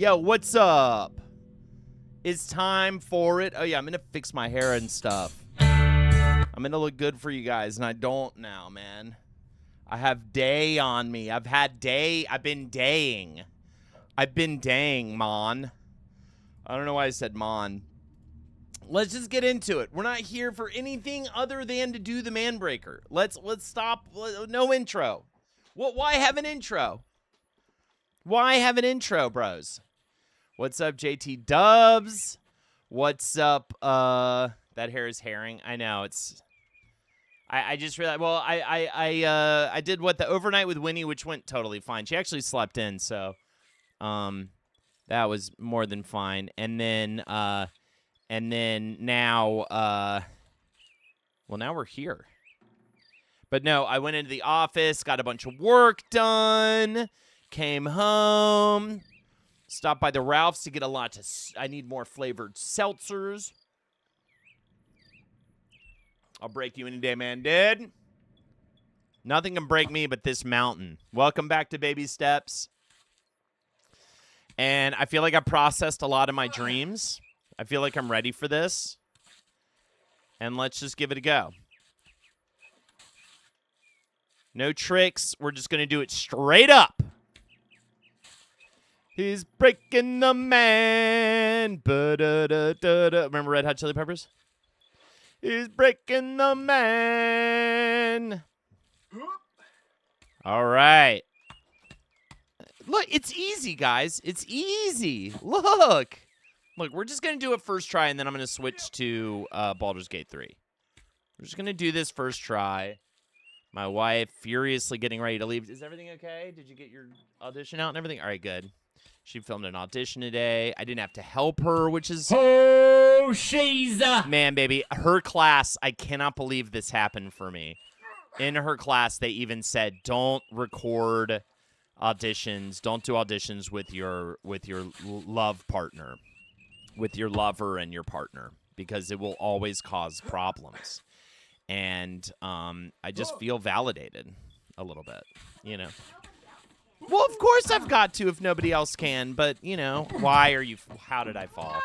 Yo, what's up? It's time for it. Oh, yeah, I'm going to fix my hair and stuff. I'm going to look good for you guys, and I don't now, man. I have day on me. I've been daying. I've been daying, Mon. I don't know why I said Mon. Let's just get into it. We're not here for anything other than to do the Manbreaker. Let's stop. No intro. Why have an intro? Why have an intro, bros? What's up, JT Dubs? What's up? That hair is herring. I know it's. I just realized. Well, I did the overnight with Winnie, which went totally fine. She actually slept in, so that was more than fine. And then now well, now we're here. But no, I went into the office, got a bunch of work done, came home. Stopped by the Ralphs to get I need more flavored seltzers. I'll break you any day, man, dude. Nothing can break me but this mountain. Welcome back to Babysteps. And I feel like I processed a lot of my dreams. I feel like I'm ready for this. And let's just give it a go. No tricks. We're just going to do it straight up. He's breaking the man. Ba-da-da-da-da. Remember Red Hot Chili Peppers? He's breaking the man. All right. Look, it's easy, guys. It's easy. Look, we're just going to do it first try, and then I'm going to switch to Baldur's Gate 3. We're just going to do this first try. My wife furiously getting ready to leave. Is everything okay? Did you get your audition out and everything? All right, good. She filmed an audition today. I didn't have to help her, which is... Oh, she's... Man, baby, her class, I cannot believe this happened for me. In her class, they even said, don't record auditions. Don't do auditions with your love partner, with your lover and your partner, because it will always cause problems. And I just feel validated a little bit, you know. Well, of course I've got to if nobody else can, but, you know, how did I fall?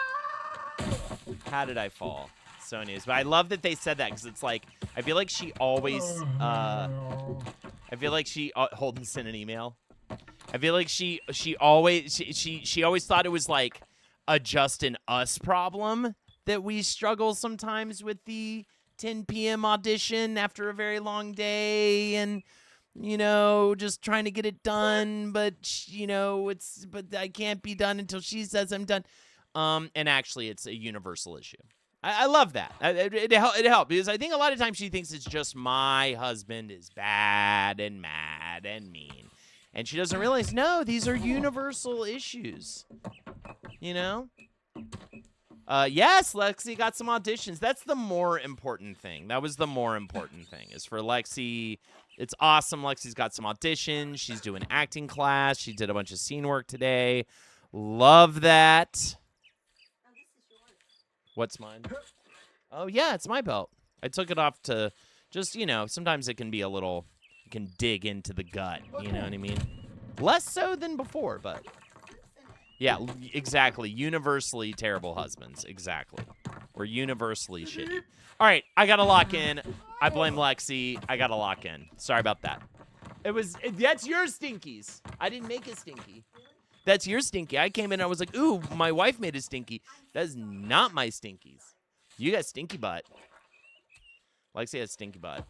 How did I fall? So anyways, but I love that they said that because it's like, I feel like she always, Holden sent an email. I feel like she always thought it was like a just an us problem that we struggle sometimes with the 10 p.m. audition after a very long day and, you know, just trying to get it done, but, you know, but I can't be done until she says I'm done. And actually, it's a universal issue. I love that. It helped because I think a lot of times she thinks it's just my husband is bad and mad and mean. And she doesn't realize, no, these are universal issues, you know? Yes, Lexi got some auditions. That's the more important thing. That was the more important thing is for Lexi. It's awesome. Lexi's got some auditions. She's doing acting class. She did a bunch of scene work today. Love that. Oh, this is yours. What's mine? Oh, yeah, it's my belt. I took it off to just, you know, sometimes it can be a little, it can dig into the gut. You know what I mean? Less so than before, but. Yeah, exactly. Universally terrible husbands. Exactly. We're universally shitty. All right, I got to lock in. I blame Lexi. I got to lock in. Sorry about that. That's your stinkies. I didn't make a stinky. That's your stinky. I came in and I was like, ooh, my wife made a stinky. That is not my stinkies. You got stinky butt. Lexi has stinky butt.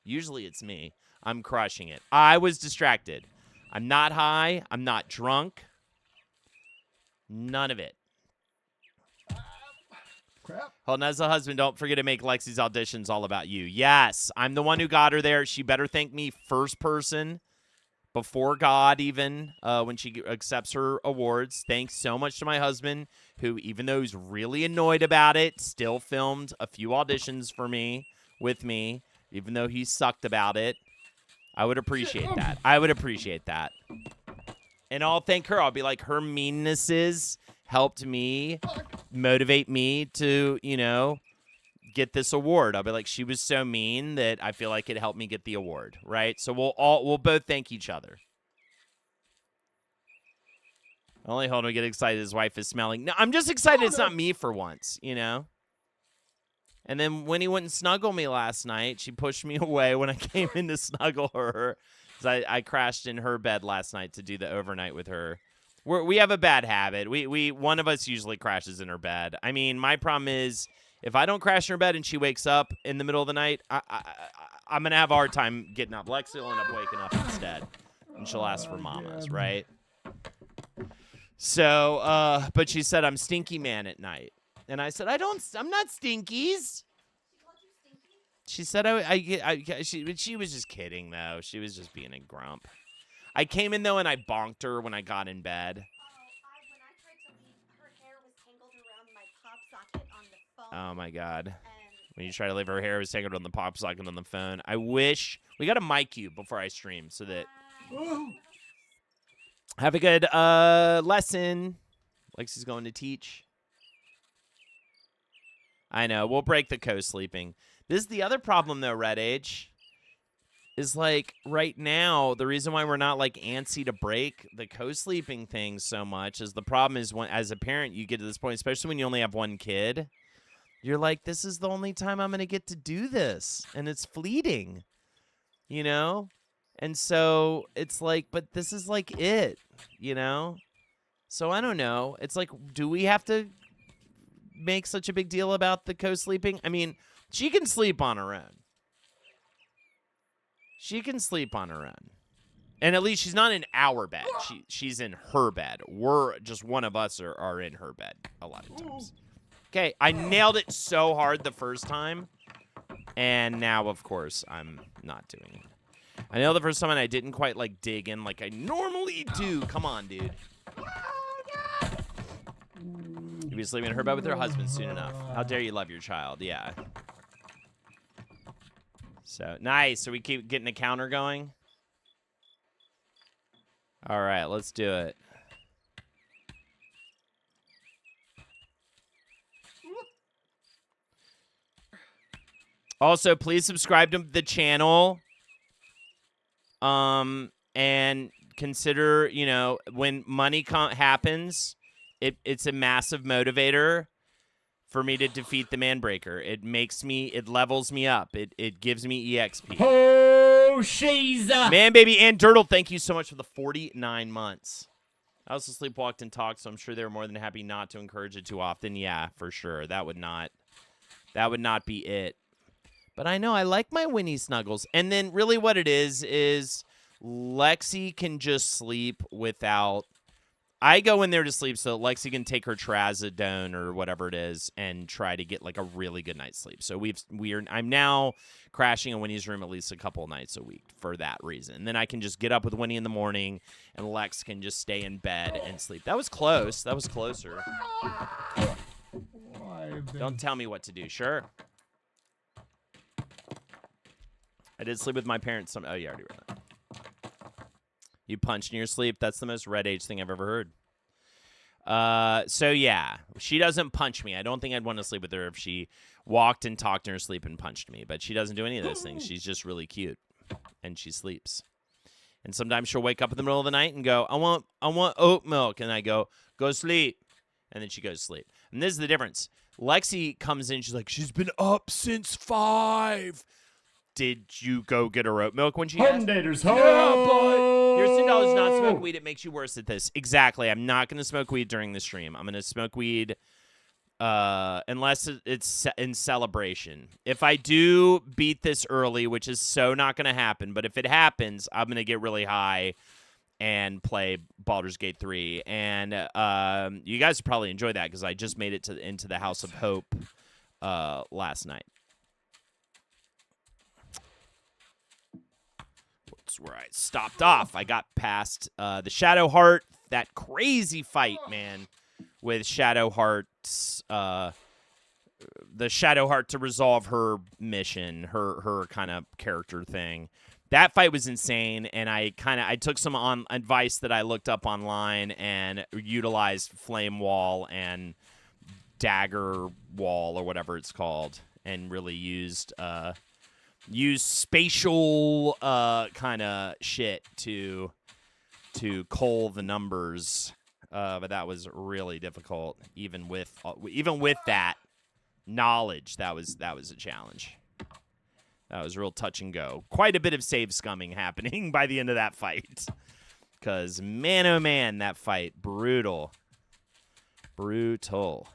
Usually it's me. I'm crushing it. I was distracted. I'm not high. I'm not drunk. None of it. Crap. Hold on, as a husband, don't forget to make Lexi's auditions all about you. Yes, I'm the one who got her there. She better thank me first person before God even when she accepts her awards. Thanks so much to my husband who, even though he's really annoyed about it, still filmed a few auditions for me, with me, even though he sucked about it. I would appreciate that. I would appreciate that. And I'll thank her. I'll be like, her meannesses helped me, motivate me to, you know, get this award. I'll be like, she was so mean that I feel like it helped me get the award, right? So we'll both thank each other. Only hold him get excited his wife is smelling. No, I'm just excited it's not me for once, you know? And then when he wouldn't snuggle me last night, she pushed me away when I came in to snuggle her. 'Cause I crashed in her bed last night to do the overnight with her. We have a bad habit. One of us usually crashes in her bed. I mean, my problem is if I don't crash in her bed and she wakes up in the middle of the night, I'm going to have a hard time getting up. Lexi will end up waking up instead. And she'll ask for mamas, right? So, but she said, I'm stinky man at night. And I said, I'm not stinkies. She said, she was just kidding, though. She was just being a grump. I came in, though, and I bonked her when I got in bed. When I tried to leave, her hair was tangled around my pop socket on the phone. Oh, my God. And When you try to leave her hair, it was tangled on the pop socket on the phone. I wish we got to mic you before I stream so that. Have a good lesson. Lexi's going to teach. I know. We'll break the co-sleeping. This is the other problem, though, Red Age. Is like right now, the reason why we're not like antsy to break the co-sleeping thing so much is the problem is when, as a parent, you get to this point, especially when you only have one kid, you're like, this is the only time I'm going to get to do this. And it's fleeting, you know? And so it's like, but this is like it, you know? So I don't know. It's like, do we have to make such a big deal about the co-sleeping? I mean, she can sleep on her own. She can sleep on her own. And at least she's not in our bed. She's in her bed. We're just one of us are in her bed a lot of times. Okay, I nailed it so hard the first time. And now, of course, I'm not doing it. I nailed the first time and I didn't quite like dig in like I normally do. Come on, dude. You'll be sleeping in her bed with her husband soon enough. How dare you love your child? Yeah. So, nice. So we keep getting a counter going? All right, let's do it. Also, please subscribe to the channel. And consider, you know, when money happens, it's a massive motivator for me to defeat the Manbreaker. It levels me up. It gives me EXP. Oh, she's Man, baby, and Dirtle, thank you so much for the 49 months. I also sleepwalked and talked, so I'm sure they were more than happy not to encourage it too often. Yeah, for sure. That would not be it. But I know I like my Winnie snuggles. And then really what it is Lexi can just sleep without. I go in there to sleep so Lexi can take her trazodone or whatever it is and try to get like a really good night's sleep. So I'm now crashing in Winnie's room at least a couple of nights a week for that reason. And then I can just get up with Winnie in the morning and Lex can just stay in bed and sleep. That was close. That was closer. Don't tell me what to do. Sure. I did sleep with my parents. Oh, you already read that. You punched in your sleep. That's the most Red Age thing I've ever heard. So, yeah. She doesn't punch me. I don't think I'd want to sleep with her if she walked and talked in her sleep and punched me. But she doesn't do any of those things. She's just really cute. And she sleeps. And sometimes she'll wake up in the middle of the night and go, I want oat milk. And I go sleep. And then she goes to sleep. And this is the difference. Lexi comes in. She's like, she's been up since 5. Did you go get her oat milk when she asked? Daters, Yeah, but here's $10 not smoke weed. It makes you worse at this. Exactly. I'm not going to smoke weed during the stream. I'm going to smoke weed unless it's in celebration. If I do beat this early, which is so not going to happen, but if it happens, I'm going to get really high and play Baldur's Gate 3. And you guys probably enjoy that because I just made it into the House of Hope last night. Where I stopped off. I got past the Shadow Heart, that crazy fight, man, with Shadow Heart's the Shadow Heart to resolve her mission, her kind of character thing. That fight was insane, and I took some advice that I looked up online and utilized Flame Wall and Dagger Wall or whatever it's called, and really used spatial kind of shit to cull the numbers but that was really difficult. Even with that knowledge, that was a challenge. That was real touch and go. Quite a bit of save scumming happening by the end of that fight. Because, man, oh, man, that fight. Brutal. Brutal.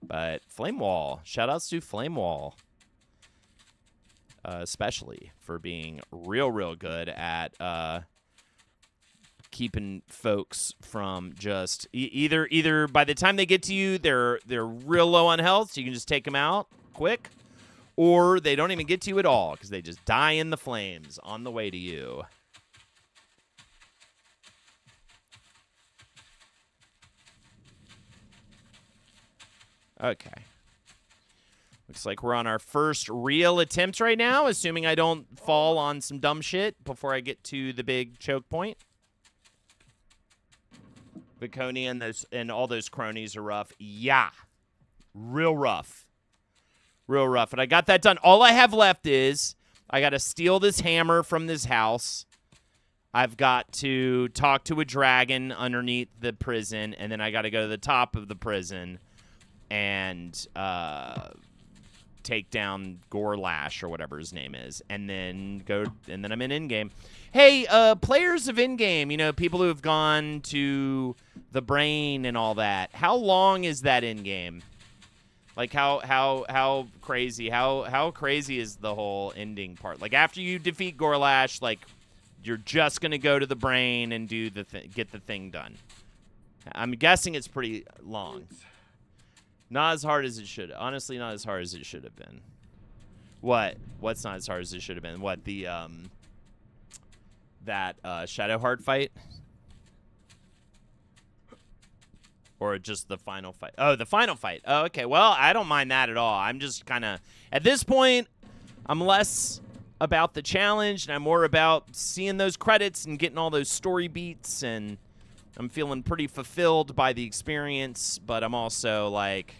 But Flame Wall. Shoutouts to Flame Wall. Especially for being real good at keeping folks from just either by the time they get to you, they're real low on health, so you can just take them out quick, or they don't even get to you at all because they just die in the flames on the way to you. Okay. Looks like we're on our first real attempt right now, assuming I don't fall on some dumb shit before I get to the big choke point. Viconia and all those cronies are rough. Yeah. Real rough. Real rough. And I got that done. All I have left is I got to steal this hammer from this house. I've got to talk to a dragon underneath the prison, and then I got to go to the top of the prison and take down Gorlash or whatever his name is, and then I'm in in-game. Hey, players of in-game, you know, people who have gone to the brain and all that. How long is that in-game? Like how crazy? How crazy is the whole ending part? Like after you defeat Gorlash, like you're just gonna go to the brain and do get the thing done. I'm guessing it's pretty long. Not as hard as it should. Honestly, not as hard as it should have been. What? What's not as hard as it should have been? What, the that Shadowheart fight? Or just the final fight? Oh, the final fight. Oh, okay. Well, I don't mind that at all. I'm just kind of, at this point, I'm less about the challenge and I'm more about seeing those credits and getting all those story beats, and I'm feeling pretty fulfilled by the experience, but I'm also like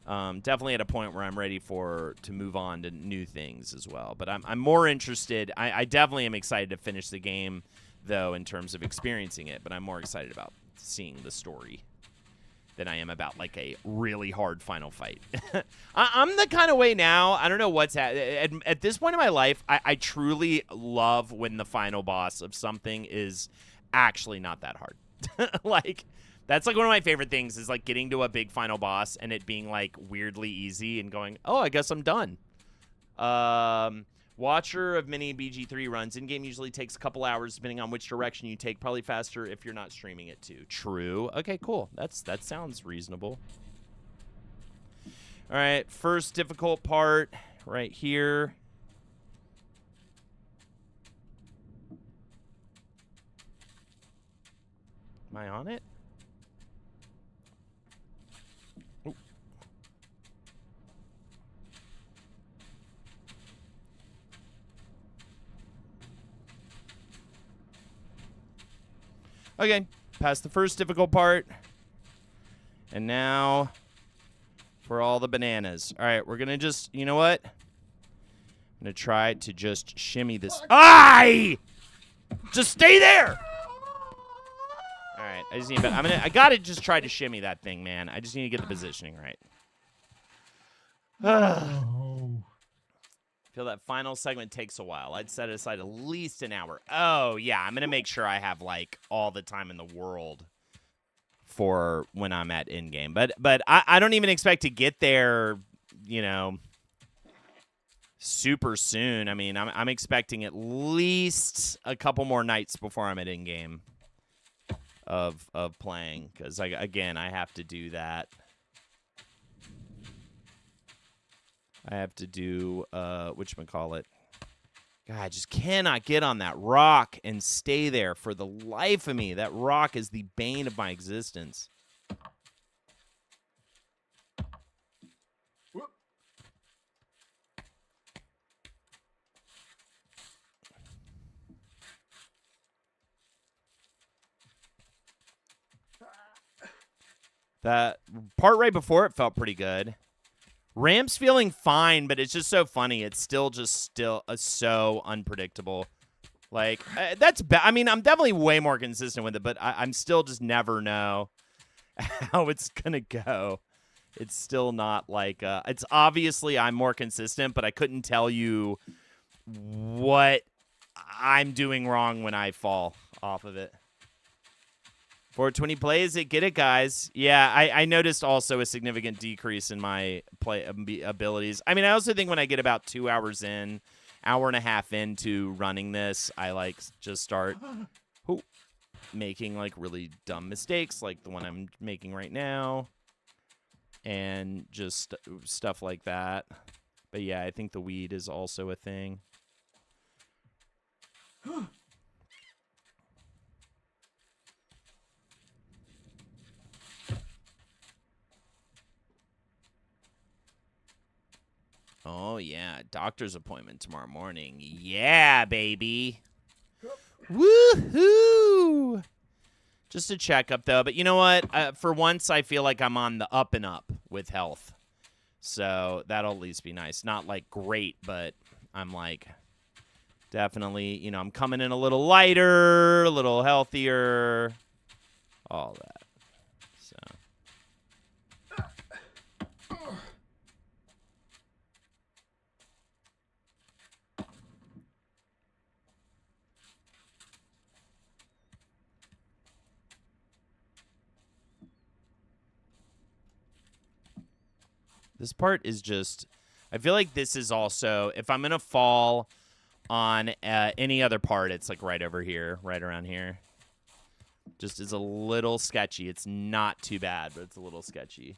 definitely at a point where I'm ready to move on to new things as well. But I'm more interested. I definitely am excited to finish the game, though, in terms of experiencing it. But I'm more excited about seeing the story than I am about like a really hard final fight. I'm the kind of way now. I don't know what's at this point in my life. I truly love when the final boss of something is actually not that hard. Like, that's like one of my favorite things is like getting to a big final boss and it being like weirdly easy and going, oh, I guess I'm done. Watcher of many BG3 runs. In-game usually takes a couple hours depending on which direction you take. Probably faster if you're not streaming it too. True. Okay, cool. That sounds reasonable. All right, first difficult part right here. Am I on it? Ooh. Okay, past the first difficult part. And now for all the bananas. All right, we're going to just, you know what? I'm going to try to just shimmy this. Aye! Just stay there! All right, I just need. I gotta just try to shimmy that thing, man. I just need to get the positioning right. Oh. Feel that final segment takes a while. I'd set aside at least an hour. Oh yeah, I'm gonna make sure I have like all the time in the world for when I'm at in game. But I don't even expect to get there, you know, super soon. I mean, I'm expecting at least a couple more nights before I'm at in game. Of playing, because again I have to do that. I have to do whatchamacallit. God, I just cannot get on that rock and stay there for the life of me. That rock is the bane of my existence. That part right before it felt pretty good. Ramp's feeling fine, but it's just so funny. It's still so unpredictable. Like, that's I mean, I'm definitely way more consistent with it, but I'm still just never know how it's going to go. It's still not like, it's obviously I'm more consistent, but I couldn't tell you what I'm doing wrong when I fall off of it. 420 plays it. Get it, guys. Yeah, I noticed also a significant decrease in my play abilities. I mean, I also think when I get about 2 hours in, hour and a half into running this, I like just start making like really dumb mistakes like the one I'm making right now and just stuff like that. But yeah, I think the weed is also a thing. Oh, yeah. Doctor's appointment tomorrow morning. Yeah, baby. Woohoo! Just a checkup, though. But you know what? For once, I feel like I'm on the up and up with health. So that'll at least be nice. Not, like, great, but I'm, like, definitely, you know, I'm coming in a little lighter, a little healthier, all that. So. This part is just, I feel like this is also, if I'm going to fall on any other part, it's like right over here, right around here. Just is a little sketchy. It's not too bad, but it's a little sketchy.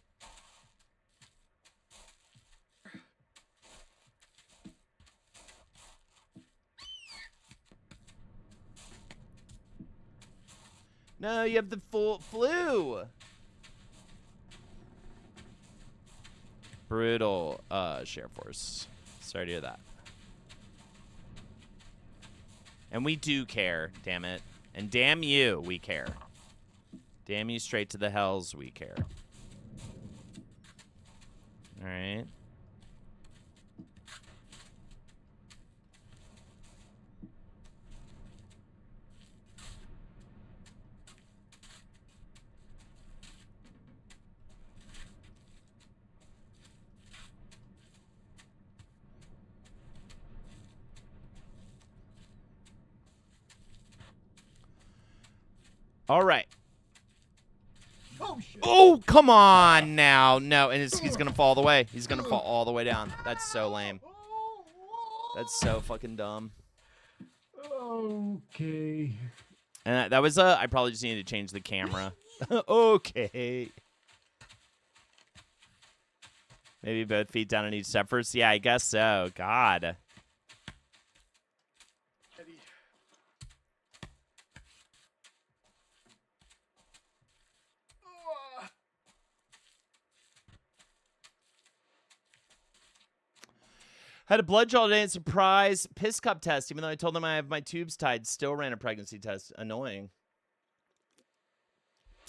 No, you have the full flu. Brutal, Share Force. Sorry to hear that. And we do care, damn it. And damn you, we care. Damn you straight to the hells, we care. All right. All right. Oh, shit. Oh, come on now. No, and he's going to fall all the way. He's going to fall all the way down. That's so lame. That's so fucking dumb. Okay. And that was, I probably just needed to change the camera. Okay. Maybe both feet down on each step first. Yeah, I guess so. God. Had a blood draw today and surprise piss cup test. Even though I told them I have my tubes tied, still ran a pregnancy test. Annoying.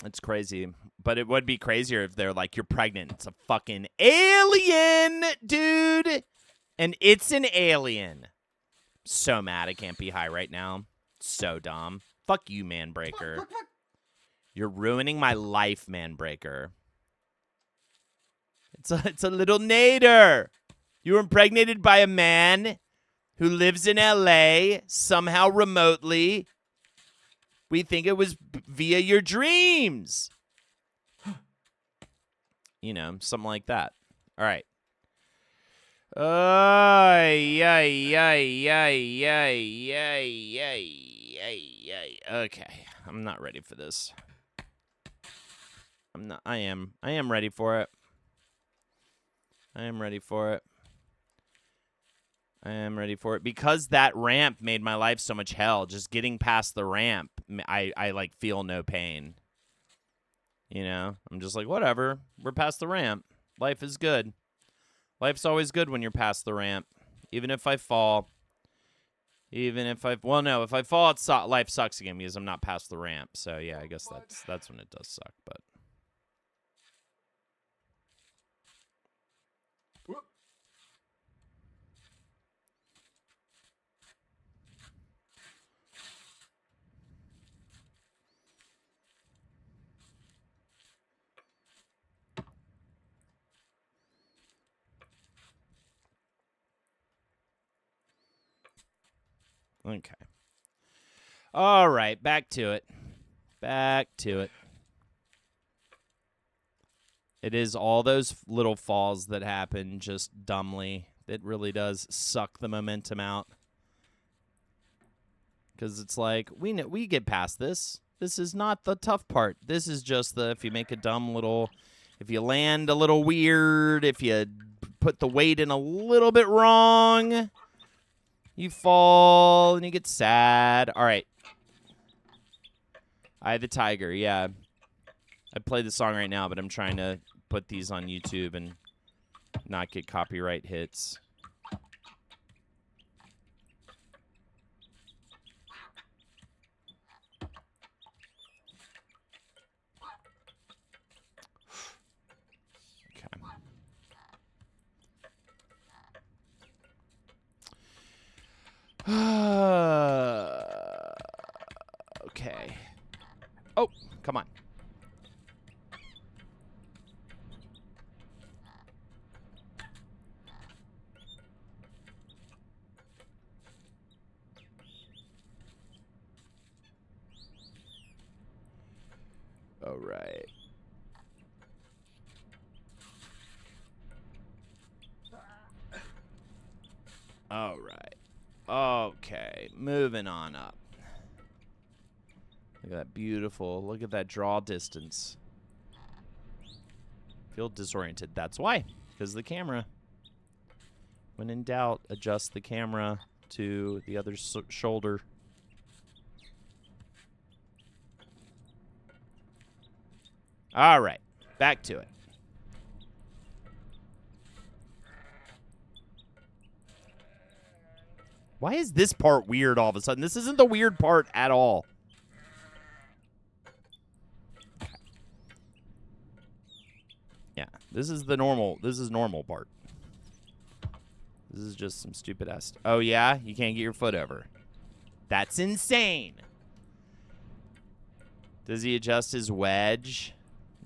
It's crazy. But it would be crazier if they're like, you're pregnant. It's a fucking alien, dude. And it's an alien. So mad I can't be high right now. So dumb. Fuck you, Manbreaker. You're ruining my life, Manbreaker. It's a little nader. You were impregnated by a man who lives in LA, somehow remotely. We think it was via your dreams. You know, something like that. All right. Okay, I'm not ready for this. I am ready for it. I am ready for it. I am ready for it. Because that ramp made my life so much hell. Just getting past the ramp, I like feel no pain. You know? I'm just like, whatever. We're past the ramp. Life is good. Life's always good when you're past the ramp. Even if I fall. Well, no, if I fall, life sucks again because I'm not past the ramp. So, yeah, I guess that's when it does suck, but. Whoop. Okay. All right, back to it. Back to it. It is all those little falls that happen just dumbly. It really does suck the momentum out. Because it's like, we get past this. This is not the tough part. This is just if you make a dumb little, if you land a little weird, if you put the weight in a little bit wrong, you fall and you get sad. All right. Eye the Tiger, yeah. I'd play the song right now, but I'm trying to put these on YouTube and not get copyright hits. Okay. Oh, come on. All right. All right. Okay, moving on up. Look at that beautiful, look at that draw distance. Feel disoriented. That's why, because the camera. When in doubt, adjust the camera to the other shoulder. All right, back to it. Why is this part weird all of a sudden? This isn't the weird part at all. Yeah, this is the normal. This is normal part. This is just some stupid ass. Oh yeah, you can't get your foot over. That's insane. Does he adjust his wedge?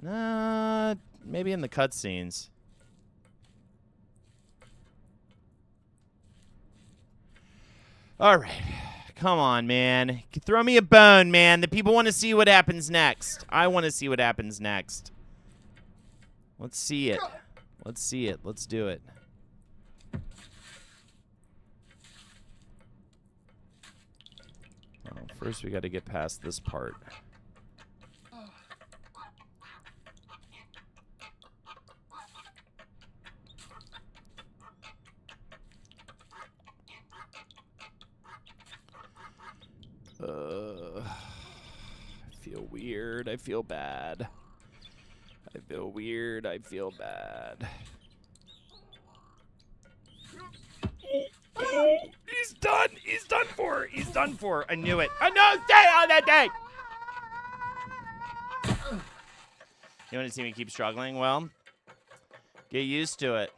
Maybe in the cutscenes. All right. Come on, man. Throw me a bone, man. The people want to see what happens next. I want to see what happens next. Let's see it. Let's see it. Let's do it. Well, first we got to get past this part. I feel weird. I feel bad. I feel weird. I feel bad. Oh, he's done. He's done for. He's done for. I knew it. I know. Stay on that thing. You want to see me keep struggling? Well, get used to it.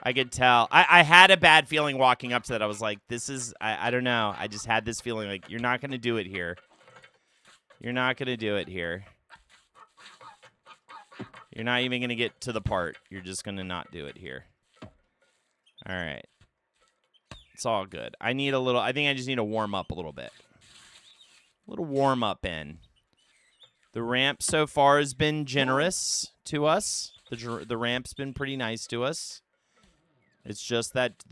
I could tell. I had a bad feeling walking up to that. I was like, this is, I don't know. I just had this feeling like, you're not going to do it here. You're not going to do it here. You're not even going to get to the part. You're just going to not do it here. All right. It's all good. I think I just need to warm up a little bit. A little warm up in. The ramp so far has been generous to us. The ramp's been pretty nice to us. It's just that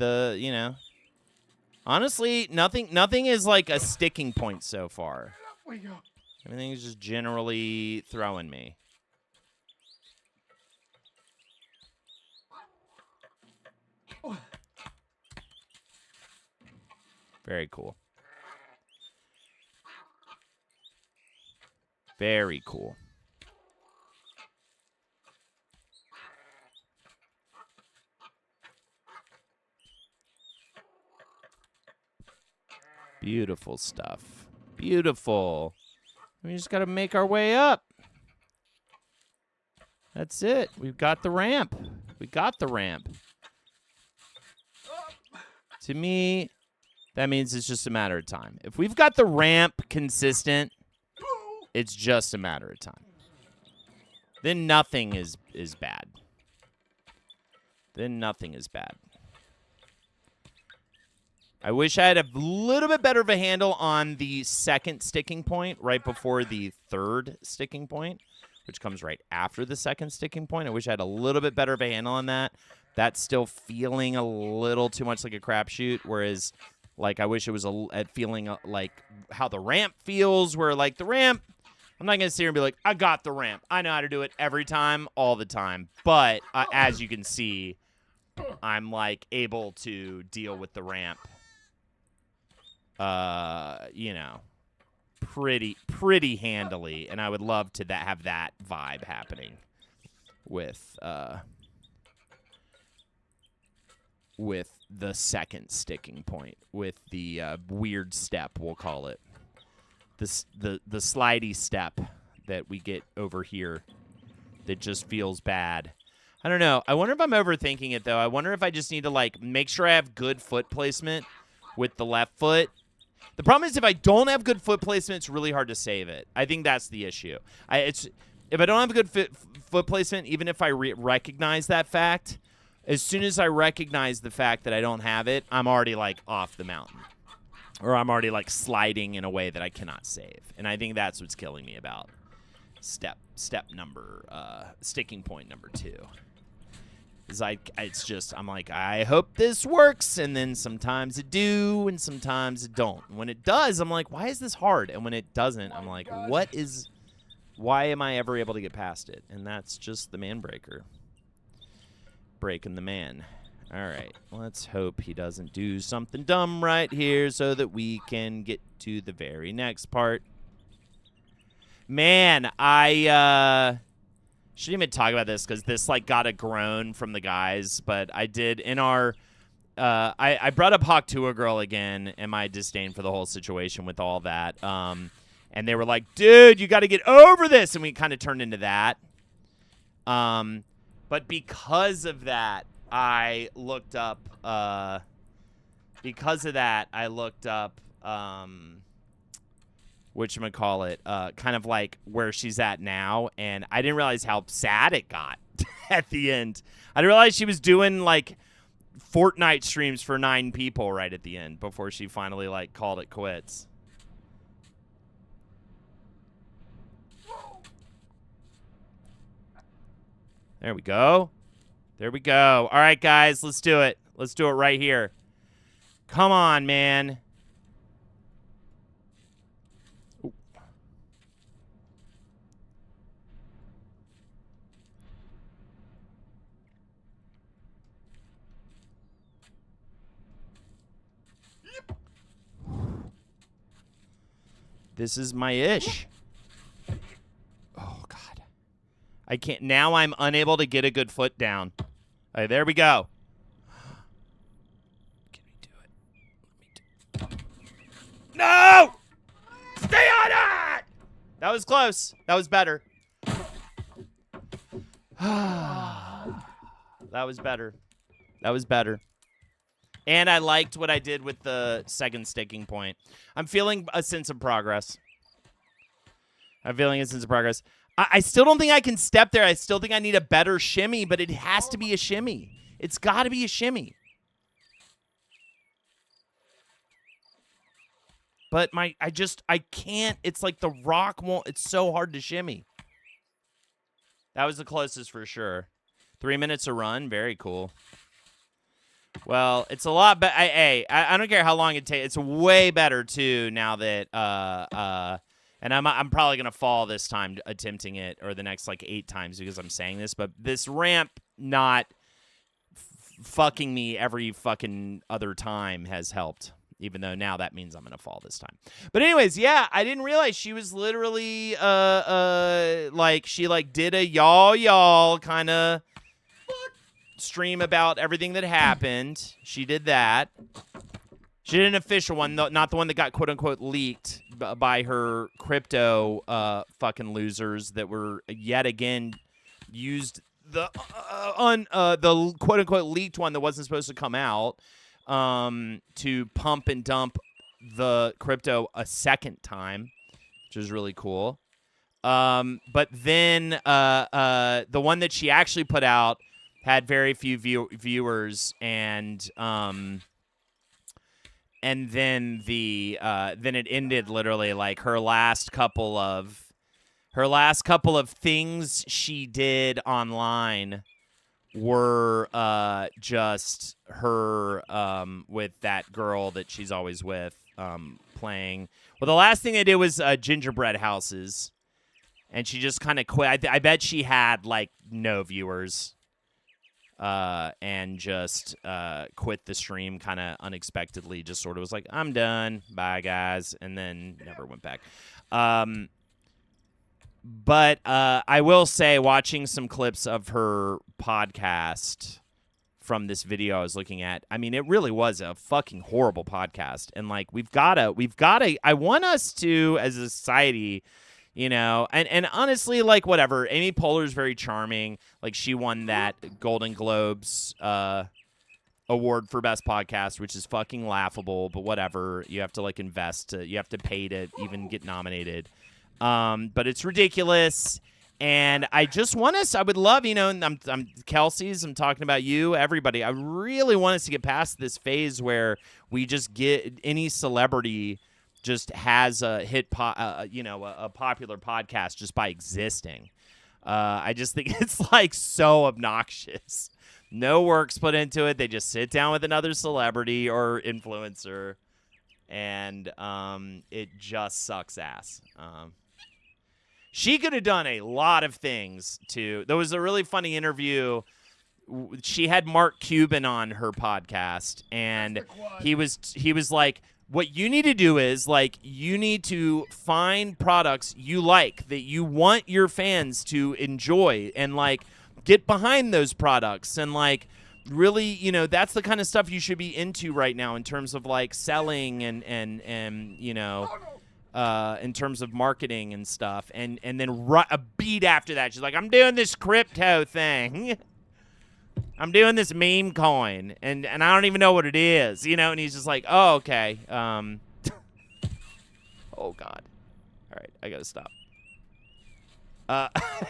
honestly, nothing is like a sticking point so far. Everything is just generally throwing me. Very cool. Very cool. Beautiful stuff. Beautiful. We just got to make our way up. That's it. We've got the ramp. We got the ramp. To me, that means it's just a matter of time. If we've got the ramp consistent, it's just a matter of time. Then nothing is bad. then nothing is bad. I wish I had a little bit better of a handle on the second sticking point right before the third sticking point, which comes right after the second sticking point. I wish I had a little bit better of a handle on that. That's still feeling a little too much like a crapshoot, whereas, like, I wish it was at feeling like how the ramp feels, where, like, the ramp, I'm not going to sit here and be like, I got the ramp. I know how to do it every time, all the time. But as you can see, I'm, like, able to deal with the ramp, you know, pretty handily. And I would love to have that vibe happening with the second sticking point, with the weird step, we'll call it. The slidey step that we get over here that just feels bad. I don't know. I wonder if I'm overthinking it, though. I wonder if I just need to, like, make sure I have good foot placement with the left foot. The problem is if I don't have good foot placement, it's really hard to save it. I think that's the issue. If I don't have good foot placement, even if I recognize that fact, as soon as I recognize the fact that I don't have it, I'm already, like, off the mountain. Or I'm already, like, sliding in a way that I cannot save. And I think that's what's killing me about sticking point number 2. Is I'm like, I hope this works, and then sometimes it do, and sometimes it don't. And when it does, I'm like, why is this hard? And when it doesn't, I'm like, why am I ever able to get past it? And that's just the Manbreaker. Breaking the man. All right, let's hope he doesn't do something dumb right here so that we can get to the very next part. Man, I shouldn't even talk about this because this, like, got a groan from the guys, but I did in our I brought up Hawk to a Girl again and my disdain for the whole situation with all that. And they were like, dude, you got to get over this. And we kind of turned into that. But because of that, I looked up whatchamacallit, kind of like where she's at now, and I didn't realize how sad it got at the end. I didn't realize she was doing, like, Fortnite streams for 9 people right at the end before she finally, like, called it quits. There we go. There we go. All right, guys, let's do it. Let's do it right here. Come on, man. Ooh. This is my ish. Oh, God. I can't. Now I'm unable to get a good foot down. All right, there we go. Can we do it? Let me do. No! Stay on it! That was close. That was better. That was better. That was better. And I liked what I did with the second sticking point. I'm feeling a sense of progress. I still don't think I can step there. I still think I need a better shimmy, but it has to be a shimmy. It's got to be a shimmy. But I can't. It's like the rock won't. It's so hard to shimmy. That was the closest for sure. 3 minutes a run. Very cool. Well, it's a lot better. I don't care how long it takes. It's way better, too, now that and I'm probably going to fall this time attempting it, or the next, like, 8 times because I'm saying this. But this ramp not fucking me every fucking other time has helped, even though now that means I'm going to fall this time. But anyways, yeah, I didn't realize she was literally, like, she, like, did a y'all kind of stream about everything that happened. She did that. She did an official one, not the one that got quote-unquote leaked by her crypto fucking losers that were yet again used the quote-unquote leaked one that wasn't supposed to come out to pump and dump the crypto a second time, which is really cool. But then the one that she actually put out had very few viewers, and then then it ended literally like her last couple of things she did online were just her with that girl that she's always with playing. Well, the last thing I did was gingerbread houses, and she just kind of quit. I bet she had like no viewers, and just quit the stream kind of unexpectedly. Just sort of was like, I'm done, bye guys, and then never went back. But I will say, watching some clips of her podcast from this video I was looking at, I mean, it really was a fucking horrible podcast. And like, we've gotta, I want us to, as a society, you know, and honestly, like, whatever, Amy Poehler's very charming. Like, she won that Golden Globes award for best podcast, which is fucking laughable, but whatever. You have to like invest you have to pay to even get nominated. But it's ridiculous, and I just want us. I would love, you know, and I'm Kelsey's. I'm talking about you, everybody. I really want us to get past this phase where we just get any celebrity just has a hit, you know, a popular podcast just by existing. I just think it's like so obnoxious. No work's put into it. They just sit down with another celebrity or influencer, and it just sucks ass. She could have done a lot of things too. There was a really funny interview. She had Mark Cuban on her podcast, and he was like, what you need to do is like, you need to find products you like that you want your fans to enjoy, and like get behind those products, and like really, you know, that's the kind of stuff you should be into right now in terms of like selling and you know, in terms of marketing and stuff. And then a beat after that, she's like, I'm doing this crypto thing. I'm doing this meme coin, and I don't even know what it is, you know. And he's just like, oh, okay. Oh, God. All right, I got to stop.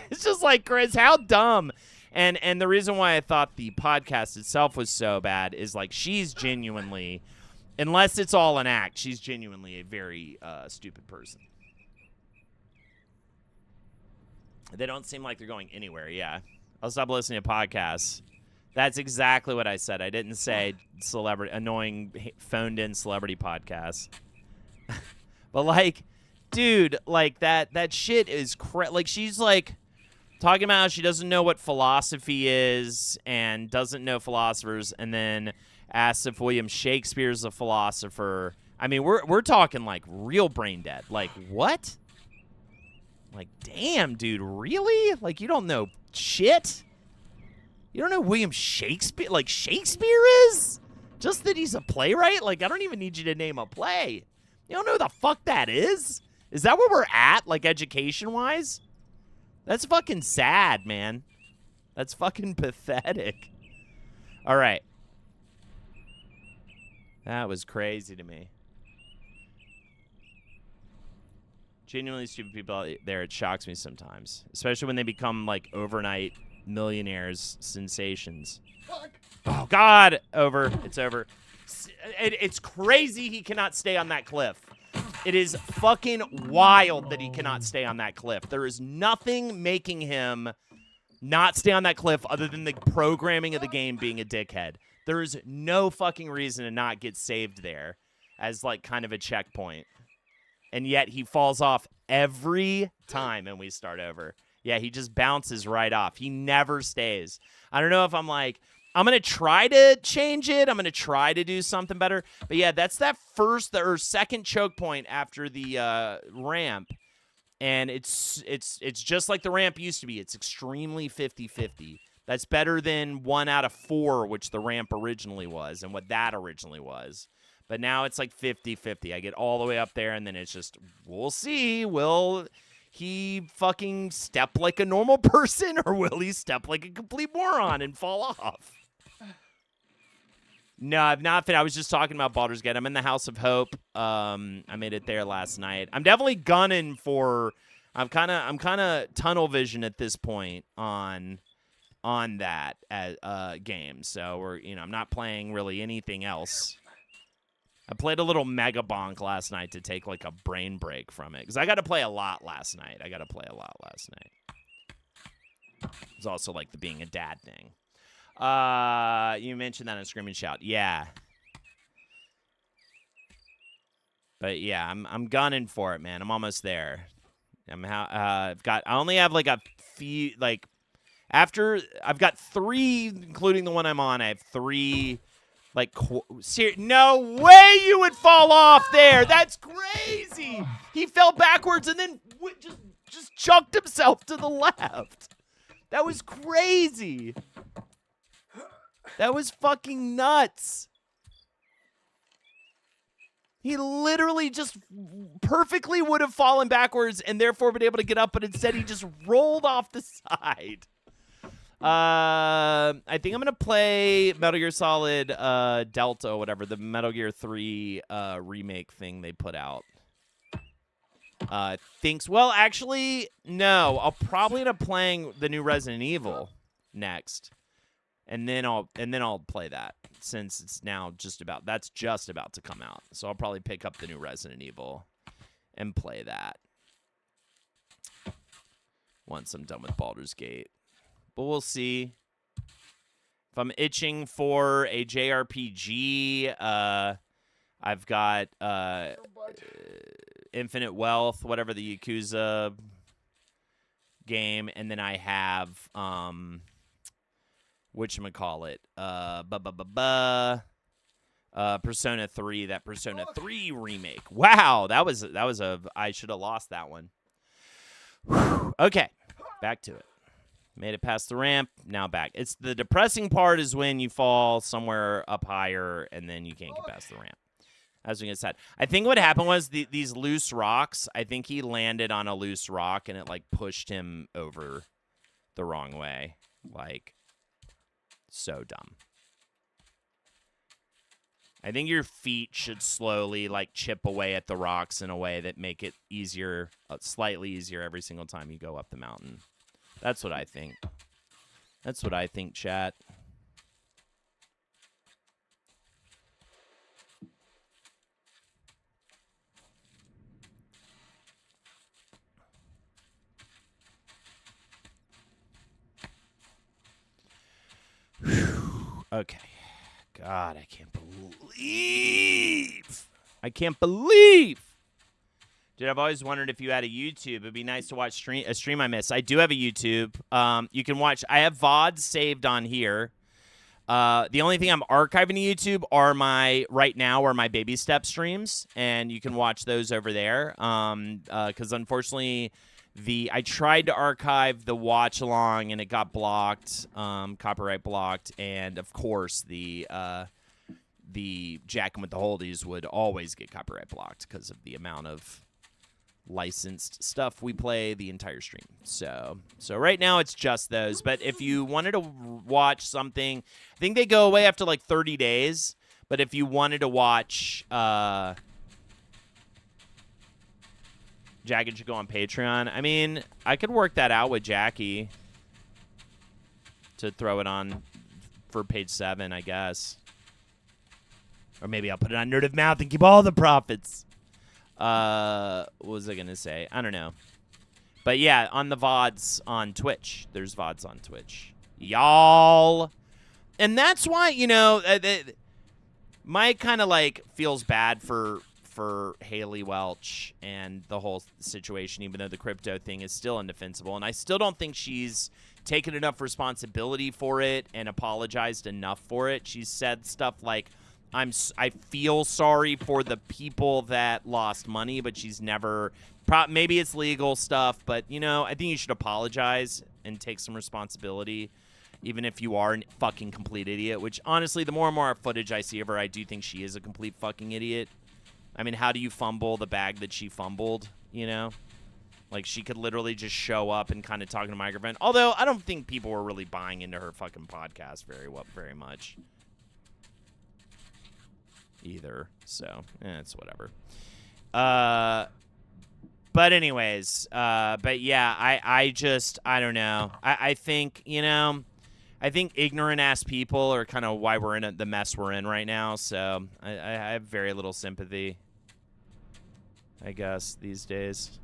It's just like, Chris, how dumb. And the reason why I thought the podcast itself was so bad is like, she's genuinely, unless it's all an act, she's genuinely a very stupid person. They don't seem like they're going anywhere. Yeah. I'll stop listening to podcasts. That's exactly what I said. I didn't say annoying phoned-in celebrity podcasts. But, like, dude, like, that shit is like, she's, like, talking about how she doesn't know what philosophy is and doesn't know philosophers, and then asks if William Shakespeare's a philosopher. I mean, we're talking, like, real brain dead. Like, what? Like, damn, dude, really? Like, you don't know shit? You don't know William Shakespeare? Like, Shakespeare is? Just that he's a playwright? Like, I don't even need you to name a play. You don't know who the fuck that is? Is that where we're at, like, education-wise? That's fucking sad, man. That's fucking pathetic. All right. That was crazy to me. Genuinely stupid people out there, it shocks me sometimes. Especially when they become, like, overnight millionaires, sensations. Fuck. Oh, God. Over. It's over. It's crazy he cannot stay on that cliff. It is fucking wild that he cannot stay on that cliff. There is nothing making him not stay on that cliff other than the programming of the game being a dickhead. There is no fucking reason to not get saved there as, like, kind of a checkpoint. And yet he falls off every time and we start over. Yeah, he just bounces right off. He never stays. I don't know if I'm like, I'm going to try to change it. I'm going to try to do something better. But yeah, that's that first or second choke point after the ramp. And it's just like the ramp used to be. It's extremely 50-50. That's better than 1 out of 4, which the ramp originally was and what that originally was. But now it's like 50-50. I get all the way up there, and then it's just, we'll see. Will he fucking step like a normal person, or will he step like a complete moron and fall off? No, I've not I was just talking about Baldur's Gate. I'm in the House of Hope. I made it there last night. I'm definitely gunning for. I'm kind of tunnel vision at this point on on that game. So I'm not playing really anything else. I played a little Mega Bonk last night to take like a brain break from it because I got to play a lot last night. It's also like the being a dad thing. You mentioned that in Scream and Shout. Yeah. But yeah, I'm gunning for it, man. I'm almost there. I only have like a few, like after I've got 3, including the one I'm on. I have 3. Like, no way you would fall off there. That's crazy. He fell backwards and then just chucked himself to the left. That was crazy. That was fucking nuts. He literally just perfectly would have fallen backwards and therefore been able to get up, but instead he just rolled off the side. I think I'm going to play Metal Gear Solid Delta or whatever, the Metal Gear 3 remake thing they put out. Well, actually, no. I'll probably end up playing the new Resident Evil next. And then I'll play that since it's now just about to come out. So I'll probably pick up the new Resident Evil and play that once I'm done with Baldur's Gate. But we'll see. If I'm itching for a JRPG, I've got Infinite Wealth, whatever the Yakuza game, and then I have whatchamacallit, Persona 3, that Persona 3 remake. Wow, I should have lost that one. Okay, back to it. Made it past the ramp, now back. It's the depressing part is when you fall somewhere up higher and then you can't get past the ramp. As we said, I think what happened was these loose rocks. I think he landed on a loose rock and it like pushed him over the wrong way. Like, so dumb. I think your feet should slowly like chip away at the rocks in a way that make it easier, slightly easier every single time you go up the mountain. That's what I think. That's what I think, chat. Okay. God, I can't believe. Dude, I've always wondered if you had a YouTube. It'd be nice to watch a stream I miss. I do have a YouTube. You can watch. I have VODs saved on here. The only thing I'm archiving to YouTube are my Babysteps streams, and you can watch those over there. Because unfortunately, I tried to archive the watch along, and it got blocked, copyright blocked, and of course the Jackin' with the Holdies would always get copyright blocked because of the amount of licensed stuff we play the entire stream. So right now it's just those. But if you wanted to watch something, I think they go away after like 30 days. But if you wanted to watch, Jackin' should go on Patreon. I mean, I could work that out with Jackie to throw it on for page 7, I guess. Or maybe I'll put it on Nerd of Mouth and keep all the profits. What was I going to say? I don't know. But yeah, on the VODs on Twitch. There's VODs on Twitch. Y'all. And that's why, Mike kind of like feels bad for Haley Welch and the whole situation, even though the crypto thing is still indefensible. And I still don't think she's taken enough responsibility for it and apologized enough for it. She's said stuff like, I feel sorry for the people that lost money, but she's never maybe it's legal stuff, but I think you should apologize and take some responsibility, even if you are a fucking complete idiot, which honestly, the more and more footage I see of her, I do think she is a complete fucking idiot. I mean, how do you fumble the bag that she fumbled, Like, she could literally just show up and kind of talk to the microphone. Although, I don't think people were really buying into her fucking podcast very much. Either. So, it's whatever. But anyways, but yeah, I don't know. I think, I think ignorant ass people are kind of why we're in the mess we're in right now. So I have very little sympathy, I guess, these days.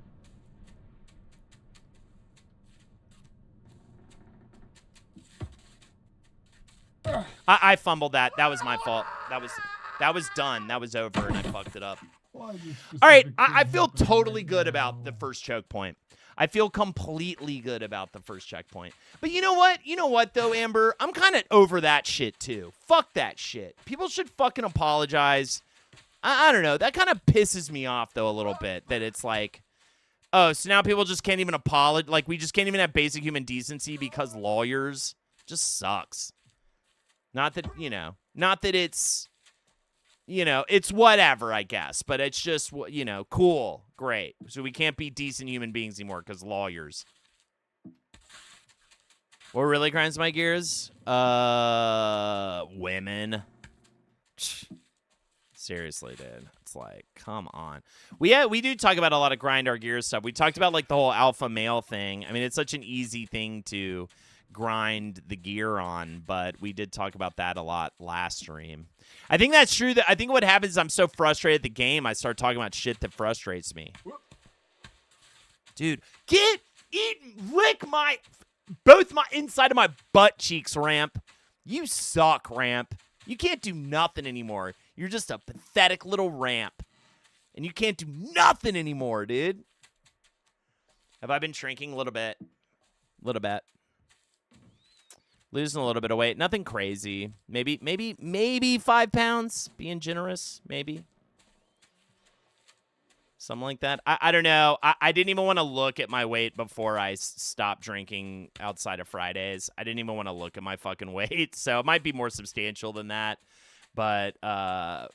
I fumbled that. That was my fault. That was done. That was over, and I fucked it up. Why this All right, specific I thing feel happening totally right good now? about the first choke point. I feel completely good about the first checkpoint. But you know what? You know what, though, Amber? I'm kind of over that shit, too. Fuck that shit. People should fucking apologize. I don't know. That kind of pisses me off, though, a little bit. That it's like, oh, so now people just can't even apologize. Like, we just can't even have basic human decency because lawyers. Just sucks. Not that, not that it's, it's whatever, I guess. But it's just, cool. Great. So we can't be decent human beings anymore because lawyers. What really grinds my gears? Women. Seriously, dude. It's like, come on. We do talk about a lot of grind our gears stuff. We talked about, like, the whole alpha male thing. I mean, it's such an easy thing to grind the gear on, but we did talk about that a lot last stream. I think that's true. I think what happens is I'm so frustrated at the game, I start talking about shit that frustrates me. Dude, lick both my inside of my butt cheeks, Ramp. You suck, Ramp. You can't do nothing anymore. You're just a pathetic little Ramp. And you can't do nothing anymore, dude. Have I been shrinking a little bit? Losing a little bit of weight. Nothing crazy. Maybe 5 pounds. Being generous. Maybe. Something like that. I don't know. I didn't even want to look at my weight before I stopped drinking outside of Fridays. I didn't even want to look at my fucking weight. So it might be more substantial than that. But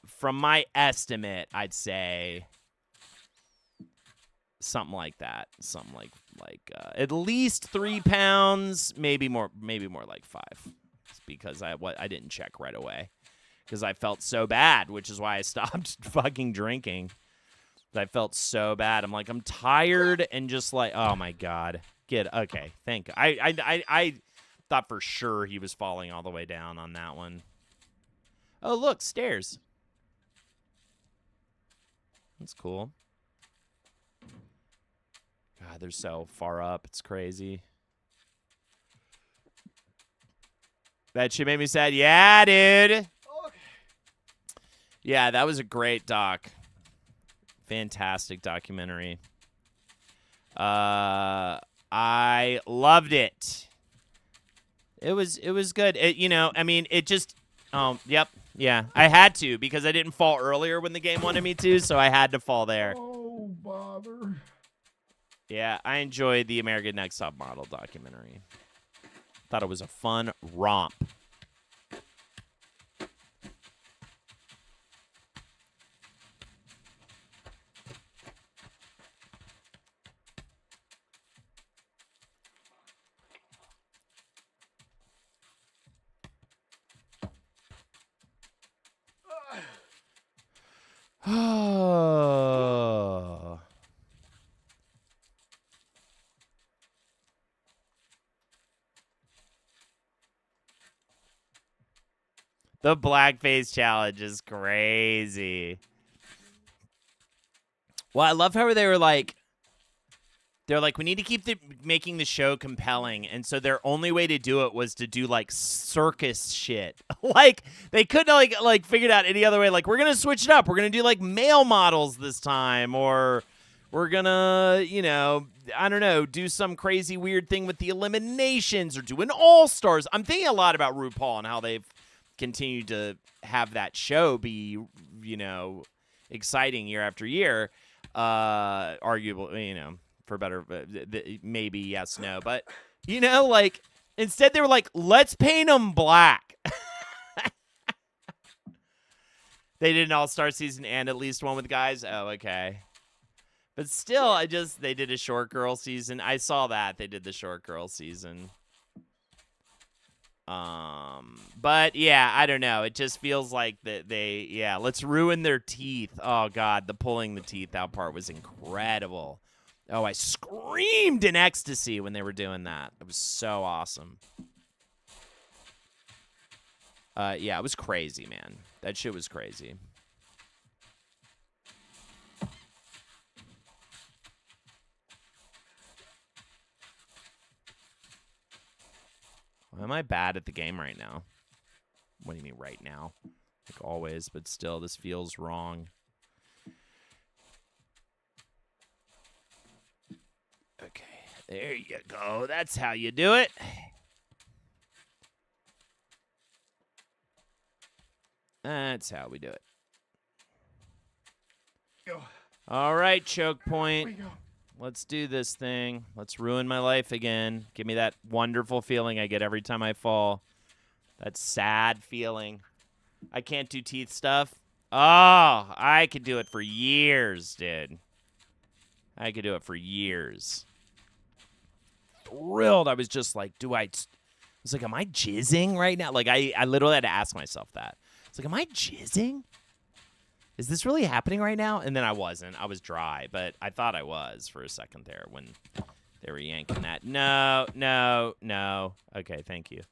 from my estimate, I'd say something like that. Something like at least 3 pounds, maybe more like 5. It's because I didn't check right away because I felt so bad, which is why I stopped fucking drinking. I felt so bad. I'm like, I'm tired and just like, oh my god, okay. Thank you. I thought for sure he was falling all the way down on that one. Oh look, stairs. That's cool. God, they're so far up. It's crazy. That shit made me sad. Yeah, dude. Okay. Yeah, that was a great doc. Fantastic documentary. I loved it. It was good. I mean, it just yep. Yeah. I had to because I didn't fall earlier when the game wanted me to, so I had to fall there. Oh, bother. Yeah, I enjoyed the American Next Top Model documentary. Thought it was a fun romp. Oh. The blackface challenge is crazy. Well, I love how they're like, we need to keep making the show compelling, and so their only way to do it was to do like circus shit. Like they couldn't like figured out any other way. Like we're gonna switch it up. We're gonna do like male models this time, or we're gonna, I don't know, do some crazy weird thing with the eliminations, or do an all stars. I'm thinking a lot about RuPaul and how they've continued to have that show be, exciting year after year. Arguably, for better, maybe yes, no. But, like, instead they were like, let's paint them black. They did an all-star season and at least one with guys. Oh, okay. But still, they did a short girl season. I saw that. They did the short girl season. But yeah, I don't know. It just feels like that let's ruin their teeth. Oh God, the pulling the teeth out part was incredible. Oh, I screamed in ecstasy when they were doing that. It was so awesome. Yeah, it was crazy, man. That shit was crazy. Why am I bad at the game right now? What do you mean right now? Like always, but still, this feels wrong. Okay, there you go. That's how you do it. That's how we do it. Go. All right, choke We point. go. Let's do this thing. Let's ruin my life again. Give me that wonderful feeling I get every time I fall. That sad feeling. I can't do teeth stuff. Oh, I could do it for years, dude. I could do it for years. Thrilled. I was just like, I was like, am I jizzing right now? Like, I literally had to ask myself that. It's like, am I jizzing? Is this really happening right now? And then I wasn't. I was dry, but I thought I was for a second there when they were yanking that. No, no, no. Okay, thank you.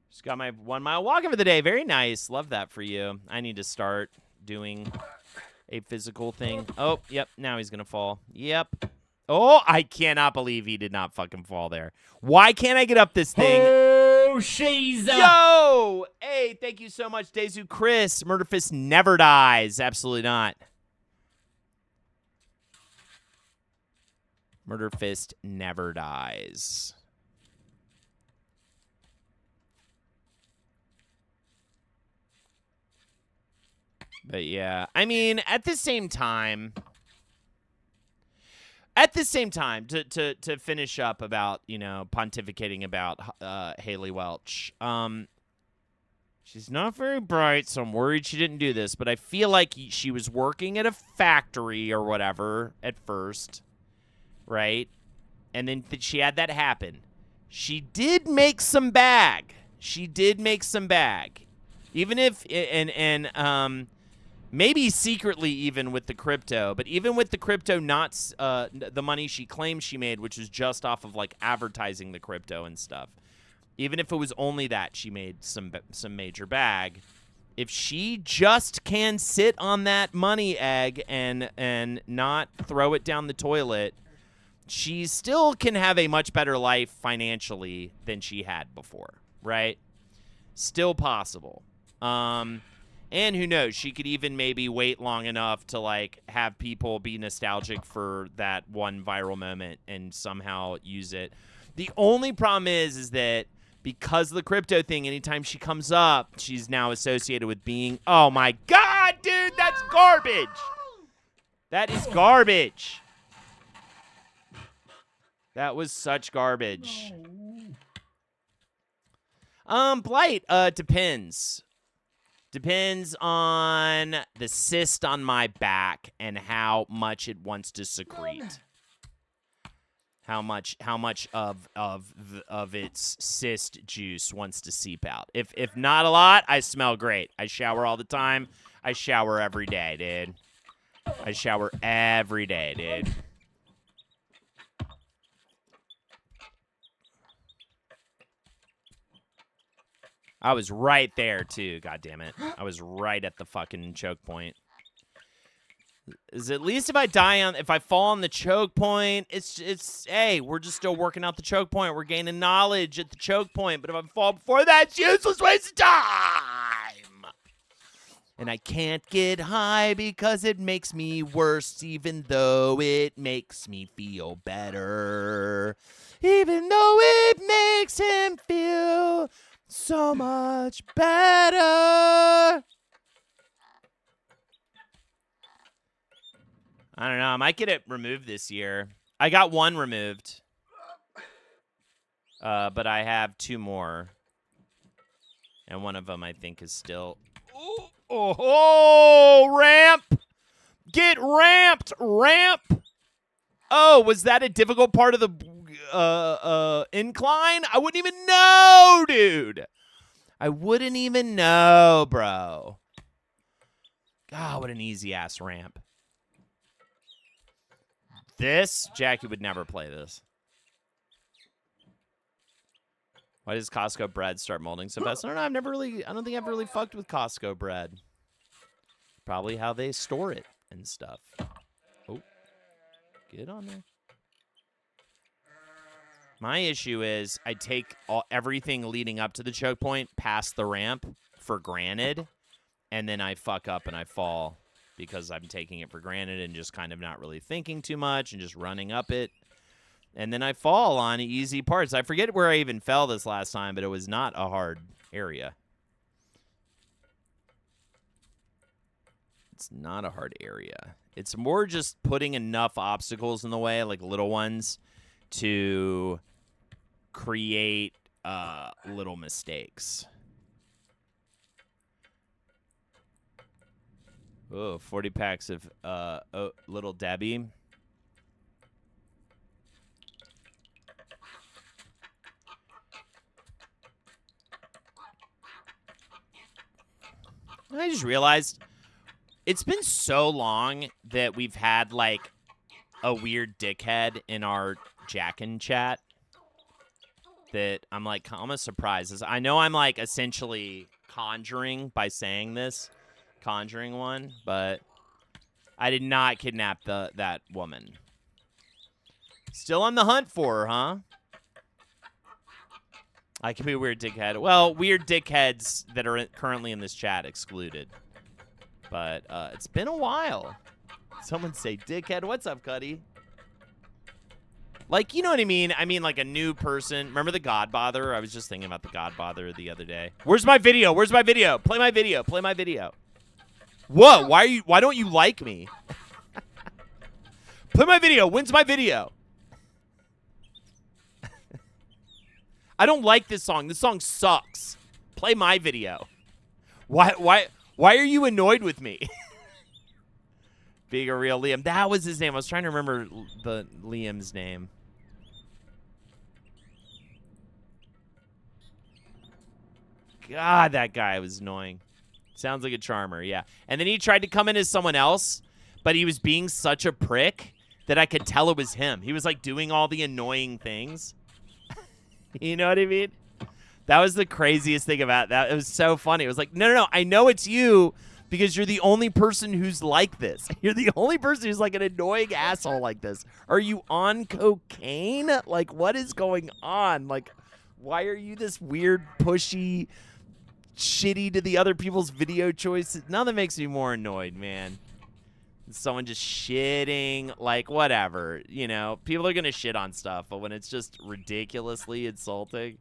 Just got my 1 mile walk for the day. Very nice. Love that for you. I need to start doing a physical thing. Oh, yep. Now he's going to fall. Yep. Oh, I cannot believe he did not fucking fall there. Why can't I get up this thing? Oh, she's Yo! Hey, thank you so much, Dezu Chris. Murderfist never dies. Absolutely not. Murderfist never dies. But yeah, I mean, at the same time, to finish up about, you know, pontificating about Haley Welch, she's not very bright, so I'm worried she didn't do this, but I feel like she was working at a factory or whatever at first, right? And then she had that happen. She did make some bag. Even if, maybe secretly even with the crypto, but even with the crypto, not the money she claimed she made, which was just off of like advertising the crypto and stuff. Even if it was only that, she made some major bag. If she just can sit on that money egg and not throw it down the toilet, she still can have a much better life financially than she had before, right? Still possible. And who knows, she could even maybe wait long enough to, like, have people be nostalgic for that one viral moment and somehow use it. The only problem is that because of the crypto thing, anytime she comes up, she's now associated with being, oh, my God, dude, that's garbage. That is garbage. That was such garbage. Blight, depends. Depends on the cyst on my back and how much it wants to secrete. How much of its cyst juice wants to seep out. If not a lot, I smell great. I shower all the time. I shower every day, dude. I shower every day, dude. I was right there, too. God damn it. I was right at the fucking choke point. Is at least if I fall on the choke point, it's hey, we're just still working out the choke point. We're gaining knowledge at the choke point. But if I fall before that, it's useless waste of time. And I can't get high because it makes me worse, even though it makes me feel better. Even though it makes him feel so much better. I don't know. I might get it removed this year. I got one removed. But I have two more. And one of them I think is still... Oh, ramp! Get ramped! Ramp! Oh, was that a difficult part of the incline? I wouldn't even know, dude. I wouldn't even know, bro. God, what an easy-ass ramp. This, Jackie would never play this. Why does Costco bread start molding so fast? I don't know. I don't think I've really fucked with Costco bread. Probably how they store it and stuff. Oh, get on there. My issue is I take everything leading up to the choke point past the ramp for granted, and then I fuck up and I fall because I'm taking it for granted and just kind of not really thinking too much and just running up it. And then I fall on easy parts. I forget where I even fell this last time, but it was not a hard area. It's not a hard area. It's more just putting enough obstacles in the way, like little ones, to create little mistakes. Oh, 40 packs of Little Debbie. I just realized it's been so long that we've had, like, a weird dickhead in our Jackin' chat that I'm, like, almost surprised. I know I'm, like, essentially conjuring by saying this, conjuring one, but I did not kidnap that woman. Still on the hunt for her, huh? I can be a weird dickhead. Well, weird dickheads that are currently in this chat excluded. But it's been a while. Someone say dickhead. What's up, Cuddy? Like, you know what I mean? I mean, like a new person. Remember the Godbother? I was just thinking about the Godbother the other day. Where's my video? Where's my video? Play my video. Play my video. Whoa, why don't you like me? Play my video. When's my video? I don't like this song. This song sucks. Play my video. Why are you annoyed with me? Being a real Liam. That was his name. I was trying to remember the Liam's name. God, that guy was annoying. Sounds like a charmer, yeah. And then he tried to come in as someone else, but he was being such a prick that I could tell it was him. He was like doing all the annoying things. You know what I mean? That was the craziest thing about that. It was so funny. It was like, no, I know it's you because you're the only person who's like this. You're the only person who's like an annoying asshole like this. Are you on cocaine? Like, what is going on? Like, why are you this weird, pushy, shitty to the other people's video choices? Nothing makes me more annoyed, man. Someone just shitting, like, whatever. You know, people are going to shit on stuff, but when it's just ridiculously insulting,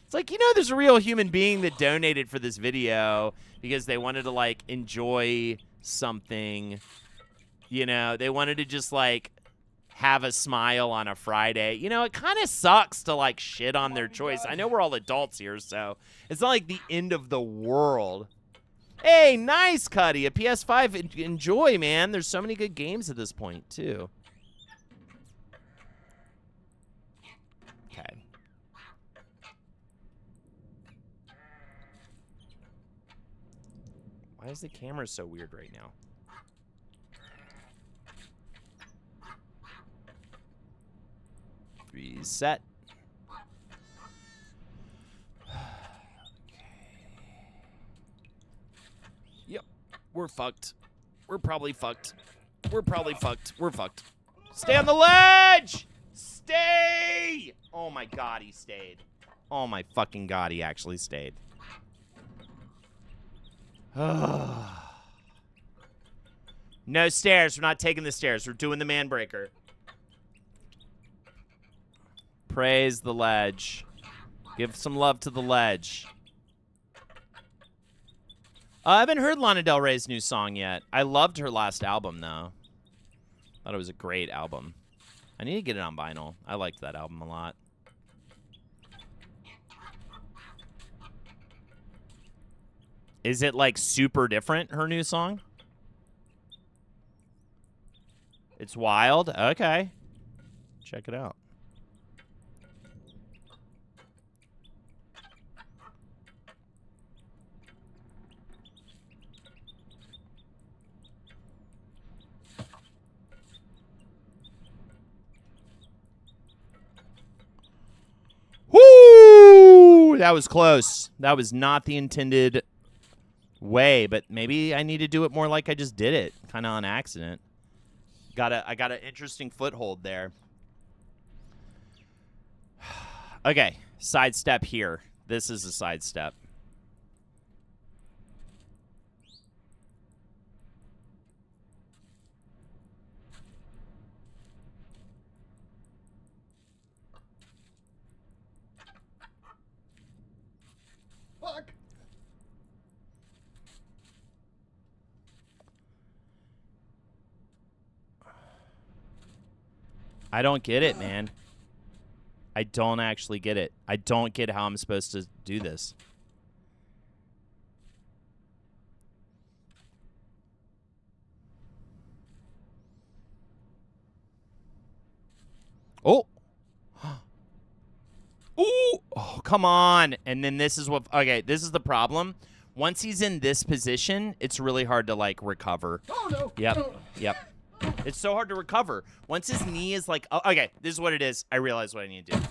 it's like, you know, there's a real human being that donated for this video because they wanted to, like, enjoy something. You know, they wanted to just, like, have a smile on a Friday. You know, it kind of sucks to, like, shit on their choice. I know we're all adults here, so it's not like the end of the world. Hey, nice, Cuddy. A PS5. Enjoy, man. There's so many good games at this point, too. Okay. Why is the camera so weird right now? Reset. We're fucked. We're probably fucked. We're probably fucked. We're fucked. Stay on the ledge! Stay! Oh my god, he stayed. Oh my fucking god, he actually stayed. No stairs. We're not taking the stairs. We're doing the Manbreaker. Praise the ledge. Give some love to the ledge. I haven't heard Lana Del Rey's new song yet. I loved her last album, though. Thought it was a great album. I need to get it on vinyl. I liked that album a lot. Is it, like, super different, her new song? It's wild? Okay. Check it out. Woo! Ooh, that was close. That was not the intended way, but maybe I need to do it more like I just did it, kind of on accident. I got an interesting foothold there. Okay, sidestep here. This is a sidestep. Fuck. I don't get it, man. I don't actually get it. I don't get how I'm supposed to do this. Oh. Ooh. Oh, come on. And then this is what... Okay, this is the problem. Once he's in this position, it's really hard to, like, recover. Oh, no. Yep. No. Yep. It's so hard to recover. Once his knee is like... Oh, okay, this is what it is. I realize what I need to do.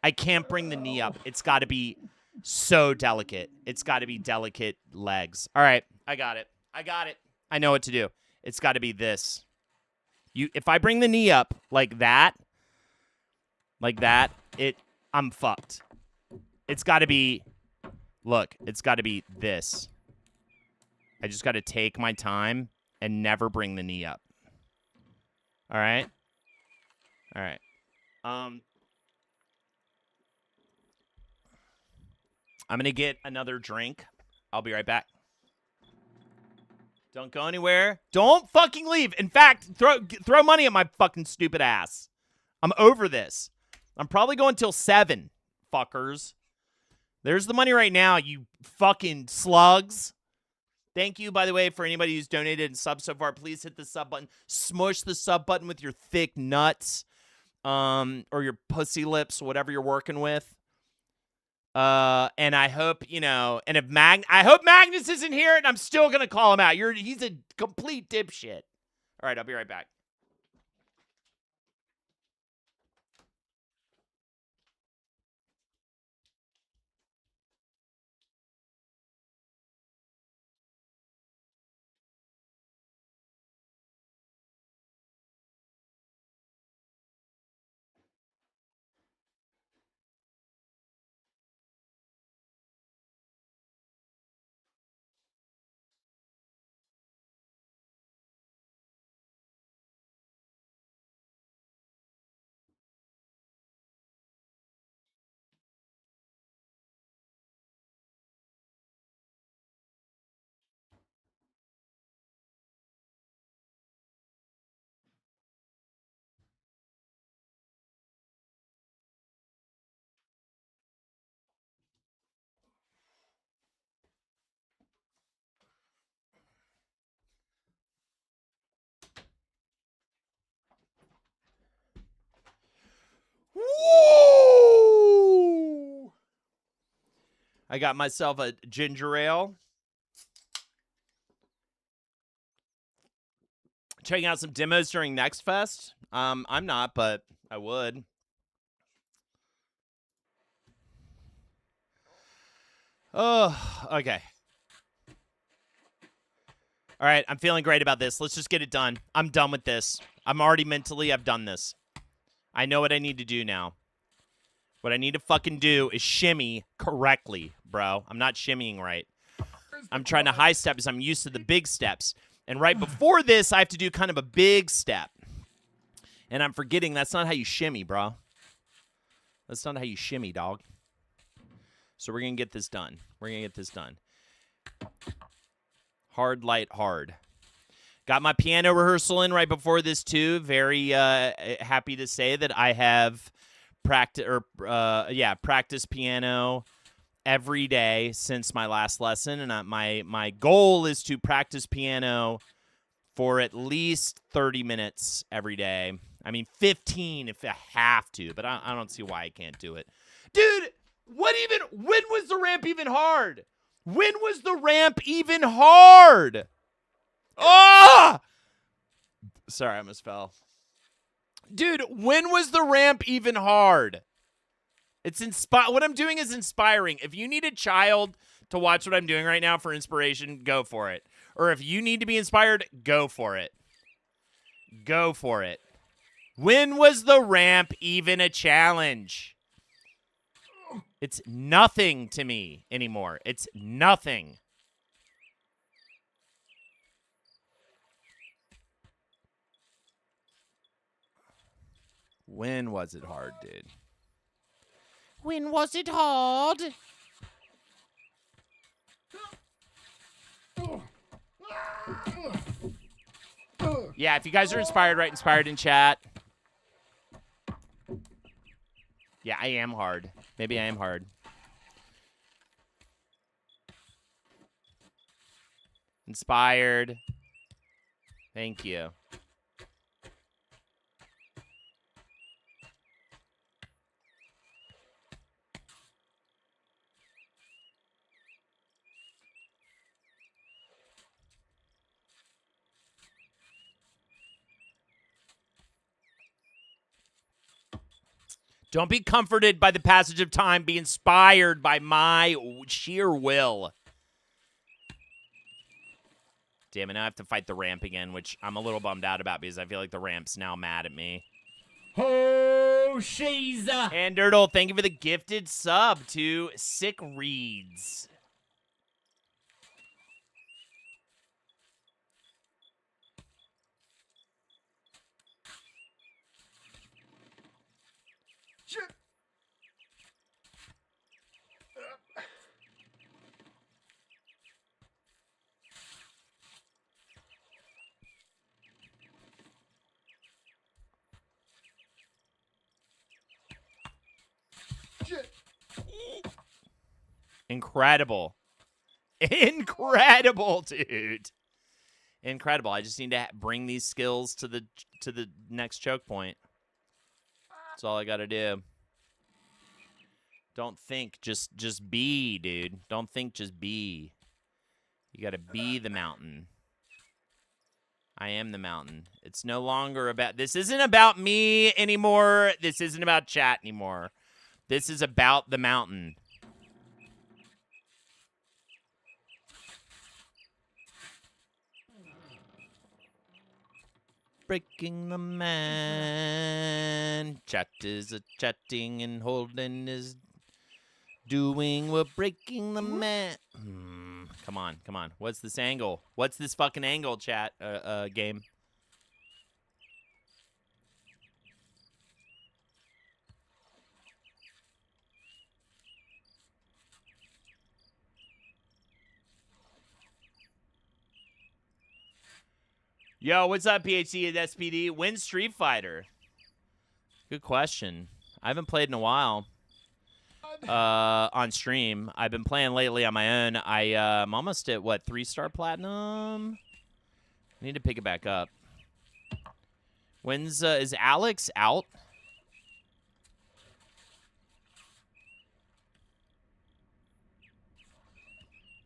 I can't bring the knee up. It's got to be so delicate. It's got to be delicate legs. All right, I got it. I got it. I know what to do. It's got to be this. If I bring the knee up like that, I'm fucked. It's got to be... Look, it's got to be this. I just got to take my time and never bring the knee up. All right? All right. I'm going to get another drink. I'll be right back. Don't go anywhere. Don't fucking leave. In fact, throw money at my fucking stupid ass. I'm over this. I'm probably going till 7, fuckers. There's the money right now, you fucking slugs. Thank you, by the way, for anybody who's donated and subbed so far. Please hit the sub button. Smush the sub button with your thick nuts, or your pussy lips, whatever you're working with. And I hope, and if I hope Magnus isn't here, and I'm still gonna call him out. He's a complete dipshit. All right, I'll be right back. Woo! I got myself a ginger ale. Checking out some demos during Next Fest. I'm not, but I would. Oh, okay. All right, I'm feeling great about this. Let's just get it done. I'm done with this. I'm already I've done this. I know what I need to do now. What I need to fucking do is shimmy correctly, bro. I'm not shimmying right. I'm trying to high step because I'm used to the big steps. And right before this, I have to do kind of a big step. And I'm forgetting that's not how you shimmy, bro. That's not how you shimmy, dog. So we're going to get this done. We're going to get this done. Hard, light, hard. Got my piano rehearsal in right before this, too. Very happy to say that I have practiced piano every day since my last lesson. And my goal is to practice piano for at least 30 minutes every day. I mean, 15 if I have to, but I don't see why I can't do it. Dude, when was the ramp even hard? When was the ramp even hard? Oh! Sorry, I almost fell. Dude, when was the ramp even hard? What I'm doing is inspiring. If you need a child to watch what I'm doing right now for inspiration, go for it. Or if you need to be inspired, go for it. Go for it. When was the ramp even a challenge? It's nothing to me anymore. It's nothing. When was it hard, dude? When was it hard? Yeah, if you guys are inspired, write inspired in chat. Yeah, I am hard. Maybe I am hard. Inspired. Thank you. Don't be comforted by the passage of time. Be inspired by my sheer will. Damn it, now I have to fight the ramp again, which I'm a little bummed out about because I feel like the ramp's now mad at me. Oh, she's And Dirtle, thank you for the gifted sub to Sick Reads. Shit. Shit. Incredible. Incredible, dude. Incredible. I just need to bring these skills to the next choke point. That's all I got to do. Don't think, just be, dude. Don't think, just be. You got to be the mountain. I am the mountain. It's no longer about... This isn't about me anymore. This isn't about chat anymore. This is about the mountain. Breaking the man. Chat is a chatting and Holden is doing. We're breaking the man. Come on, come on. What's this angle? What's this fucking angle, chat? Game. Yo, what's up, PhD at SPD? Win Street Fighter? Good question. I haven't played in a while. On stream. I've been playing lately on my own. I'm almost at, what, 3-star platinum? I need to pick it back up. When's, is Alex out?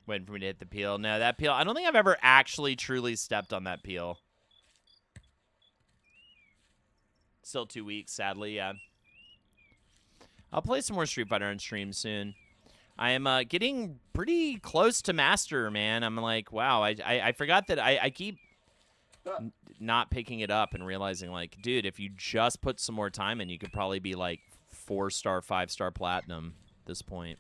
Waiting for me to hit the peel. No, that peel, I don't think I've ever actually truly stepped on that peel. Still 2 weeks, sadly, yeah. I'll play some more Street Fighter on stream soon. I am getting pretty close to master, man. I'm like, wow, I forgot that I keep not picking it up and realizing, like, dude, if you just put some more time in, you could probably be, like, 4-star, 5-star platinum at this point.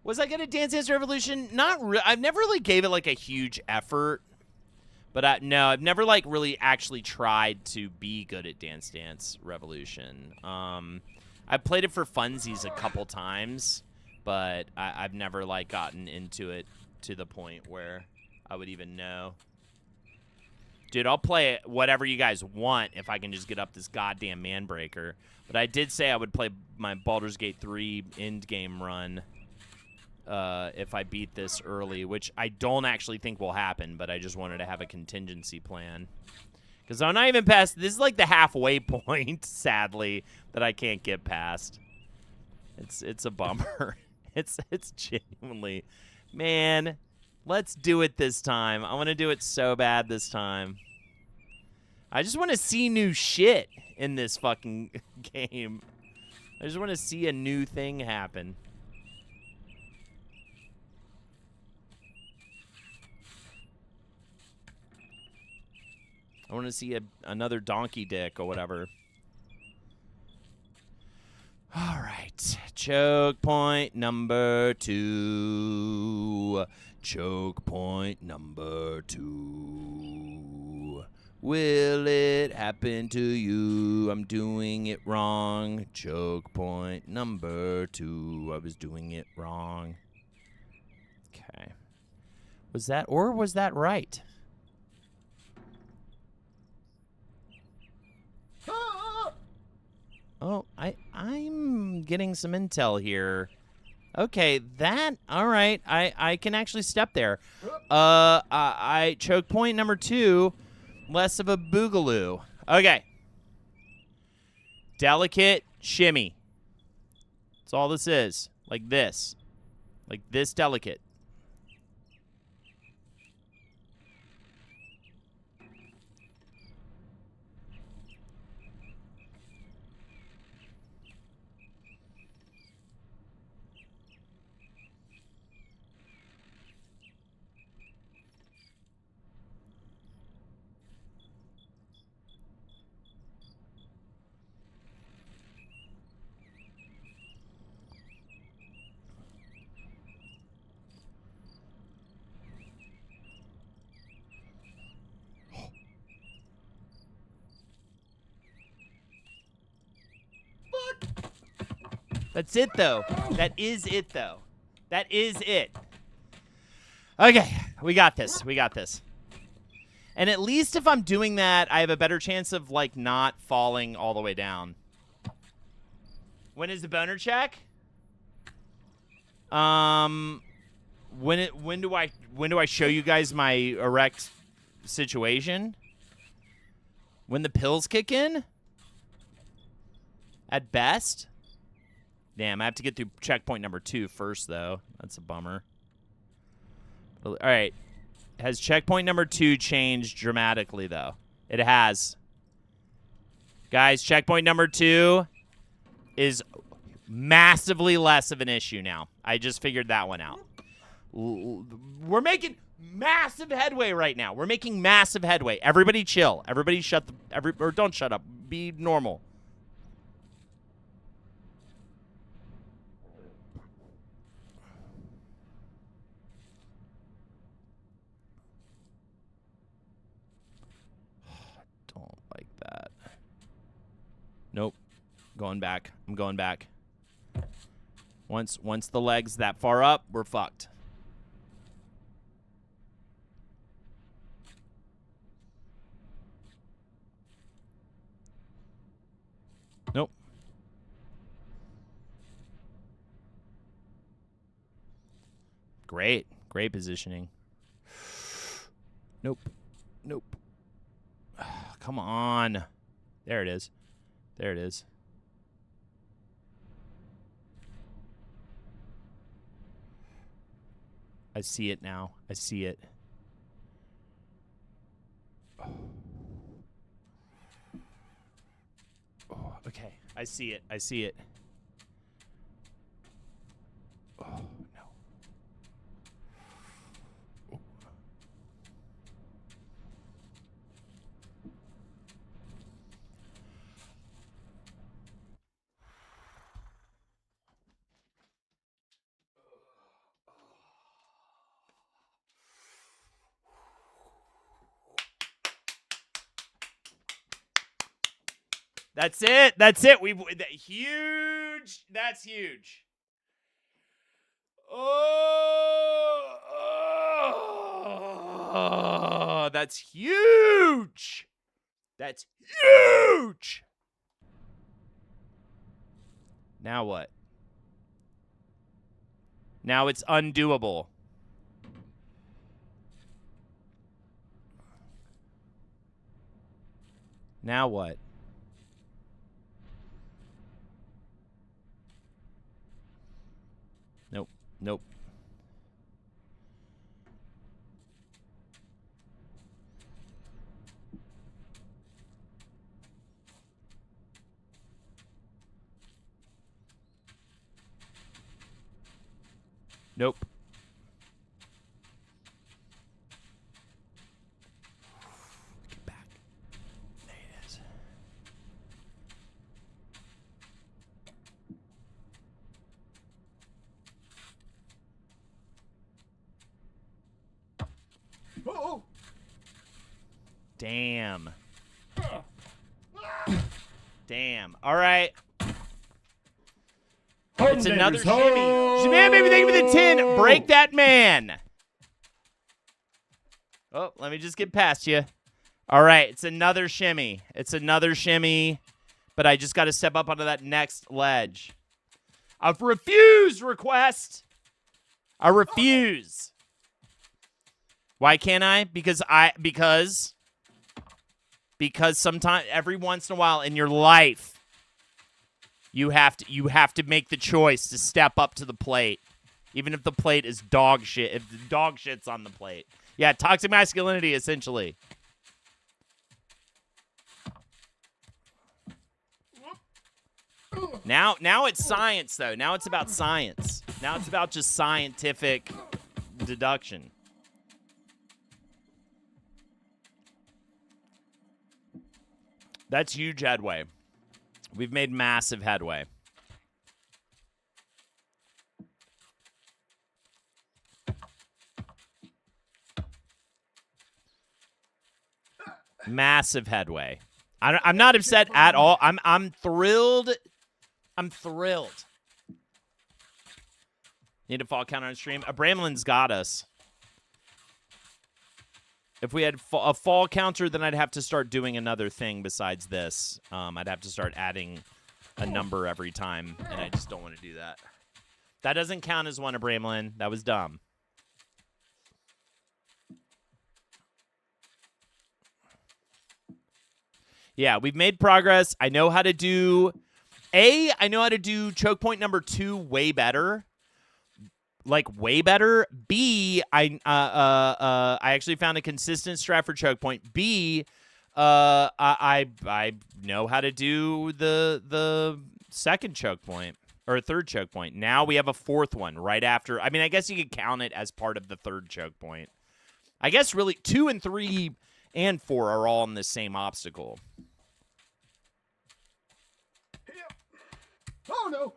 Was I good at Dance Dance Revolution? Not really. I've never really gave it, like, a huge effort. But no, I've never, like, really actually tried to be good at Dance Dance Revolution. I've played it for funsies a couple times, but I've never, like, gotten into it to the point where I would even know. Dude, I'll play whatever you guys want if I can just get up this goddamn Manbreaker. But I did say I would play my Baldur's Gate 3 endgame run if I beat this early, which I don't actually think will happen, but I just wanted to have a contingency plan. Because I'm not even past... This is like the halfway point, sadly, that I can't get past. It's a bummer. It's genuinely... Man, let's do it this time. I want to do it so bad this time. I just want to see new shit in this fucking game. I just want to see a new thing happen. I want to see another donkey dick or whatever. All right. Choke point number 2. Choke point number 2. Will it happen to you? I'm doing it wrong. Choke point number 2. I was doing it wrong. Okay. Was that right? Oh, I'm getting some intel here. Okay, all right. I can actually step there. I choke point number 2, less of a boogaloo. Okay. Delicate shimmy. That's all this is. Like this. Like this delicate. That's it, though. That is it, though. That is it. Okay, we got this. We got this. And at least if I'm doing that, I have a better chance of, like, not falling all the way down. When is the boner check? When do I show you guys my erect situation? When the pills kick in? At best? Damn, I have to get through checkpoint number 2 first, though. That's a bummer. All right. Has checkpoint number 2 changed dramatically, though? It has. Guys, checkpoint number 2 is massively less of an issue now. I just figured that one out. We're making massive headway right now. We're making massive headway. Everybody chill. Everybody or don't shut up. Be normal. Don't like that. Nope. Going back. I'm going back. Once the leg's that far up, we're fucked. Nope. Great. Great positioning. Nope. Nope. Come on. There it is. There it is. I see it now. I see it. Oh. Oh, okay. I see it. I see it. Oh, no. Oh. That's it. That's it. Huge. That's huge. Oh, that's huge. That's huge. Now what? Now it's undoable. Now what? Nope. Nope. Oh. Damn. Damn. All right. It's another shimmy. Man, baby, thank you for the 10. Break that man. Oh, let me just get past you. All right, it's another shimmy. It's another shimmy, but I just got to step up onto that next ledge. I've refused request. I refuse. Why can't I? Because sometimes, every once in a while in your life, you have to make the choice to step up to the plate, even if the plate is dog shit. If the dog shit's on the plate, yeah, toxic masculinity essentially. Now it's science though. Now it's about science. Now it's about just scientific deduction. That's huge headway. We've made massive headway. Massive headway. I'm not upset at all. I'm thrilled. I'm thrilled. Need a fall count on stream. A Bramlin's got us. If we had a fall counter, then I'd have to start doing another thing besides this. I'd have to start adding a number every time, and I just don't want to do that. That doesn't count as one, a Bramlin. That was dumb. Yeah, we've made progress. I know how to do... I know how to do choke point number 2 way better. Like, way better. B, I actually found a consistent strat for choke point. B, I know how to do the second choke point. Or third choke point. Now we have a fourth one right after. I mean, I guess you could count it as part of the third choke point. I guess really 2 and 3 and 4 are all in the same obstacle. Oh, no.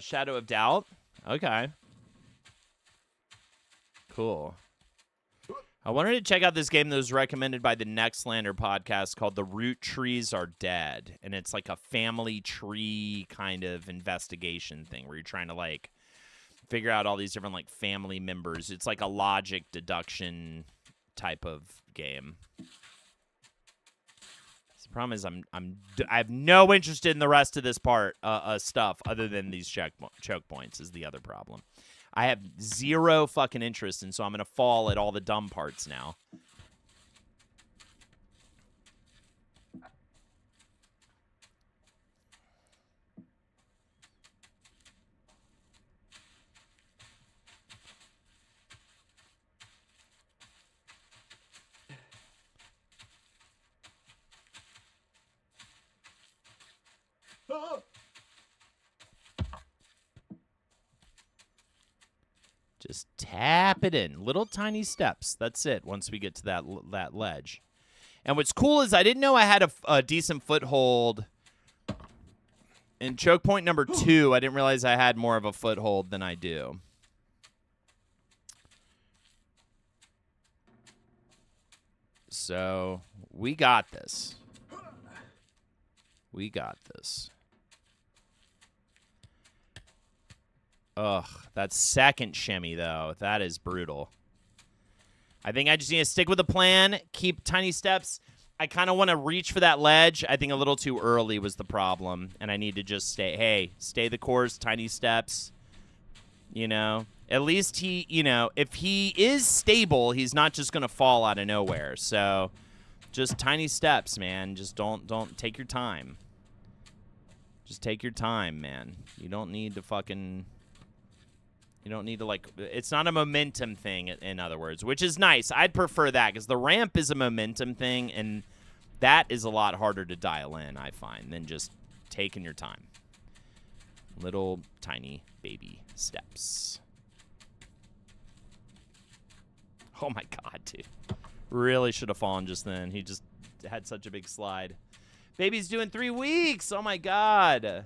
Shadow of Doubt. Okay. Cool. I wanted to check out this game that was recommended by the Nextlander podcast called The Root Trees Are Dead. And it's like a family tree kind of investigation thing where you're trying to, like, figure out all these different, like, family members. It's like a logic deduction type of game. The problem is I have no interest in the rest of this part stuff other than these choke points is the other problem. I have zero fucking interest, and so I'm going to fall at all the dumb parts now. Just tap it in. Little tiny steps. That's it once we get to that ledge. And what's cool is I didn't know I had a decent foothold. In choke point number 2, I didn't realize I had more of a foothold than I do. So, we got this. We got this. Ugh, that second shimmy, though, that is brutal. I think I just need to stick with the plan, keep tiny steps. I kind of want to reach for that ledge. I think a little too early was the problem, and I need to just stay the course, tiny steps. You know, at least he, you know, if he is stable, he's not just going to fall out of nowhere. So just tiny steps, man. Just don't take your time. Just take your time, man. You don't need to fucking... You don't need to, like, it's not a momentum thing, in other words, which is nice. I'd prefer that because the ramp is a momentum thing, and that is a lot harder to dial in, I find, than just taking your time. Little tiny baby steps. Oh, my God, dude. Really should have fallen just then. He just had such a big slide. Baby's doing 3 weeks. Oh, my God.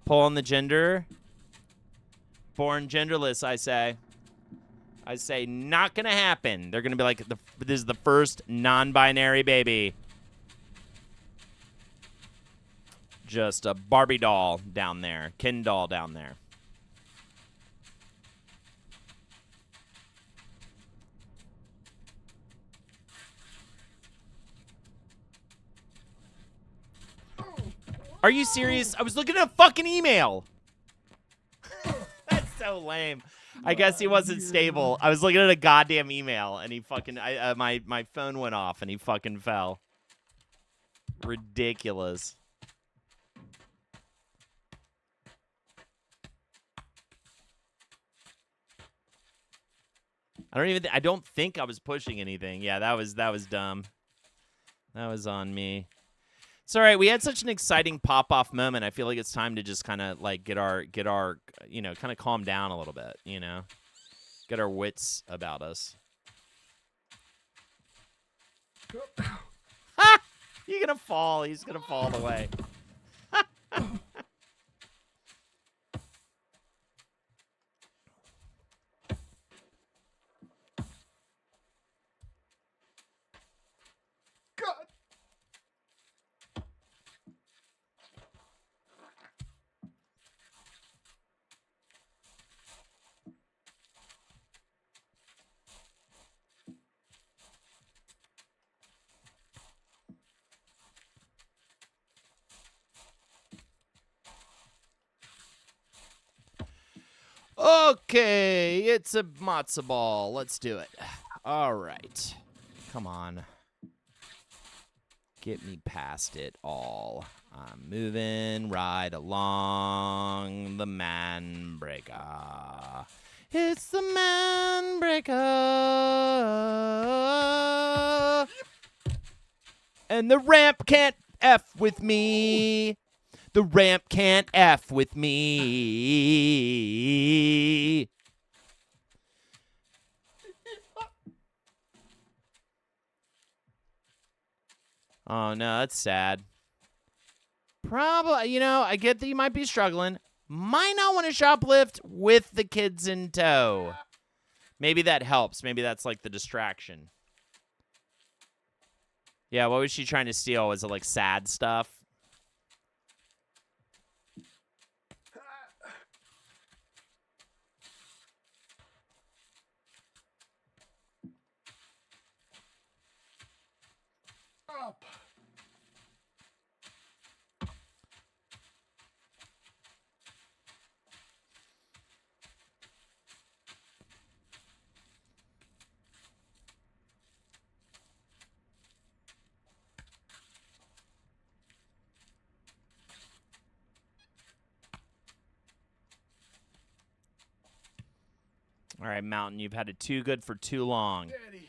Pull on the gender. Born genderless, I say. I say not going to happen. They're going to be like, this is the first non-binary baby. Just a Barbie doll down there. Ken doll down there. Are you serious? I was looking at a fucking email. That's so lame. I guess he wasn't stable. I was looking at a goddamn email, and he fucking my phone went off, and he fucking fell. Ridiculous. I don't think I was pushing anything. Yeah, that was dumb. That was on me. It's all right. We had such an exciting pop-off moment. I feel like it's time to just kind of like get our kind of calm down a little bit, Get our wits about us. Ha! You're going to fall. He's going to fall all the way. Okay, it's a matzo ball. Let's do it. All right. Come on. Get me past it all. I'm moving right along the Manbreaker. It's the Manbreaker. And the ramp can't F with me. The ramp can't F with me. Oh, no, that's sad. Probably, I get that you might be struggling. Might not want to shoplift with the kids in tow. Maybe that helps. Maybe that's like the distraction. Yeah, what was she trying to steal? Was it like sad stuff? Up. All right, Mountain, you've had it too good for too long. Daddy.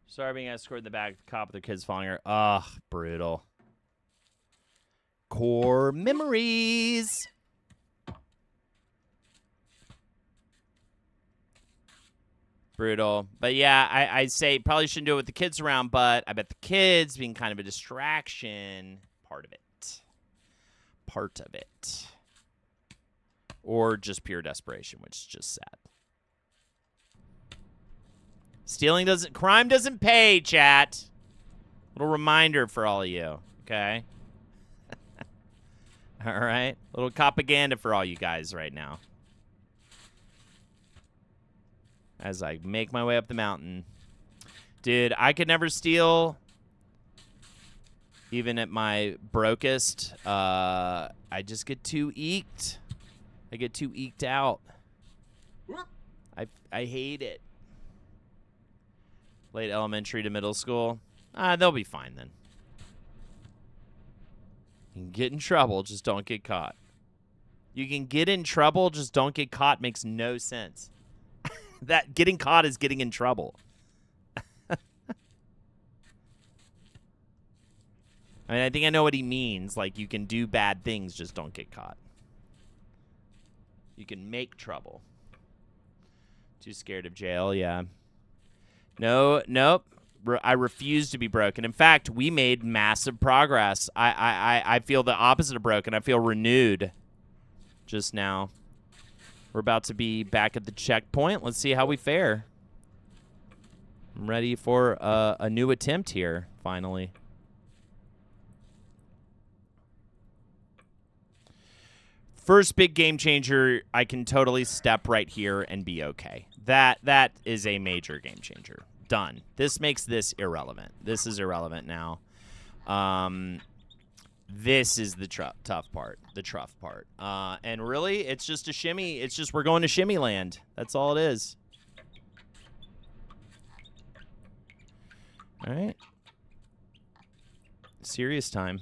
Sorry being escorted in the back, cop with their kids following her. Ugh, brutal. Core memories. Brutal. But yeah, I say probably shouldn't do it with the kids around, but I bet the kids being kind of a distraction, part of it. Part of it. Or just pure desperation, which is just sad. Crime doesn't pay, chat. Little reminder for all of you, okay? All right? Little propaganda for all you guys right now. As I make my way up the mountain. Dude, I could never steal. Even at my brokest. I just get too eked. I get too eked out. I hate it. Late elementary to middle school. They'll be fine then. You can get in trouble, just don't get caught. You can get in trouble, just don't get caught makes no sense. That getting caught is getting in trouble. I mean, I think I know what he means. Like, you can do bad things, just don't get caught. You can make trouble. Too scared of jail, yeah. No, nope. I refuse to be broken. In fact, we made massive progress. I feel the opposite of broken. I feel renewed just now. We're about to be back at the checkpoint. Let's see how we fare. I'm ready for a new attempt here, finally. First big game changer, I can totally step right here and be okay. That is a major game changer. Done. This makes this irrelevant. This is irrelevant now. This is the tough part, the trough part. And really, it's just a shimmy. It's just we're going to shimmy land. That's all it is. All right. Serious time.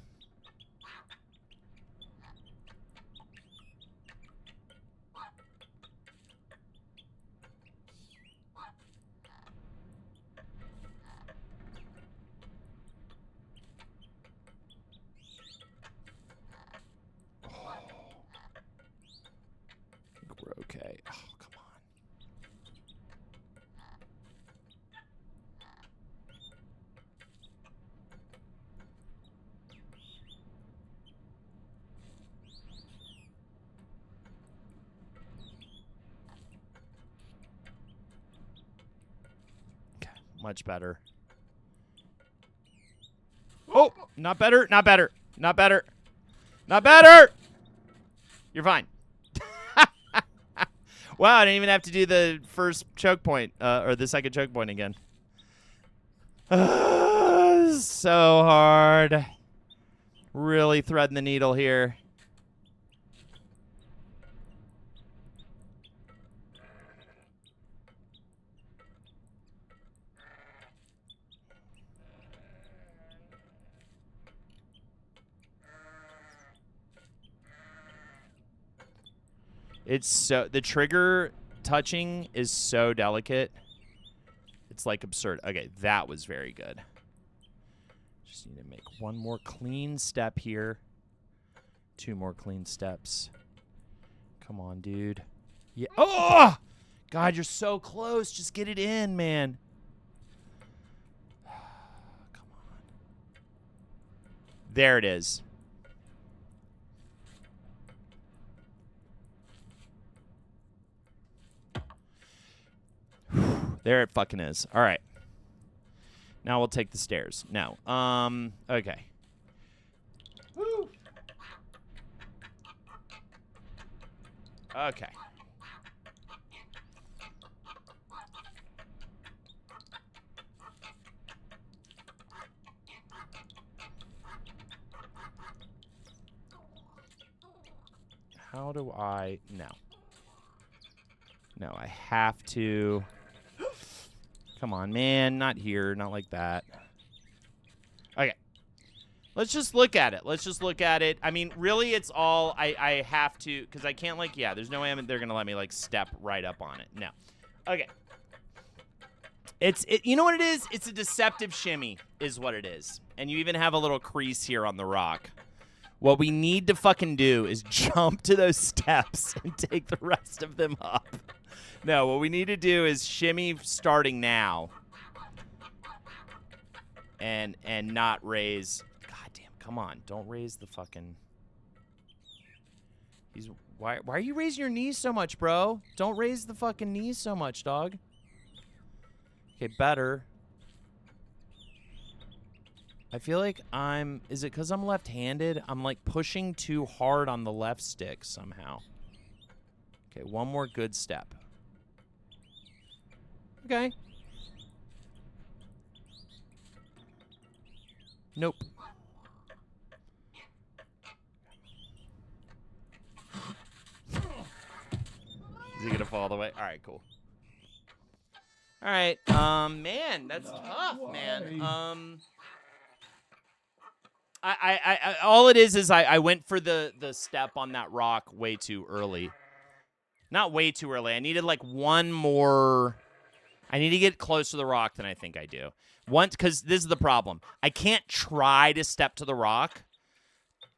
We're okay. Oh, come on. Okay, much better. Oh, not better, not better, not better, not better. You're fine. Wow, I didn't even have to do the first choke point, or the second choke point again. So hard. Really threading the needle here. It's so, the trigger touching is so delicate. It's like absurd. Okay, that was very good. Just need to make one more clean step here. 2 more clean steps. Come on, dude. Yeah. Oh! God, you're so close. Just get it in, man. Come on. There it is. There it fucking is. All right. Now we'll take the stairs. No. Okay. Woo. Okay. How do I... No. No, I have to... Come on, man. Not here. Not like that. Okay. Let's just look at it. Let's just look at it. I mean, really, it's all I have to... Because I can't, like... Yeah, there's no way they're going to let me, like, step right up on it. No. Okay. You know what it is? It's a deceptive shimmy is what it is. And you even have a little crease here on the rock. What we need to fucking do is jump to those steps and take the rest of them up. No, what we need to do is shimmy starting now. And not raise. God damn, come on. Don't raise the fucking... Why are you raising your knees so much, bro? Don't raise the fucking knees so much, dog. Okay, better. I feel like is it because I'm left-handed? I'm like pushing too hard on the left stick somehow. Okay, one more good step. Okay. Nope. Is he gonna fall all the way? All right, cool. All right, man, that's tough, man. All it is I went for the step on that rock way too early. Not way too early. I needed like one more. I need to get closer to the rock than I think I do. Because this is the problem. I can't try to step to the rock.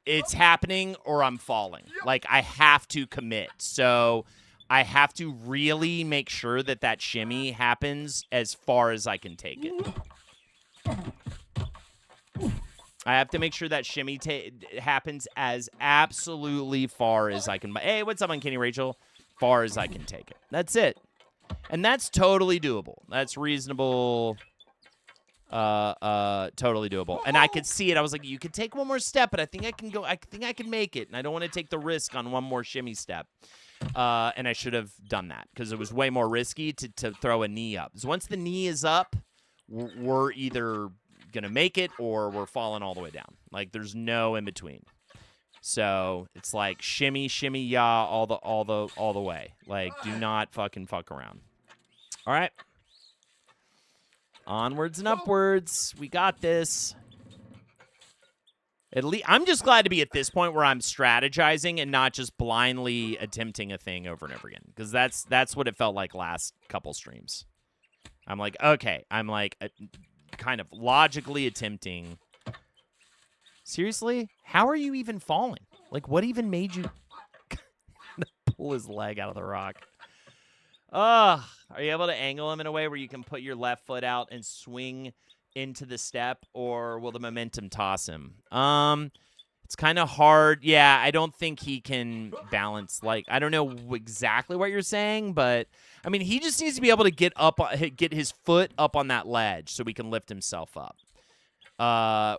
It's happening or I'm falling. Like, I have to commit. So I have to really make sure that shimmy happens as far as I can take it. I have to make sure that shimmy happens as absolutely far as I can. Hey, what's up, Uncanny Rachel? Far as I can take it. That's it. And that's totally doable. That's reasonable. Totally doable. And I could see it. I was like, you could take one more step, but I think I can go. I think I can make it. And I don't want to take the risk on one more shimmy step. And I should have done that because it was way more risky to throw a knee up. So once the knee is up, we're either gonna make it or we're falling all the way down. Like there's no in between. So it's like shimmy, shimmy, yeah, all the way. Like do not fucking fuck around. All right. Onwards and upwards. We got this. At least I'm just glad to be at this point where I'm strategizing and not just blindly attempting a thing over and over again. Because that's what it felt like last couple streams. I'm like, okay. I'm like kind of logically attempting. Seriously? How are you even falling? Like, what even made you pull his leg out of the rock? Are you able to angle him in a way where you can put your left foot out and swing into the step, or will the momentum toss him? It's kind of hard. Yeah, I don't think he can balance. Like, I don't know exactly what you're saying, but I mean, he just needs to be able to get his foot up on that ledge so he can lift himself up.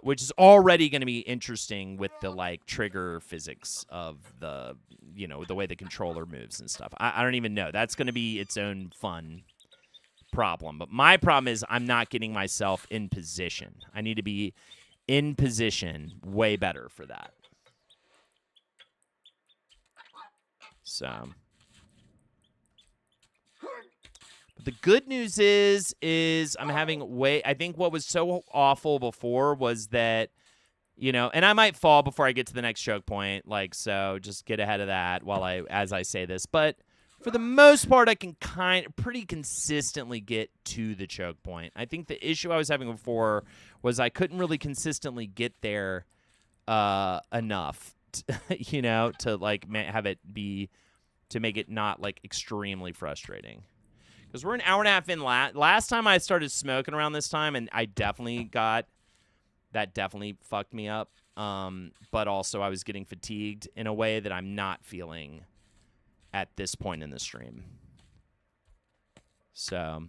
Which is already going to be interesting with the like trigger physics of the, the way the controller moves and stuff. I don't even know. That's going to be its own fun problem. But my problem is I'm not getting myself in position. I need to be in position way better for that. So the good news is I'm having I think what was so awful before was that, and I might fall before I get to the next choke point. Like, so just get ahead of that as I say this. But for the most part, I can pretty consistently get to the choke point. I think the issue I was having before was I couldn't really consistently get there enough, to like have it be, to make it not like extremely frustrating. Because we're an hour and a half in. Last time I started smoking around this time, and I definitely fucked me up. But also I was getting fatigued in a way that I'm not feeling at this point in the stream. So,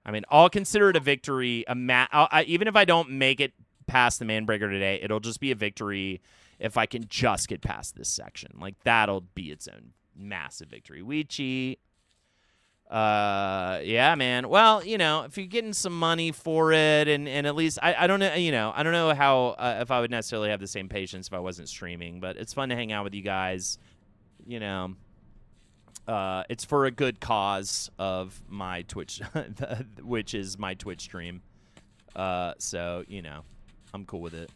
I mean, I'll consider it a victory. Even if I don't make it past the Manbreaker today, it'll just be a victory if I can just get past this section. Like, that'll be its own massive victory. We cheat. Yeah, man. Well, if you're getting some money for it, and at least I don't know, I don't know how if I would necessarily have the same patience if I wasn't streaming, but it's fun to hang out with you guys. It's for a good cause of my Twitch, which is my Twitch stream. So I'm cool with it.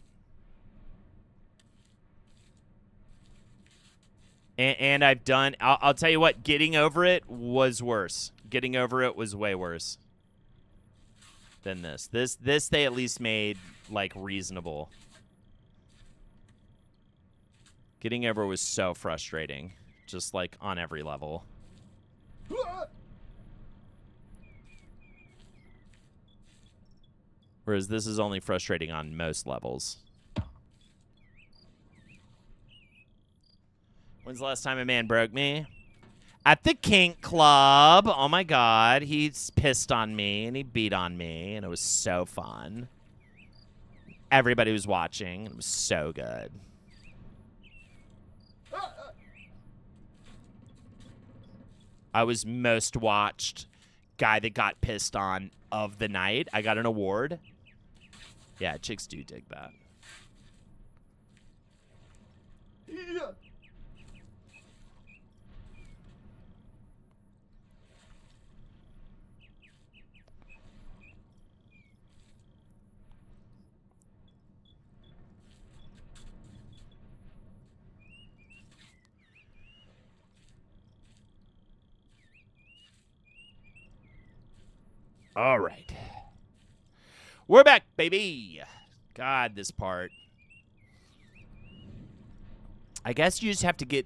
And I've done. I'll tell you what. Getting over it was worse. Getting over it was way worse than this. This they at least made like reasonable. Getting over was so frustrating, just like on every level. Whereas this is only frustrating on most levels. When's the last time a man broke me? At the kink club. Oh, my God. He's pissed on me, and he beat on me, and it was so fun. Everybody was watching. It was so good. I was most watched guy that got pissed on of the night. I got an award. Yeah, chicks do dig that. Yeah. All right. We're back, baby. God, this part. I guess you just have to get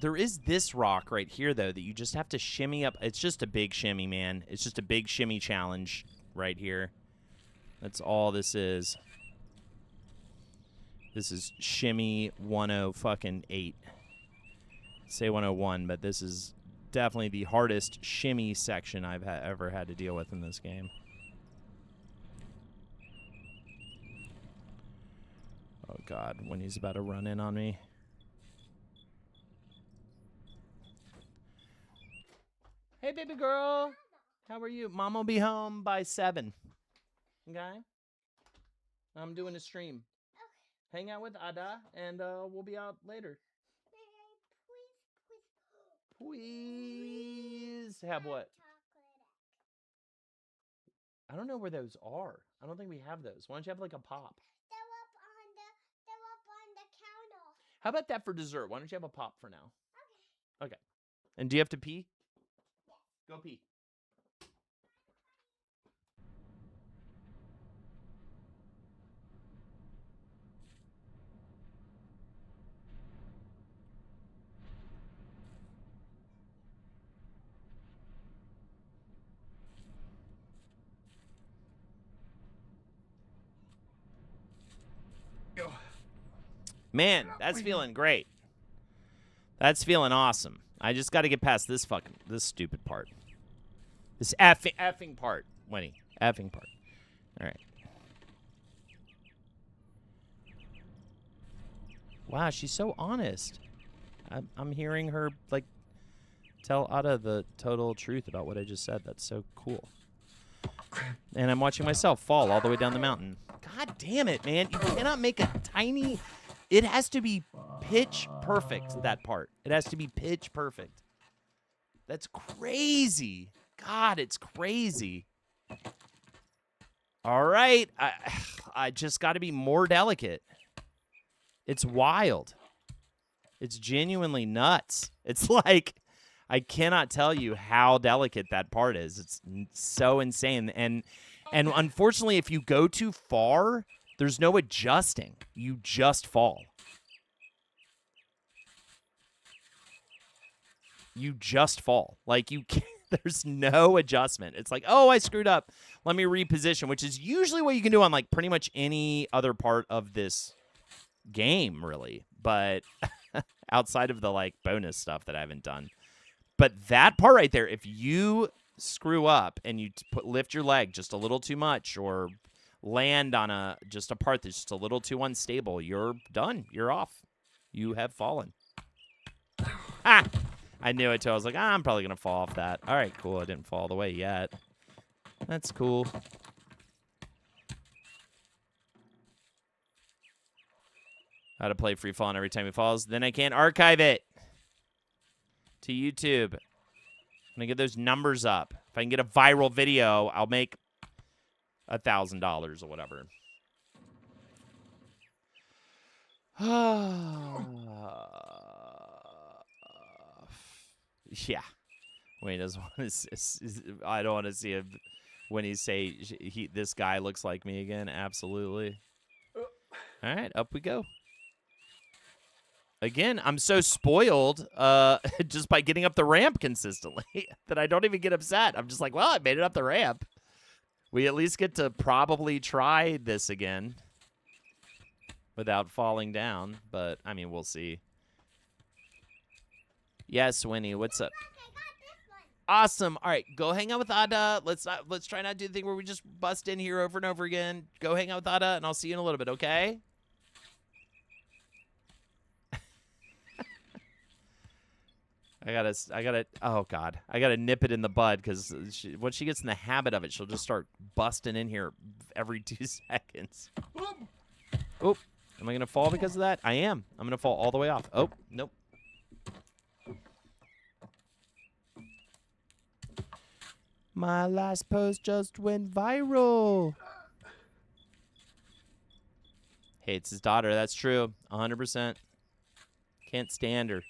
there is this rock right here though that you just have to shimmy up. It's just a big shimmy, man. It's just a big shimmy challenge right here. That's all this is. This is shimmy 108. Say 101, but this is definitely the hardest shimmy section I've ever had to deal with in this game. Oh, God, when he's about to run in on me. Hey, baby girl. How are you? Mom will be home by 7. Okay? I'm doing a stream. Okay. Hang out with Ada, and we'll be out later. Please. Have what? I don't know where those are. I don't think we have those. Why don't you have like a pop? They're up on the counter. How about that for dessert? Why don't you have a pop for now? Okay. Okay. And do you have to pee? Yes. Go pee. Man, that's feeling great. That's feeling awesome. I just got to get past this stupid part. This effing part, Winnie. Effing part. All right. Wow, she's so honest. I'm hearing her, like, tell Ada the total truth about what I just said. That's so cool. And I'm watching myself fall all the way down the mountain. God damn it, man. You cannot make a tiny... It has to be pitch perfect, that part. It has to be pitch perfect. That's crazy. God, it's crazy. All right. I just got to be more delicate. It's wild. It's genuinely nuts. It's like, I cannot tell you how delicate that part is. It's so insane. And unfortunately, if you go too far... There's no adjusting. You just fall. You just fall. Like, you can't, there's no adjustment. It's like, oh, I screwed up. Let me reposition, which is usually what you can do on, like, pretty much any other part of this game, really. But outside of the, like, bonus stuff that I haven't done. But that part right there, if you screw up and you lift your leg just a little too much or... land on just a part that's just a little too unstable, you're done. You're off. You have fallen. Ah! I knew it too. I was like, I'm probably going to fall off that. All right, cool. I didn't fall all the way yet. That's cool. How to play free fall every time he falls. Then I can't archive it to YouTube. I'm going to get those numbers up. If I can get a viral video, I'll make $1,000 or whatever. Yeah. When he doesn't want to. I don't want to see him when he say this guy looks like me again. Absolutely. All right, up we go. Again, I'm so spoiled just by getting up the ramp consistently that I don't even get upset. I'm just like, well, I made it up the ramp. We at least get to probably try this again without falling down. But, I mean, we'll see. Yes, Winnie, what's up? Awesome. All right, go hang out with Ada. Let's try not to do the thing where we just bust in here over and over again. Go hang out with Ada, and I'll see you in a little bit, okay? oh, God. I gotta nip it in the bud, because once she gets in the habit of it, she'll just start busting in here every 2 seconds. Oh, am I gonna fall because of that? I am. I'm gonna fall all the way off. Oh, nope. My last post just went viral. Hates his daughter. That's true. 100%. Can't stand her.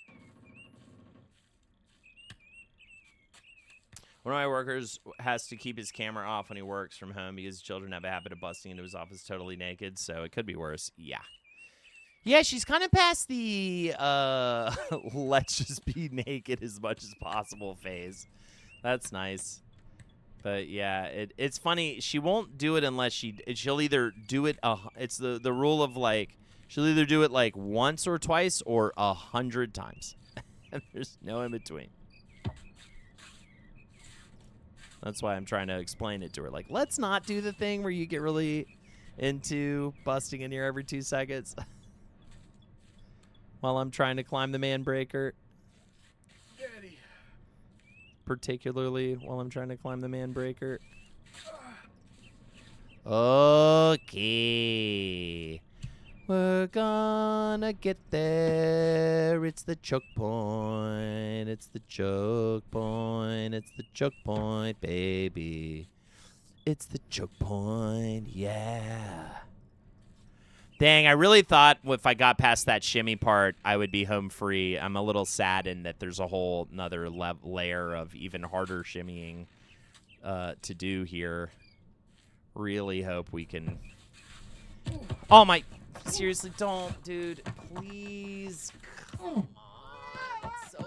One of my workers has to keep his camera off when he works from home because children have a habit of busting into his office totally naked, so it could be worse. Yeah. Yeah, she's kind of past the let's just be naked as much as possible phase. That's nice. But yeah, it's funny. She won't do it unless she'll either do it. It's the rule of like She'll either do it like once or twice or 100 times. And there's no in between. That's why I'm trying to explain it to her. Like, let's not do the thing where you get really into busting in here every 2 seconds. While I'm trying to climb the Manbreaker. Daddy. Particularly while I'm trying to climb the Manbreaker. Okay. We're gonna get there. It's the choke point. It's the choke point. It's the choke point, baby. It's the choke point. Yeah. Dang, I really thought if I got past that shimmy part, I would be home free. I'm a little saddened that there's a whole another layer of even harder shimmying to do here. Really hope we can... Oh, my... Seriously, don't, dude. Please. Come on. It's so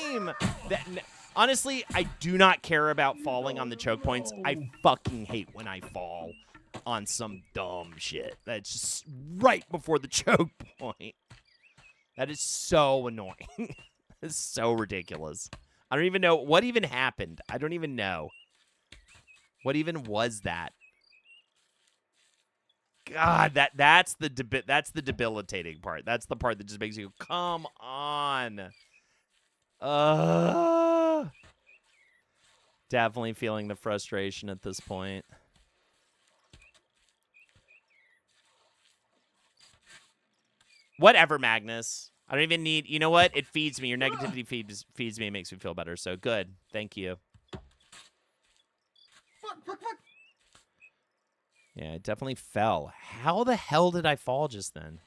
lame. Honestly, I do not care about falling on the choke points. I fucking hate when I fall on some dumb shit. That's just right before the choke point. That is so annoying. It's so ridiculous. I don't even know what even happened. I don't even know. What even was that? God, that's the debilitating part. That's the part that just makes you go, come on. Definitely feeling the frustration at this point. Whatever, Magnus. I don't even need... You know what? It feeds me. Your negativity feeds me. It makes me feel better. So good. Thank you. Fuck. Yeah, it definitely fell. How the hell did I fall just then?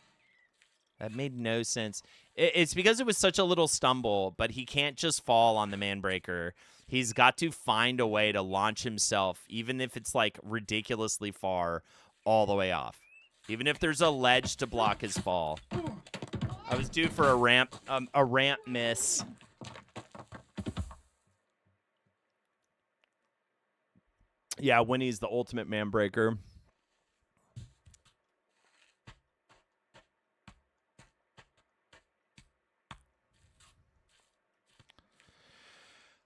That made no sense. It's because it was such a little stumble, but he can't just fall on the Manbreaker. He's got to find a way to launch himself, even if it's like ridiculously far, all the way off. Even if there's a ledge to block his fall. I was due for a ramp miss. Yeah, Winnie's the ultimate Manbreaker.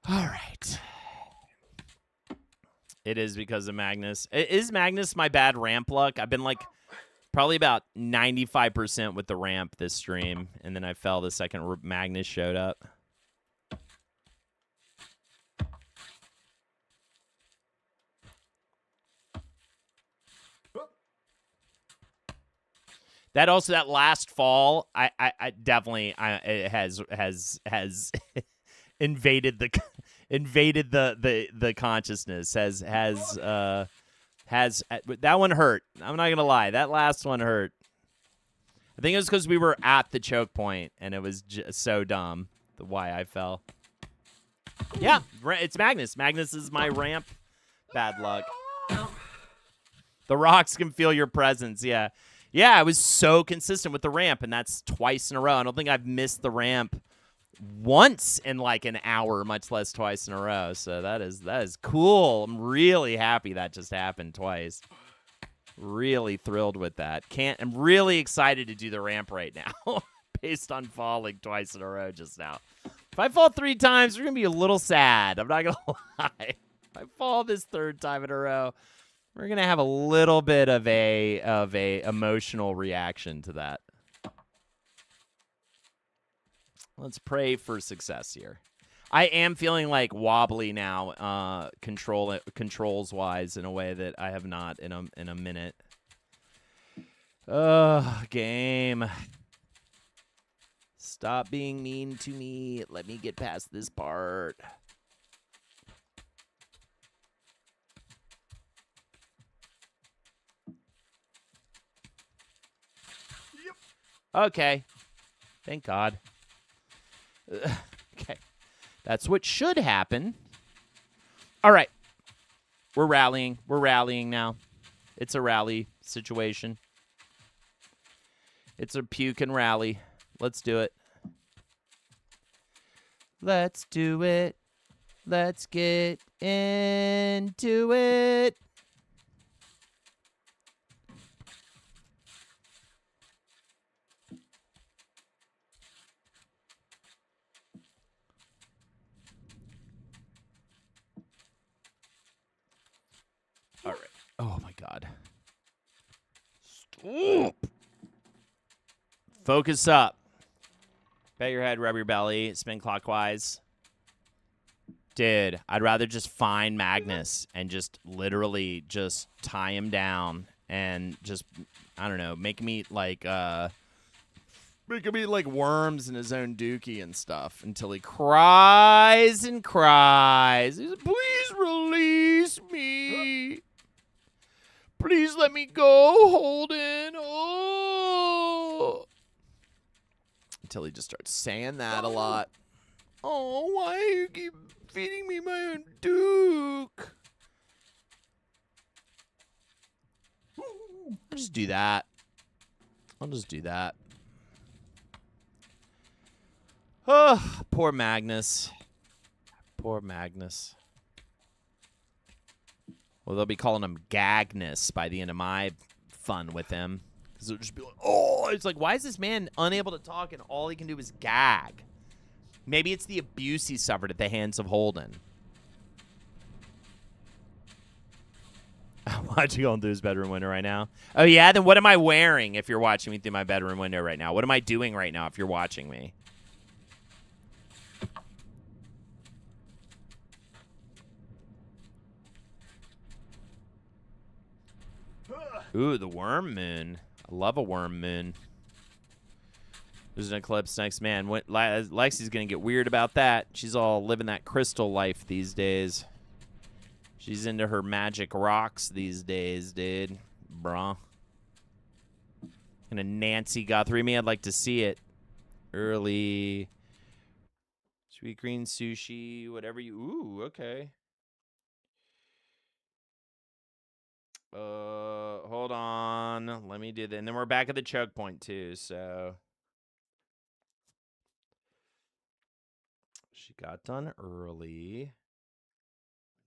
All right. It is because of Magnus. Is Magnus my bad ramp luck? I've been like probably about 95% with the ramp this stream, and then I fell the second Magnus showed up. That last fall, I definitely it has invaded the consciousness. Has that one hurt. I'm not gonna lie, that last one hurt. I think it was because we were at the choke point and it was just so dumb why I fell. Yeah, it's Magnus. Magnus is my ramp bad luck. The rocks can feel your presence. Yeah. Yeah, I was so consistent with the ramp, and that's twice in a row. I don't think I've missed the ramp once in like an hour, much less twice in a row. So that is cool. I'm really happy that just happened twice. Really thrilled with that. I'm really excited to do the ramp right now based on falling twice in a row just now. If I fall 3 times, we're going to be a little sad. I'm not going to lie. If I fall this 3rd time in a row, we're going to have a little bit of a emotional reaction to that. Let's pray for success here. I am feeling like wobbly now, controls wise, in a way that I have not in a minute. Game. Stop being mean to me. Let me get past this part. Okay. Thank God. Okay. That's what should happen. All right. We're rallying. We're rallying now. It's a rally situation. It's a puke and rally. Let's do it. Let's do it. Let's get into it. God. Stop. Focus up. Pat your head, rub your belly, spin clockwise. Dude, I'd rather just find Magnus and just literally just tie him down and just, I don't know, make him eat like worms in his own dookie and stuff until he cries and cries. He's like, please release me. Please let me go, Holden. Oh. Until he just starts saying that a lot. Oh, why do you keep feeding me my own Duke? I'll just do that. Oh, poor Magnus. Poor Magnus. Well, they'll be calling him Gagnus by the end of my fun with him. Because it'll just be like, oh, it's like, why is this man unable to talk and all he can do is gag? Maybe it's the abuse he suffered at the hands of Holden. I'm watching going through his bedroom window right now. Oh, yeah? Then what am I wearing if you're watching me through my bedroom window right now? What am I doing right now if you're watching me? Ooh, the worm moon. I love a worm moon. There's an eclipse next, man. Lexi's going to get weird about that. She's all living that crystal life these days. She's into her magic rocks these days, dude. Bruh. And a Nancy Guthrie me. I'd like to see it. Early. Sweet green sushi. Whatever you... Ooh, okay. Hold on. Let me do that. And then we're back at the choke point, too, so... She got done early.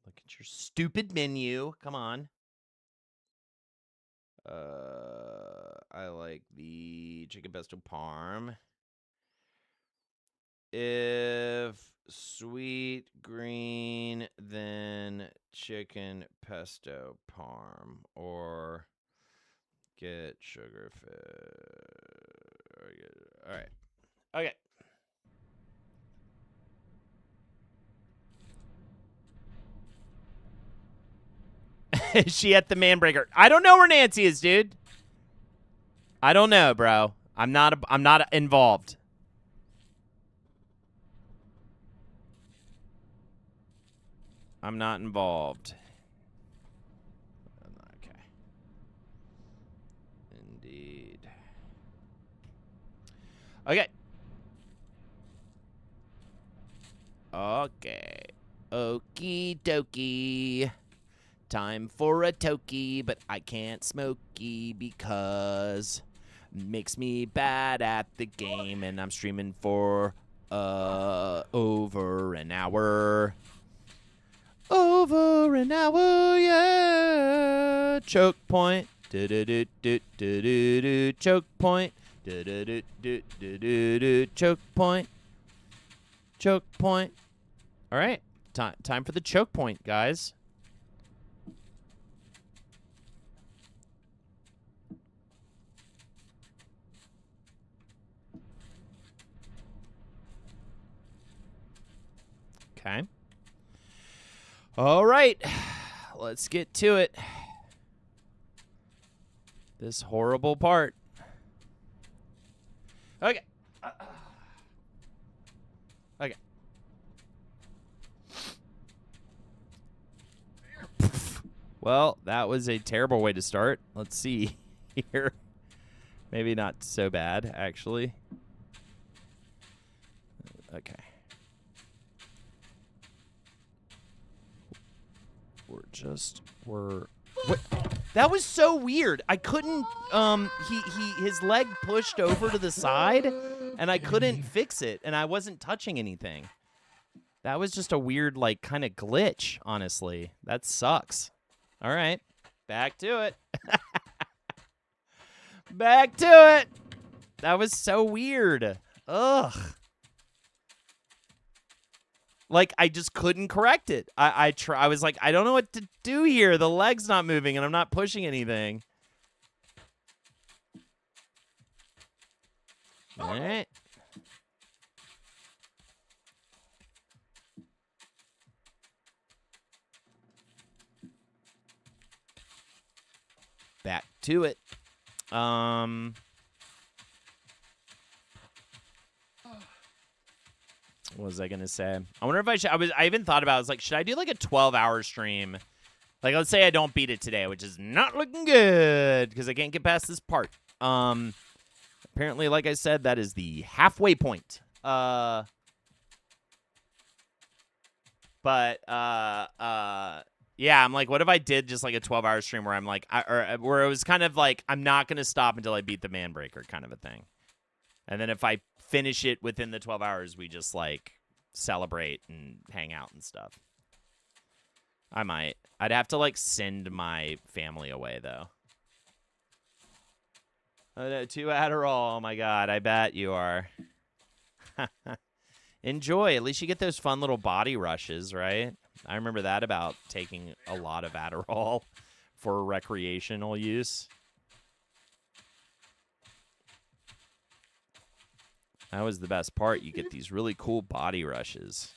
Look at your stupid menu. Come on. I like the chicken pesto parm. If sweet green, then chicken pesto parm. Or get sugar All right. Okay. Is she at the Manbreaker? I don't know where Nancy is, dude. I don't know, bro. I'm not involved. I'm not involved. Okay. Indeed. Okay. Okay. Okie dokie. Time for a tokie, but I can't smokey because makes me bad at the game, and I'm streaming for over an hour. Over an hour, yeah. Choke point. Do-do-do-do-do-do-do. Choke point. Do-do-do-do-do-do-do. Choke point. Choke point. All right. Time for the choke point, guys. Okay. All right. Let's get to it. This horrible part. Okay. Okay. Well, that was a terrible way to start. Let's see here. Maybe not so bad, actually. Okay. What? That was so weird. I couldn't his leg pushed over to the side and I couldn't fix it and I wasn't touching anything. That was just a weird like kind of glitch, honestly. That sucks. All right. Back to it. Back to it. That was so weird. Ugh. like I just couldn't correct it. I was like, I don't know what to do here. The leg's not moving and I'm not pushing anything. All right. Back to it. What was I gonna say? I wonder if I should. I even thought about. I was like, should I do like a 12-hour stream? Like, let's say I don't beat it today, which is not looking good because I can't get past this part. Apparently, like I said, that is the halfway point. Yeah, I'm like, what if I did just like a 12-hour stream where I'm like, where it was kind of like, I'm not gonna stop until I beat the Manbreaker kind of a thing, and then if I finish it within the 12 hours, we just like celebrate and hang out and stuff. I might. I'd have to like send my family away though. 2 Adderall. Oh my god, I bet you are. Enjoy. At least you get those fun little body rushes, right? I remember that about taking a lot of Adderall for recreational use. That was the best part. You get these really cool body rushes.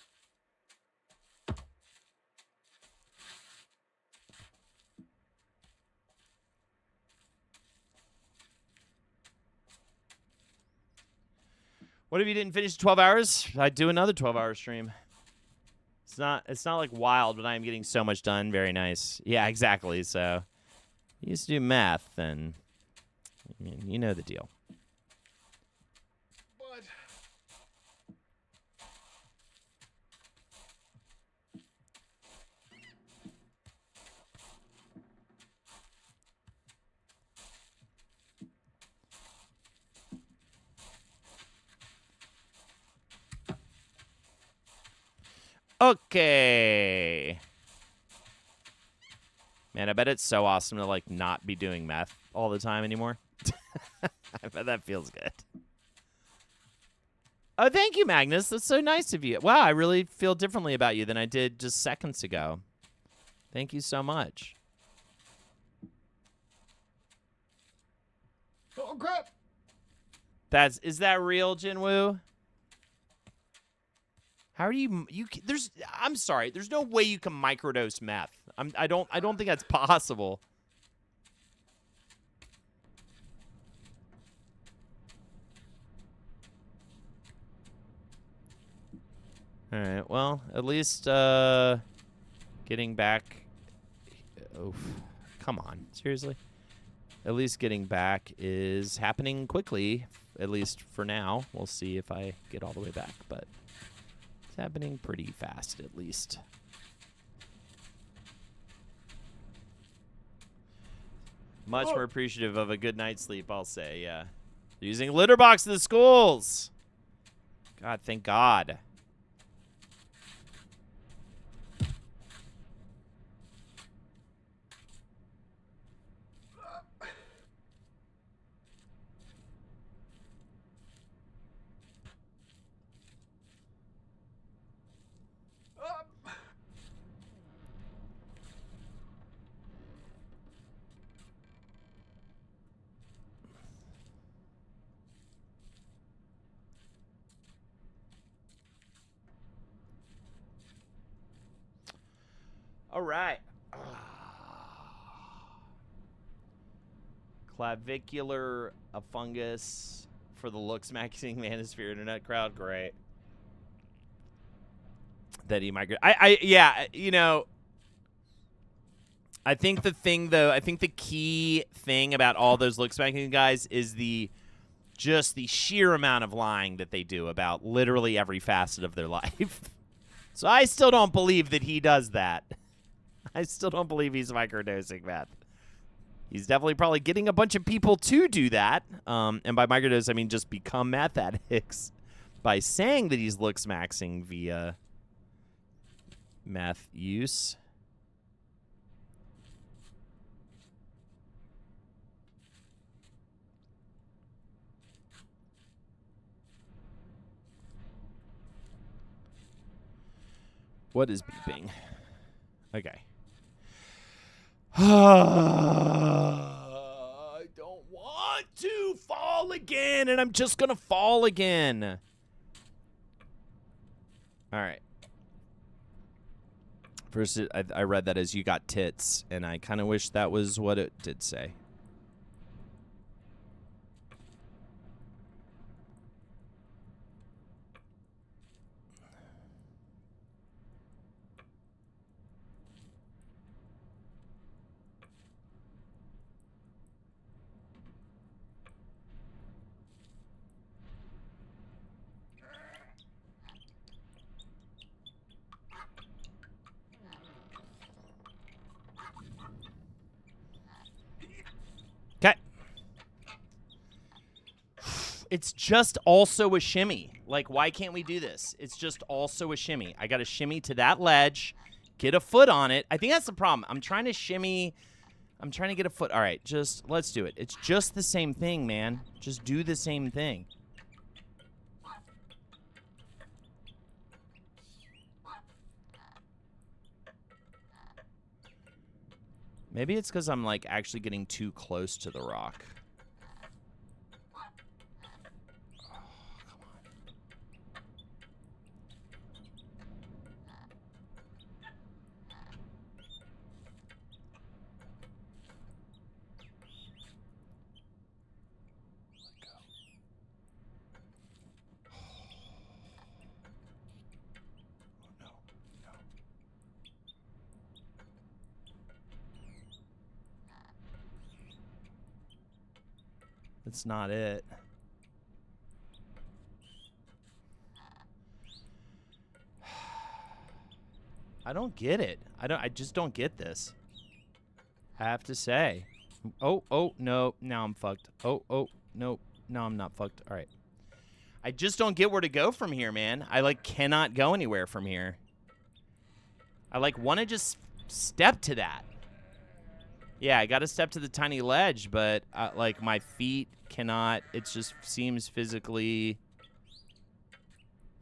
What if you didn't finish 12 hours? I'd do another 12-hour stream. It's not like wild, but I am getting so much done. Very nice. Yeah, exactly. So you used to do math, and you know the deal. But Okay. Man, I bet it's so awesome to like not be doing math all the time anymore. I bet that feels good. Oh, thank you, Magnus. That's so nice of you. Wow, I really feel differently about you than I did just seconds ago. Thank you so much. oh crap! Is that real, Jinwoo? How are you I'm sorry. There's no way you can microdose meth. I don't think that's possible. All right. Well, at least getting back. Oof. Come on. Seriously? At least getting back is happening quickly, at least for now. We'll see if I get all the way back, but it's happening pretty fast, at least. Much more appreciative of a good night's sleep, I'll say, yeah. They're using litter box in the schools. God, thank God. All right. Clavicular a fungus for the looks maxing manosphere internet crowd. Great. That he migrated. Yeah, you know, I think the thing though, I think the key thing about all those looks maxing guys is just the sheer amount of lying that they do about literally every facet of their life. So I still don't believe that he does that. I still don't believe he's microdosing meth. He's definitely probably getting a bunch of people to do that. And by microdose, I mean just become meth addicts by saying that he's looks maxing via meth use. What is beeping? Okay. I don't want to fall again, and I'm just gonna fall again. All right. First, I read that as you got tits, and I kind of wish that was what it did say. Okay. It's just also a shimmy. Like, why can't we do this? It's just also a shimmy. I got to shimmy to that ledge, get a foot on it. I think that's the problem. I'm trying to shimmy. I'm trying to get a foot. All right, just let's do it. It's just the same thing, man. Just do the same thing. Maybe it's because I'm, like, actually getting too close to the rock. That's not it. I don't get it. I just don't get this. I have to say. Oh, no. Now I'm fucked. Oh, no. No, I'm not fucked. All right. I just don't get where to go from here, man. I, like, cannot go anywhere from here. I, like, want to just step to that. Yeah, I got to step to the tiny ledge, but, like, my feet cannot. It just seems physically.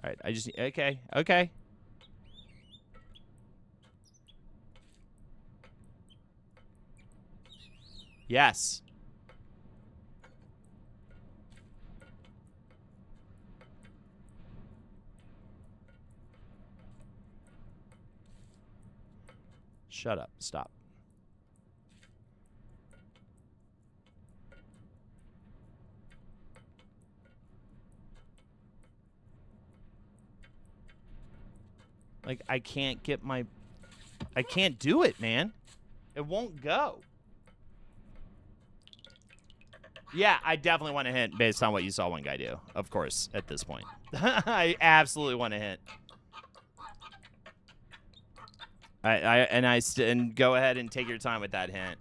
All right, I just. Okay. Yes. Shut up. Stop. Like, I can't get my... I can't do it, man. It won't go. Yeah, I definitely want a hint based on what you saw one guy do. Of course, at this point. I absolutely want a hint. And go ahead and take your time with that hint.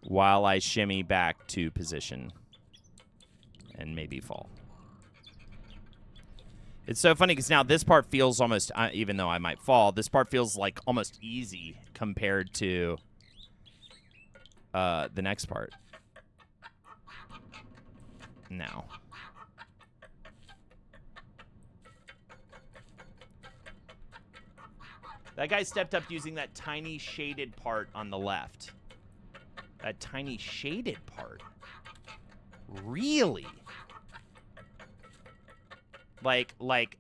While I shimmy back to position. And maybe fall. It's so funny because now this part feels almost, even though I might fall, this part feels like almost easy compared to the next part. Now. That guy stepped up using that tiny shaded part on the left. That tiny shaded part. Really? Like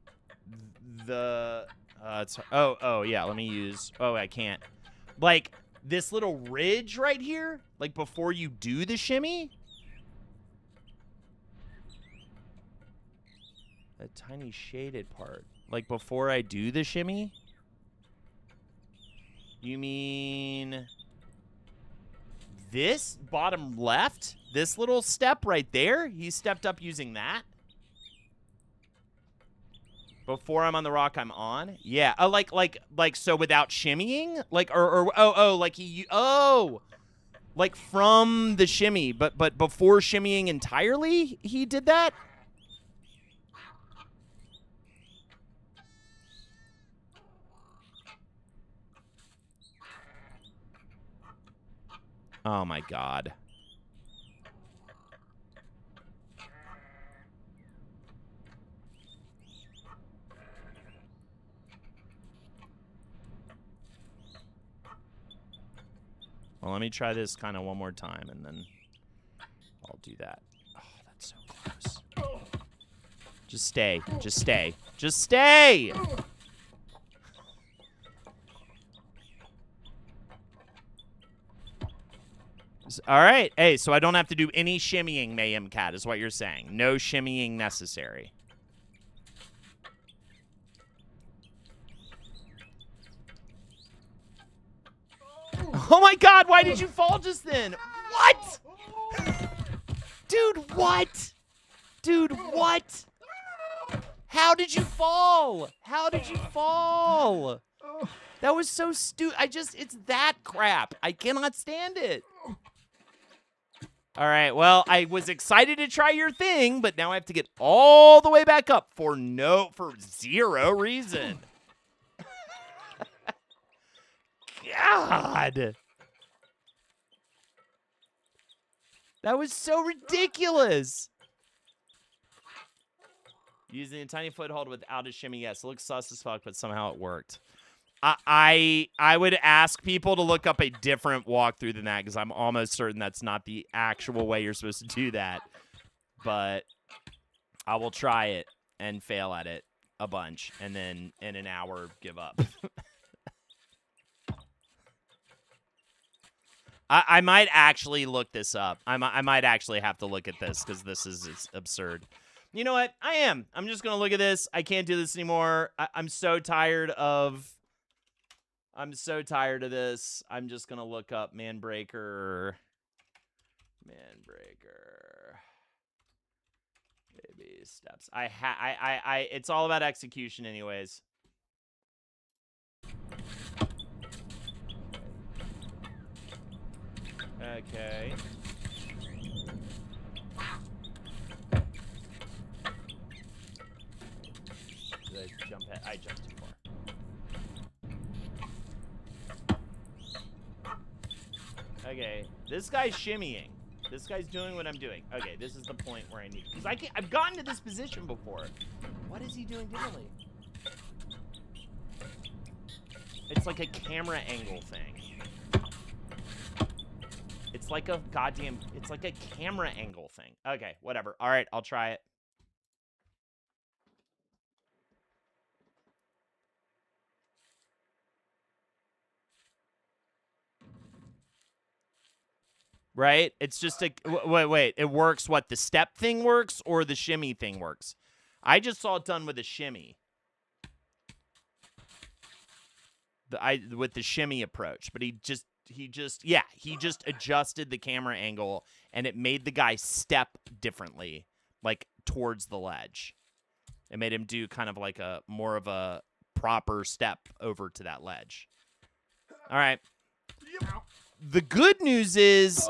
the oh yeah, let me use, I can't. Like this little ridge right here, like before you do the shimmy. That tiny shaded part. Like before I do the shimmy? You mean this bottom left? This little step right there? He stepped up using that? Before I'm on the rock, I'm on? Yeah. Like so without shimmying? Like, like he, like from the shimmy, but before shimmying entirely, he did that? Oh my God. Well, let me try this kind of one more time, and then I'll do that. Oh, that's so close. Just stay. Just stay. Just stay! All right. Hey, so I don't have to do any shimmying, Mayhem Cat, is what you're saying. No shimmying necessary. Oh my god, why did you fall just then? What? Dude, what? Dude, what? How did you fall? How did you fall? That was so stupid. It's that crap. I cannot stand it. All right, well, I was excited to try your thing, but now I have to get all the way back up for zero reason. God. That was so ridiculous. Using a tiny foothold without a shimmy, yes. It looks sus as fuck, but somehow it worked. I would ask people to look up a different walkthrough than that, because I'm almost certain that's not the actual way you're supposed to do that. But I will try it and fail at it a bunch, and then in an hour give up. I might actually look this up. I might actually have to look at this, because this is absurd. You know what? I'm just going to look at this. I can't do this anymore. I'm so tired of this. I'm just going to look up Manbreaker. Babysteps. It's all about execution anyways. Okay. Did I jump ahead? I jumped too far. Okay, this guy's shimmying. This guy's doing what I'm doing. Okay, this is the point where I need, because I've gotten to this position before. What is he doing differently? It's like a camera angle thing. It's like a camera angle thing. Okay, whatever. All right, I'll try it. Right? It's just a... Wait. It works what? The step thing works or the shimmy thing works? I just saw it done with a shimmy. With the shimmy approach. But he just adjusted the camera angle, and it made the guy step differently, like, towards the ledge. It made him do kind of like more of a proper step over to that ledge. All right. The good news is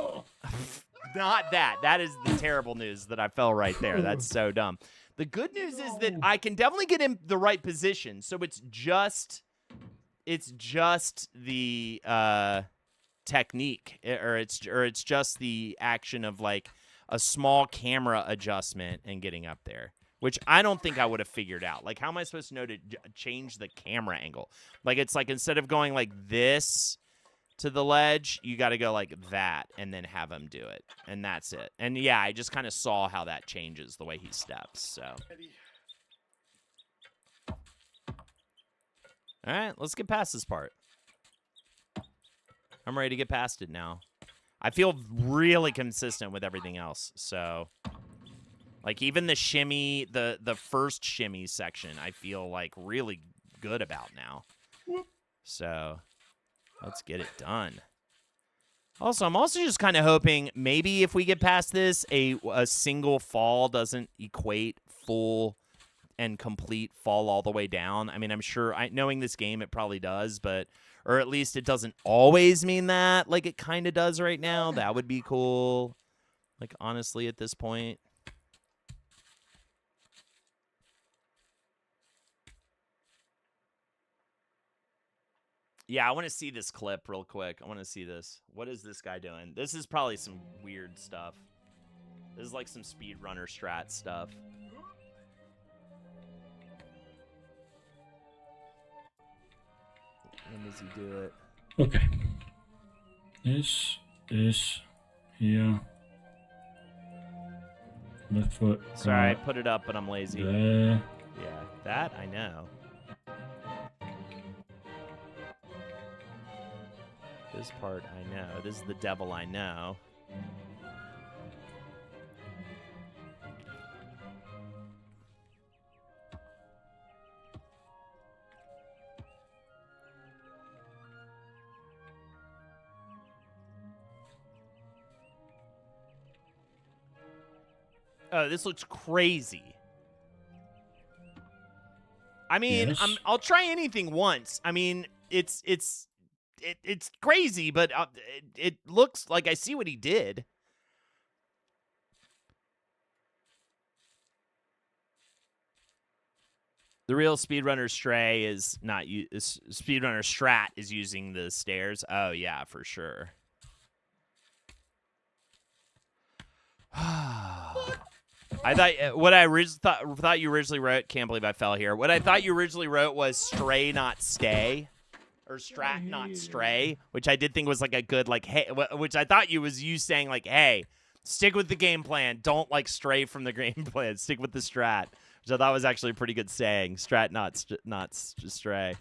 not that. That is the terrible news that I fell right there. That's so dumb. The good news is that I can definitely get in the right position. So it's just the technique, or it's just the action of like a small camera adjustment and getting up there, which I don't think I would have figured out. Like, how am I supposed to know to change the camera angle? Like, it's like instead of going like this to the ledge, you got to go like that and then have him do it, and that's it. And yeah, I just kind of saw how that changes the way he steps. So, all right, let's get past this part. I'm ready to get past it now. I feel really consistent with everything else. So, like, even the shimmy, the first shimmy section, I feel like really good about now. So, let's get it done. Also, I'm also just kind of hoping maybe if we get past this, a single fall doesn't equate full and complete fall all the way down. I mean, I'm sure, knowing this game, it probably does, but, or at least it doesn't always mean that, like it kind of does right now. That would be cool. Like, honestly, at this point. Yeah, I want to see this clip real quick. I want to see this. What is this guy doing? This is probably some weird stuff. This is like some speedrunner strat stuff. When does he do it? Okay. This, here. Left foot. Sorry, I right, put it up, but I'm lazy. there. Yeah, that I know. This part I know. This is the devil I know. Oh, this looks crazy. I mean, Yes. I'll try anything once. I mean, it's crazy, but it looks like I see what he did. The real speedrunner Stray is not speedrunner Strat is using the stairs. Oh yeah, for sure. I thought what I thought you originally wrote. Can't believe I fell here. What I thought you originally wrote was stray, not stay, or strat, not stray, which I did think was like a good like hey, which I thought you saying like hey, stick with the game plan, don't like stray from the game plan, stick with the strat, which I thought was actually a pretty good saying. Strat, not stray.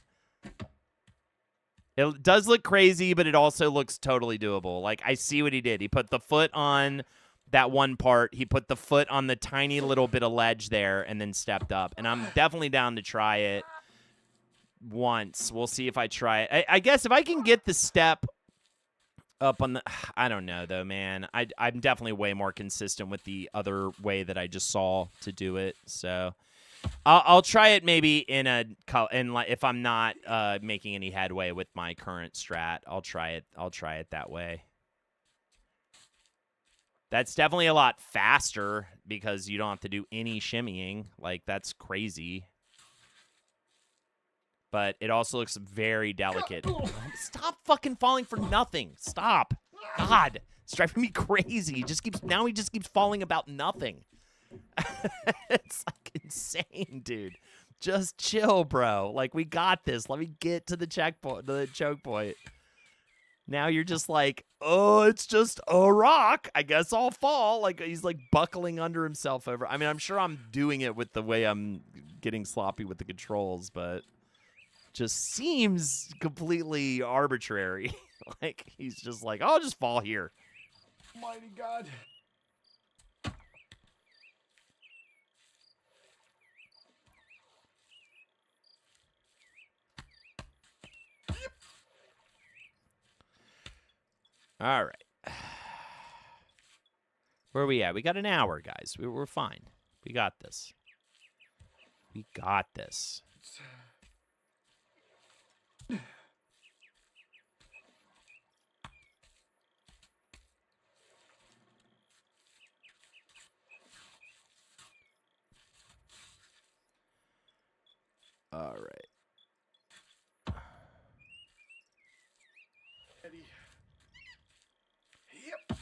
It does look crazy, but it also looks totally doable. Like I see what he did. He put the foot on that one part. He put the foot on the tiny little bit of ledge there and then stepped up. And I'm definitely down to try it once. We'll see if I try it. I guess if I can get the step up on the... I don't know, though, man. I'm definitely way more consistent with the other way that I just saw to do it. So I'll try it maybe if I'm not making any headway with my current strat. I'll try it that way. That's definitely a lot faster because you don't have to do any shimmying. Like, that's crazy. But it also looks very delicate. Stop fucking falling for nothing. Stop. God, it's driving me crazy. He just keeps falling about nothing. It's like insane, dude. Just chill, bro. Like, we got this. Let me get to the choke point. Now you're just like, oh, it's just a rock. I guess I'll fall. Like, he's like buckling under himself over. I mean, I'm sure I'm doing it with the way I'm getting sloppy with the controls, but just seems completely arbitrary. Like, he's just like, I'll just fall here. Mighty God. All right. Where are we at? We got an hour, guys. We're fine. We got this. We got this. All right. Eddie. Yep.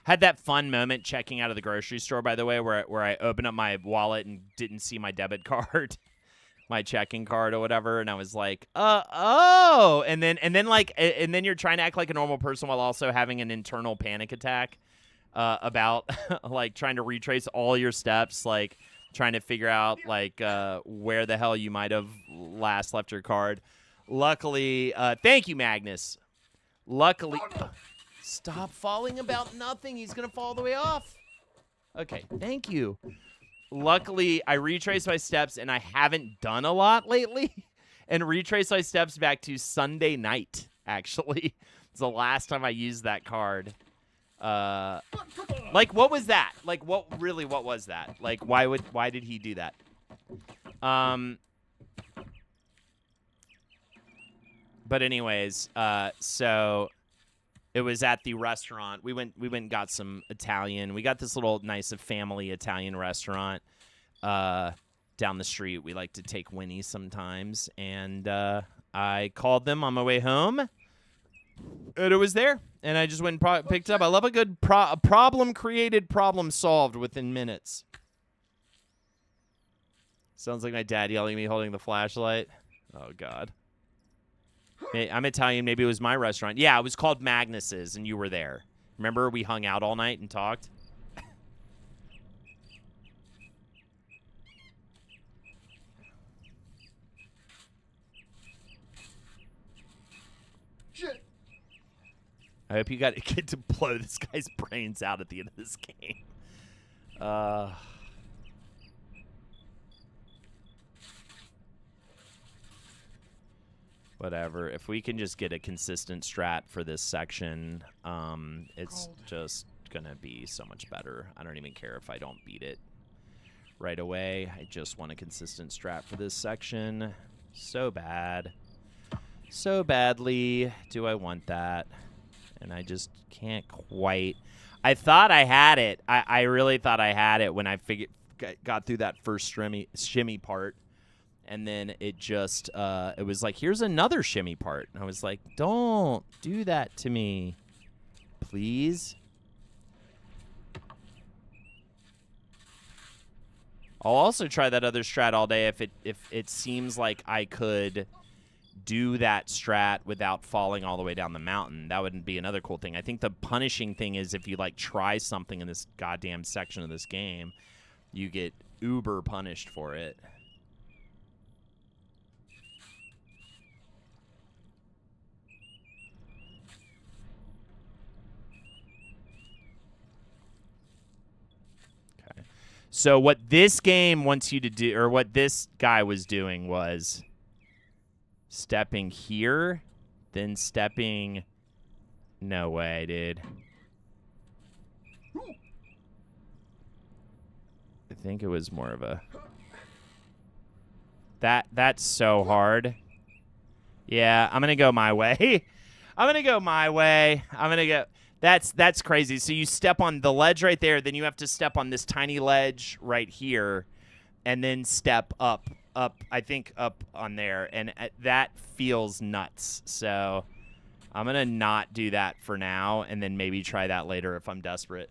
Had that fun moment checking out of the grocery store, by the way, where I opened up my wallet and didn't see my debit card, my checking card or whatever, and I was like, oh, and then you're trying to act like a normal person while also having an internal panic attack about like trying to retrace all your steps, like trying to figure out like where the hell you might have last left your card. Luckily, thank you, Magnus. Luckily, stop falling about nothing. He's going to fall all the way off. Okay, thank you. Luckily, I retraced my steps, and I haven't done a lot lately. And retraced my steps back to Sunday night, actually. It's the last time I used that card. Like, what was that? Like, what was that? Like, why did he do that? But anyways, so it was at the restaurant. We went and got some Italian. We got this little nice family Italian restaurant down the street. We like to take Winnie's sometimes. And I called them on my way home. And it was there. And I just went and picked it up. I love a good problem created, problem solved within minutes. Sounds like my dad yelling at me holding the flashlight. Oh, God. I'm Italian. Maybe it was my restaurant. Yeah, it was called Magnus's, and you were there. Remember we hung out all night and talked? Shit. I hope you get to blow this guy's brains out at the end of this game. Whatever. If we can just get a consistent strat for this section, it's just gonna be so much better. I don't even care if I don't beat it right away. I just want a consistent strat for this section. So bad. So badly do I want that. And I just can't quite. I thought I had it. I really thought I had it when I got through that first shimmy part. And then it just, it was like, here's another shimmy part. And I was like, don't do that to me, please. I'll also try that other strat all day if it seems like I could do that strat without falling all the way down the mountain. That wouldn't be another cool thing. I think the punishing thing is if you, like, try something in this goddamn section of this game, you get uber punished for it. So what this game wants you to do, or what this guy was doing, was stepping here, then stepping... No way, dude. I think it was more of a... That's so hard. Yeah, I'm going to go my way. I'm going to go my way. I'm going to go... That's crazy. So you step on the ledge right there, then you have to step on this tiny ledge right here, and then step up, I think up on there, and that feels nuts. So I'm going to not do that for now, and then maybe try that later if I'm desperate.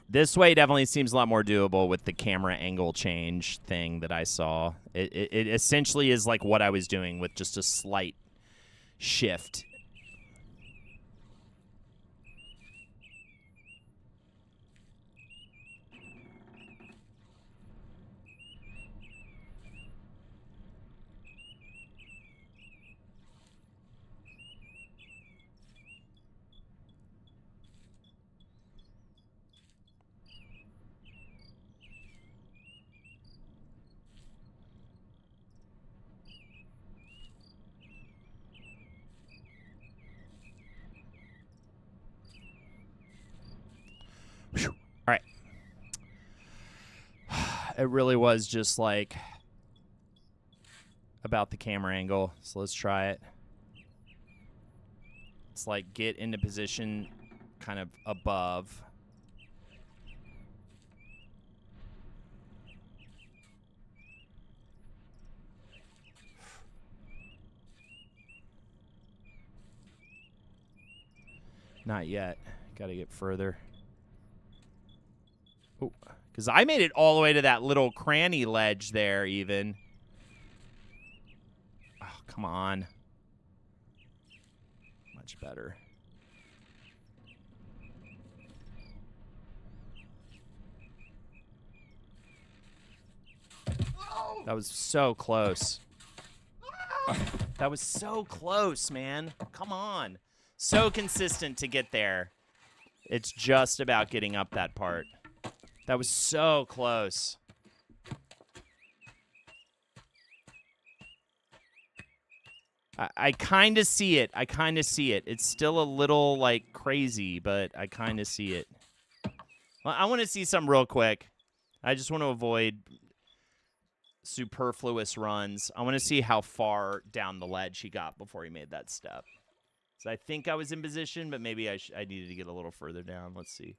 This way definitely seems a lot more doable with the camera angle change thing that I saw. It essentially is like what I was doing with just a slight shift. All right. It really was just like about the camera angle. So let's try it. It's like get into position kind of above. Not yet. Got to get further. Oh, because I made it all the way to that little cranny ledge there even. Oh, come on. Much better. That was so close. That was so close, man. Come on. So consistent to get there. It's just about getting up that part. That was so close. I kind of see it. I kind of see it. It's still a little, like, crazy, but I kind of see it. Well, I want to see some real quick. I just want to avoid superfluous runs. I want to see how far down the ledge he got before he made that step. So I think I was in position, but maybe I needed to get a little further down. Let's see.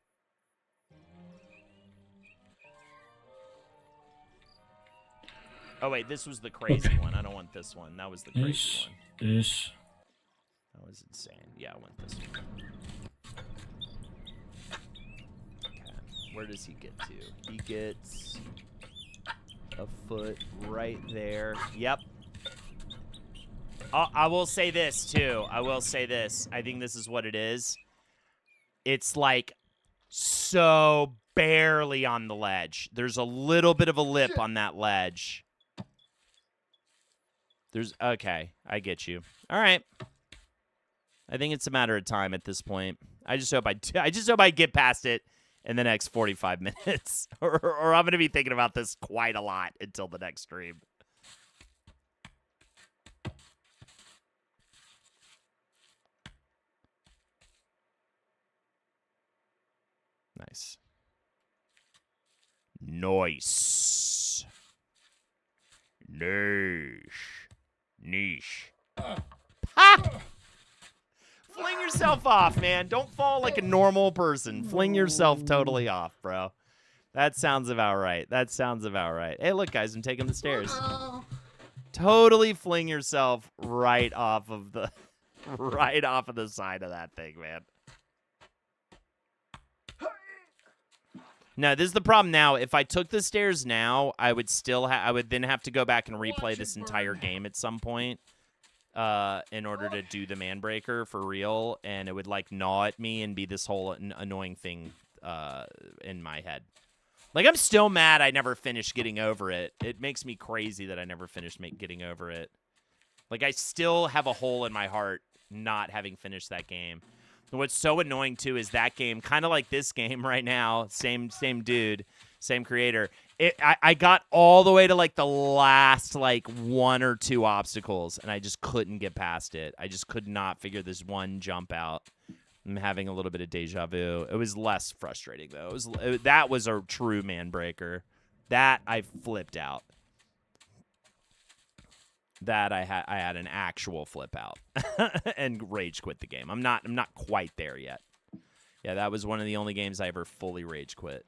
Oh, wait, this was the crazy one. I don't want this one. That was the crazy one. This. That was insane. Yeah, I want this one. Okay. Where does he get to? He gets a foot right there. Yep. I will say this too. I will say this. I think this is what it is. It's like so barely on the ledge. There's a little bit of a lip on that ledge. Okay, I get you. All right. I think it's a matter of time at this point. I just hope I get past it in the next 45 minutes, or I'm gonna be thinking about this quite a lot until the next stream. Nice. Nice. Niche. Ha! Fling yourself off, man. Don't fall like a normal person. Fling yourself totally off, bro. That sounds about right. Hey, look, guys, I'm taking the stairs. Totally fling yourself right off of the side of that thing, man. No, this is the problem now. If I took the stairs now, I would then have to go back and replay this entire game at some point in order to do the Manbreaker for real, and it would like gnaw at me and be this whole annoying thing in my head. Like, I'm still mad I never finished getting over it. It makes me crazy that I never finished getting over it. Like, I still have a hole in my heart not having finished that game. What's so annoying, too, is that game, kind of like this game right now, same dude, same creator. I got all the way to, like, the last, like, 1 or 2 obstacles, and I just couldn't get past it. I just could not figure this one jump out. I'm having a little bit of deja vu. It was less frustrating, though. That was a true Manbreaker. That I flipped out. That I had an actual flip out and rage quit the game. I'm not quite there yet. Yeah, that was one of the only games I ever fully rage quit.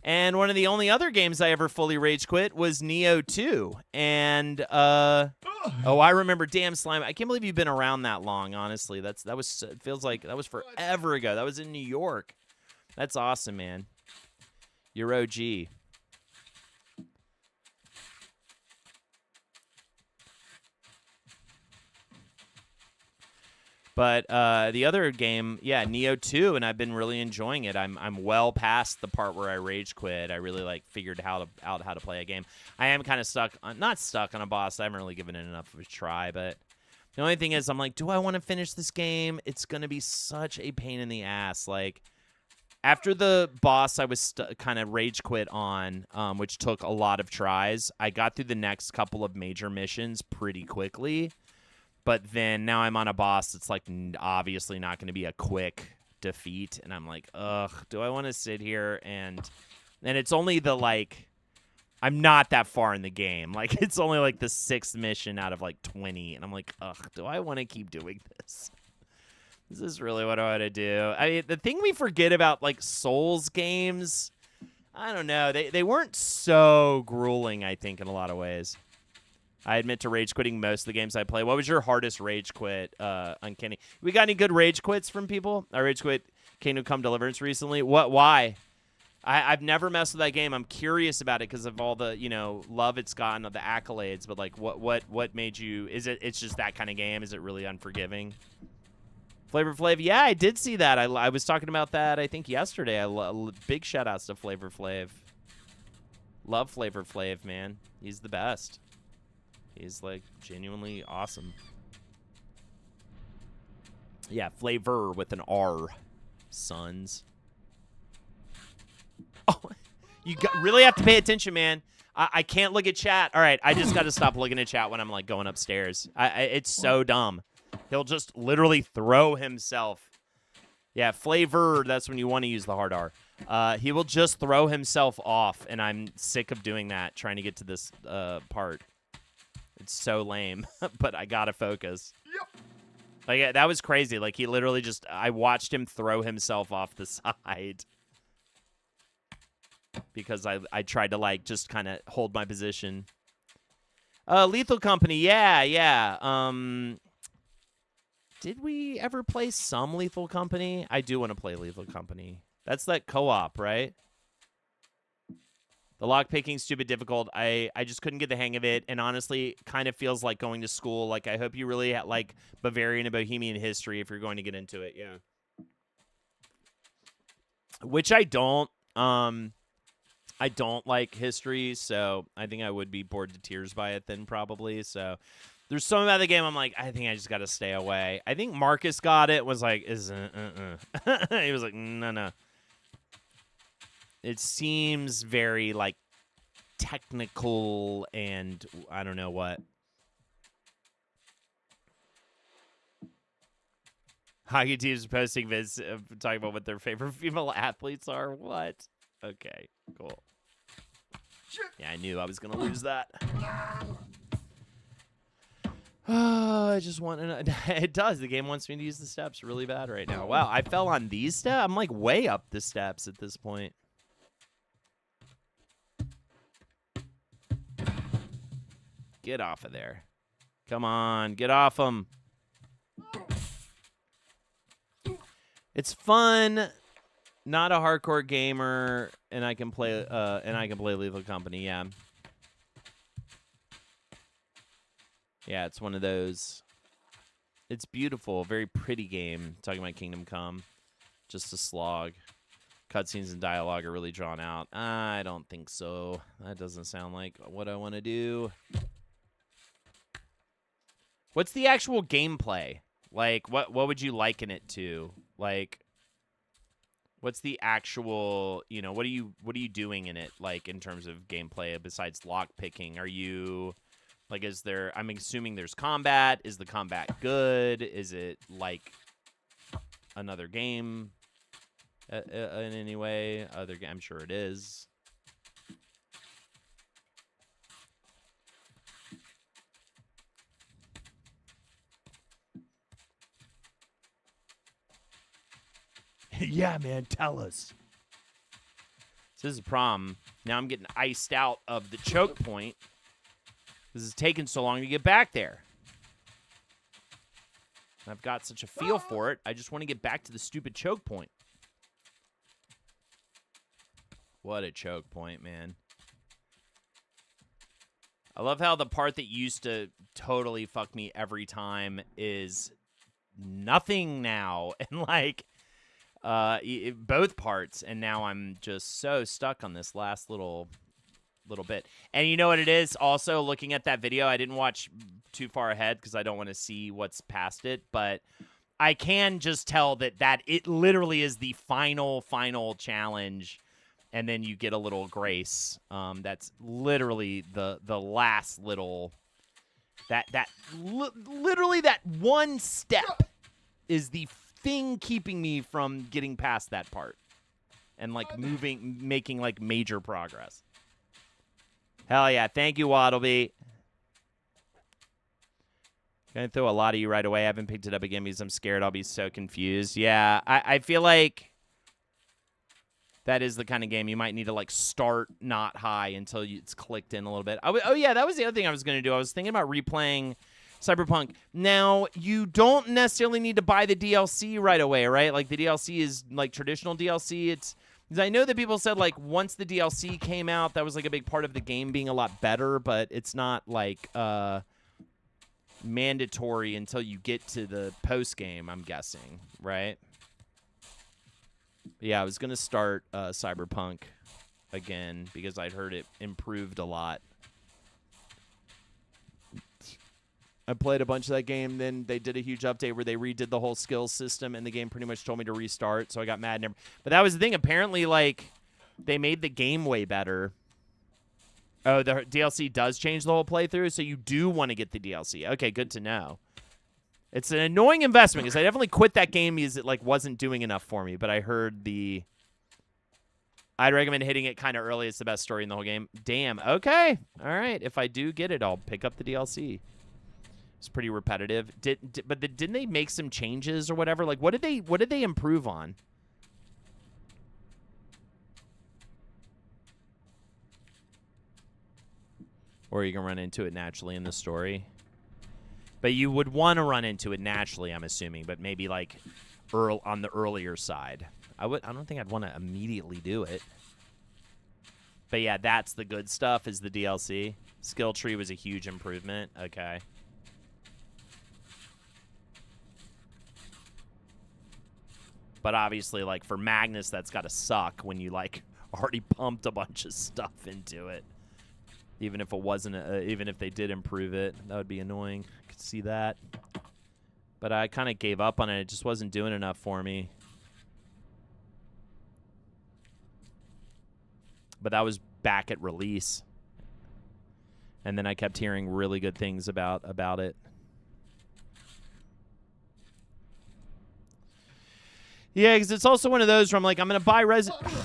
And one of the only other games I ever fully rage quit was Neo 2. And I remember. Damn, Slime, I can't believe you've been around that long, honestly. It feels like that was forever ago. That was in New York. That's awesome, man. You're OG. But the other game, yeah, Neo 2, and I've been really enjoying it. I'm well past the part where I rage quit. I really like figured out how to play a game. I am kind of not stuck on a boss. I haven't really given it enough of a try, but the only thing is I'm like, do I want to finish this game? It's going to be such a pain in the ass. Like, after the boss I was kind of rage quit on, which took a lot of tries, I got through the next couple of major missions pretty quickly. But then now I'm on a boss that's like obviously not going to be a quick defeat, and I'm like, ugh, do I want to sit here and it's only I'm not that far in the game. Like, it's only like the 6th mission out of like 20, and I'm like, ugh, do I want to keep doing this? Is this really what I want to do? I mean, the thing we forget about like Souls games, I don't know, they weren't so grueling, I think, in a lot of ways. I admit to rage quitting most of the games I play. What was your hardest rage quit, Uncanny? We got any good rage quits from people? I rage quit Kingdom Come Deliverance recently. Why? I've never messed with that game. I'm curious about it because of all the, love it's gotten, of the accolades. But like, what made you? It's just that kind of game? Is it really unforgiving? Flavor Flav, yeah, I did see that. I was talking about that, I think, yesterday. Big shout outs to Flavor Flav. Love Flavor Flav, man. He's the best. He's, like, genuinely awesome. Yeah, flavor with an R. Sons. Oh, you really have to pay attention, man. I can't look at chat. All right, I just got to stop looking at chat when I'm, like, going upstairs. It's so dumb. He'll just literally throw himself. Yeah, flavor, that's when you want to use the hard R. He will just throw himself off, and I'm sick of doing that, trying to get to this part. It's so lame, but I gotta focus. Yep. Like, that was crazy. Like, he literally just, I watched him throw himself off the side because I tried to, like, just kind of hold my position. Lethal Company, yeah. Did we ever play some Lethal Company? I do want to play Lethal Company. That's that co-op, right? The lockpicking stupid difficult. I just couldn't get the hang of it, and honestly, kind of feels like going to school. Like I hope you really like Bavarian and Bohemian history if you're going to get into it. Yeah. Which I don't. I don't like history, so I think I would be bored to tears by it then probably. So there's something about the game I'm like, I think I just got to stay away. I think Marcus got it, was like, he was like, no. It seems very, like, technical and I don't know what. Hockey teams posting vids talking about what their favorite female athletes are. What? Okay, cool. Yeah, I knew I was going to lose that. I just want to... It does. The game wants me to use the steps really bad right now. Wow, I fell on these steps? I'm like way up the steps at this point. Get off of there. Come on, get off them. It's fun. Not a hardcore gamer, and I can play Lethal Company, yeah. Yeah, it's one of those. It's beautiful, very pretty game. Talking about Kingdom Come. Just a slog. Cutscenes and dialogue are really drawn out. I don't think so. That doesn't sound like what I want to do. What's the actual gameplay? Like, what would you liken it to? Like, what's the actual, you know, what are you doing in it, like, in terms of gameplay besides lock picking? Are you, like, is there, I'm assuming there's combat. Is the combat good? Is it, like, another game in any way? I'm sure it is. Yeah, man, tell us. So this is a problem. Now I'm getting iced out of the choke point. This is taking so long to get back there. I've got such a feel for it. I just want to get back to the stupid choke point. What a choke point, man. I love how the part that used to totally fuck me every time is nothing now. And, like... both parts, and now I'm just so stuck on this last little bit. And you know what it is? Also, looking at that video, I didn't watch too far ahead because I don't want to see what's past it, but I can just tell that it literally is the final challenge, and then you get a little grace. That's literally the last little literally that one step is the thing keeping me from getting past that part and like making like major progress. Hell yeah. Thank you, Waddleby. Gonna throw a lot of you right away. I haven't picked it up again because I'm scared I'll be so confused. Yeah, I feel like that is the kind of game you might need to like start not high until it's clicked in a little bit. Oh yeah, that was the other thing I was gonna do. I was thinking about replaying Cyberpunk. Now, you don't necessarily need to buy the DLC right away, right? Like, the DLC is, like, traditional DLC. It's... Because I know that people said, like, once the DLC came out, that was, like, a big part of the game being a lot better, but it's not, like, mandatory until you get to the post-game, I'm guessing, right? But yeah, I was going to start Cyberpunk again because I'd heard it improved a lot. I played a bunch of that game, then they did a huge update where they redid the whole skills system, and the game pretty much told me to restart, so I got mad. But that was the thing. Apparently, like, they made the game way better. Oh, the DLC does change the whole playthrough, so you do want to get the DLC. Okay, good to know. It's an annoying investment, because I definitely quit that game because it, like, wasn't doing enough for me, but I heard I'd recommend hitting it kind of early. It's the best story in the whole game. Damn, okay. All right, if I do get it, I'll pick up the DLC. It's pretty repetitive. But didn't they make some changes or whatever? Like, what did they improve on? Or you can run into it naturally in the story. But you would want to run into it naturally, I'm assuming, but maybe like on the earlier side. I don't think I'd want to immediately do it. But yeah, that's the good stuff is the DLC. Skill tree was a huge improvement. Okay. But obviously, like, for Magnus, that's got to suck when you, like, already pumped a bunch of stuff into it. Even if it wasn't, even if they did improve it, that would be annoying. I could see that. But I kind of gave up on it. It just wasn't doing enough for me. But that was back at release. And then I kept hearing really good things about it. Yeah, because it's also one of those where I'm like, I'm going to buy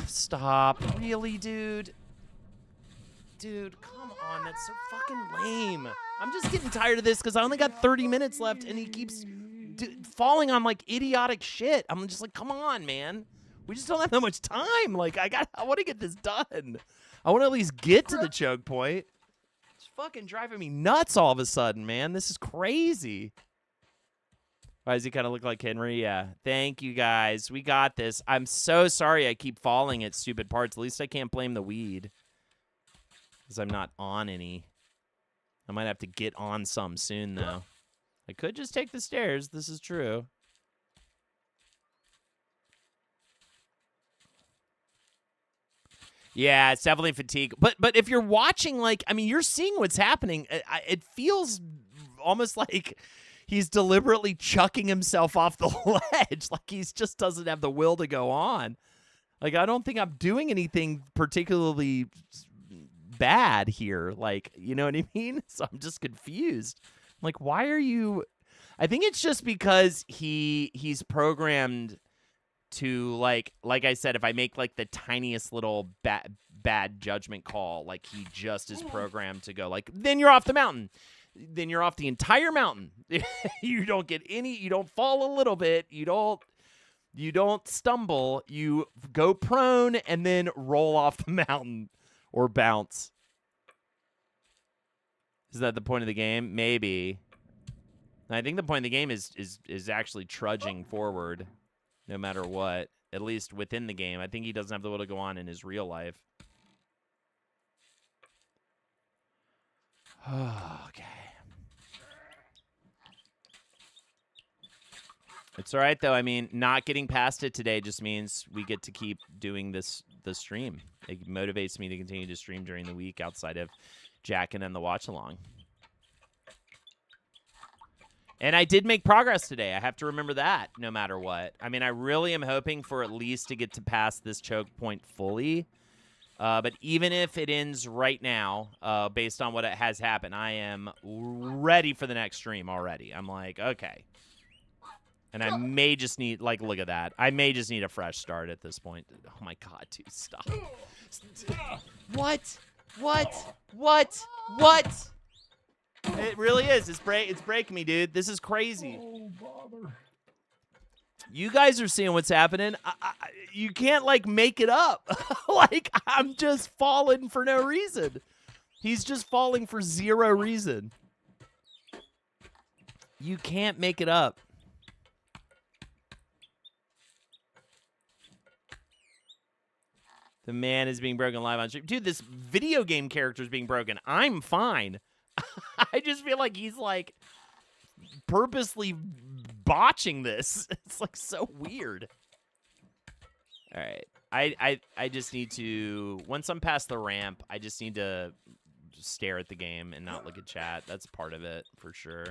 Stop. Really, dude? Dude, come on. That's so fucking lame. I'm just getting tired of this because I only got 30 minutes left, and he keeps falling on, like, idiotic shit. I'm just like, come on, man. We just don't have that much time. Like, I want to get this done. I want to at least get to the choke point. It's fucking driving me nuts all of a sudden, man. This is crazy. Why does he kind of look like Henry? Yeah. Thank you, guys. We got this. I'm so sorry I keep falling at stupid parts. At least I can't blame the weed. Because I'm not on any. I might have to get on some soon, though. I could just take the stairs. This is true. Yeah, it's definitely fatigue. But if you're watching, like, I mean, you're seeing what's happening. It feels almost like he's deliberately chucking himself off the ledge. Like he just doesn't have the will to go on. Like, I don't think I'm doing anything particularly bad here. Like, you know what I mean? So I'm just confused. I'm like, why are you... I think it's just because he's programmed to, like I said, if I make, like, the tiniest little bad judgment call, like, he just is programmed to go, like, then you're off the mountain. Then you're off the entire mountain. You don't get any, you don't fall a little bit. You don't stumble. You go prone and then roll off the mountain or bounce. Is that the point of the game? Maybe. I think the point of the game is actually trudging forward no matter what, at least within the game. I think he doesn't have the will to go on in his real life. Okay. It's all right, though. I mean, not getting past it today just means we get to keep doing the stream. It motivates me to continue to stream during the week outside of Jackin' and the watch-along. And I did make progress today. I have to remember that no matter what. I mean, I really am hoping for at least to get to pass this choke point fully. But even if it ends right now, based on what has happened, I am ready for the next stream already. I'm like, okay. And I may just need, like, look at that. I may just need a fresh start at this point. Oh, my God, dude, stop. What? What? What? What? It really is. It's breaking me, dude. This is crazy. Oh, bother. You guys are seeing what's happening. You can't, like, make it up. Like, I'm just falling for no reason. He's just falling for zero reason. You can't make it up. The man is being broken live on stream. Dude, this video game character is being broken. I'm fine. I just feel like he's, like, purposely botching this. It's, like, so weird. All right. I just need to... Once I'm past the ramp, I just need to stare at the game and not look at chat. That's part of it, for sure.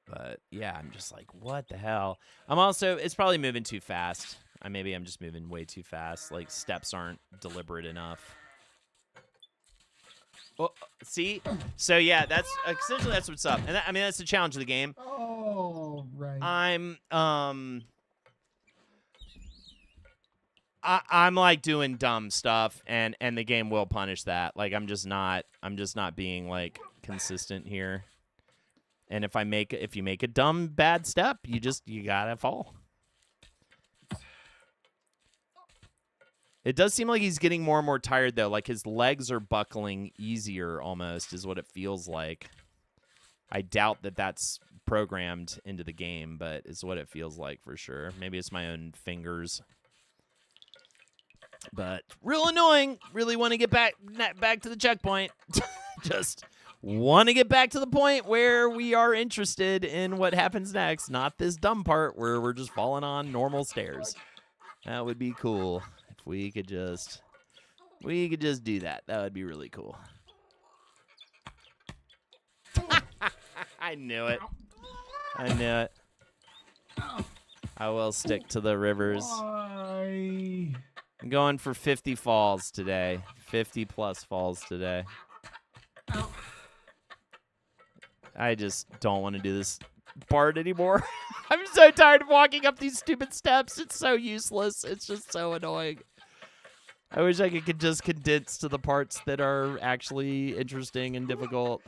But, yeah, I'm just like, what the hell? I'm also... It's probably moving too fast. Maybe I'm just moving way too fast. Like, steps aren't deliberate enough. Well, see? So, yeah, that's... Essentially, that's what's up. And I mean, that's the challenge of the game. Oh, right. I'm like doing dumb stuff, and the game will punish that. Like, I'm just not being, like, consistent here. And if you make a dumb bad step, you gotta fall. It does seem like he's getting more and more tired, though. Like, his legs are buckling easier, almost, is what it feels like. I doubt that that's programmed into the game, but it's what it feels like for sure. Maybe it's my own fingers. But real annoying. Really want to get back to the checkpoint. Just want to get back to the point where we are interested in what happens next, not this dumb part where we're just falling on normal stairs. That would be cool if we could just do that. That would be really cool. I knew it. I knew it. I will stick to the rivers. Why? I'm going for 50 falls today. 50 plus falls today. I just don't want to do this part anymore. I'm so tired of walking up these stupid steps. It's so useless. It's just so annoying. I wish I could just condense to the parts that are actually interesting and difficult.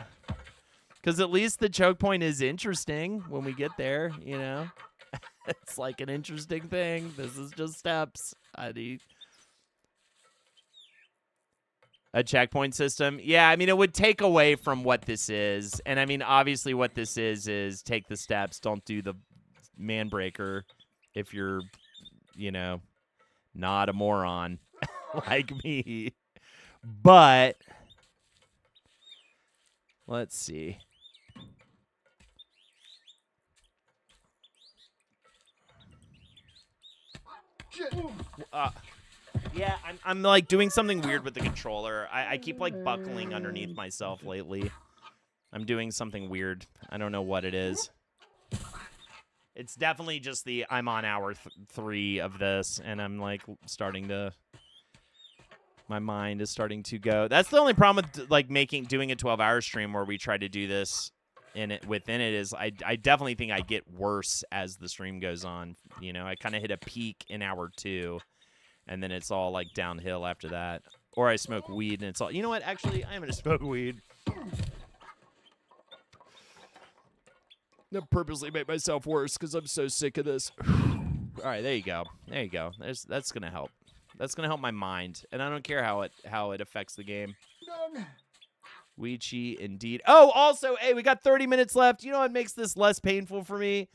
Because at least the choke point is interesting when we get there, you know? It's like an interesting thing. This is just steps. I need a checkpoint system. Yeah, I mean, it would take away from what this is. And I mean, obviously what this is take the steps. Don't do the Manbreaker if you're, you know, not a moron like me. But let's see. Yeah, I'm like doing something weird with the controller. I keep like buckling underneath myself lately. I'm doing something weird. I don't know what it is. It's definitely just the I'm on hour 3 of this, and I'm like starting to. My mind is starting to go. That's the only problem with like doing a 12-hour stream where we try to do this within it is I definitely think I get worse as the stream goes on. You know, I kind of hit a peak in hour 2, and then it's all like downhill after that. Or I smoke weed, and it's all. You know what? Actually, I'm gonna smoke weed. To purposely make myself worse because I'm so sick of this. All right, there you go. There you go. That's gonna help. That's gonna help my mind, and I don't care how it affects the game. Done. Weechi, indeed. Oh, also, hey, we got 30 minutes left. You know what makes this less painful for me?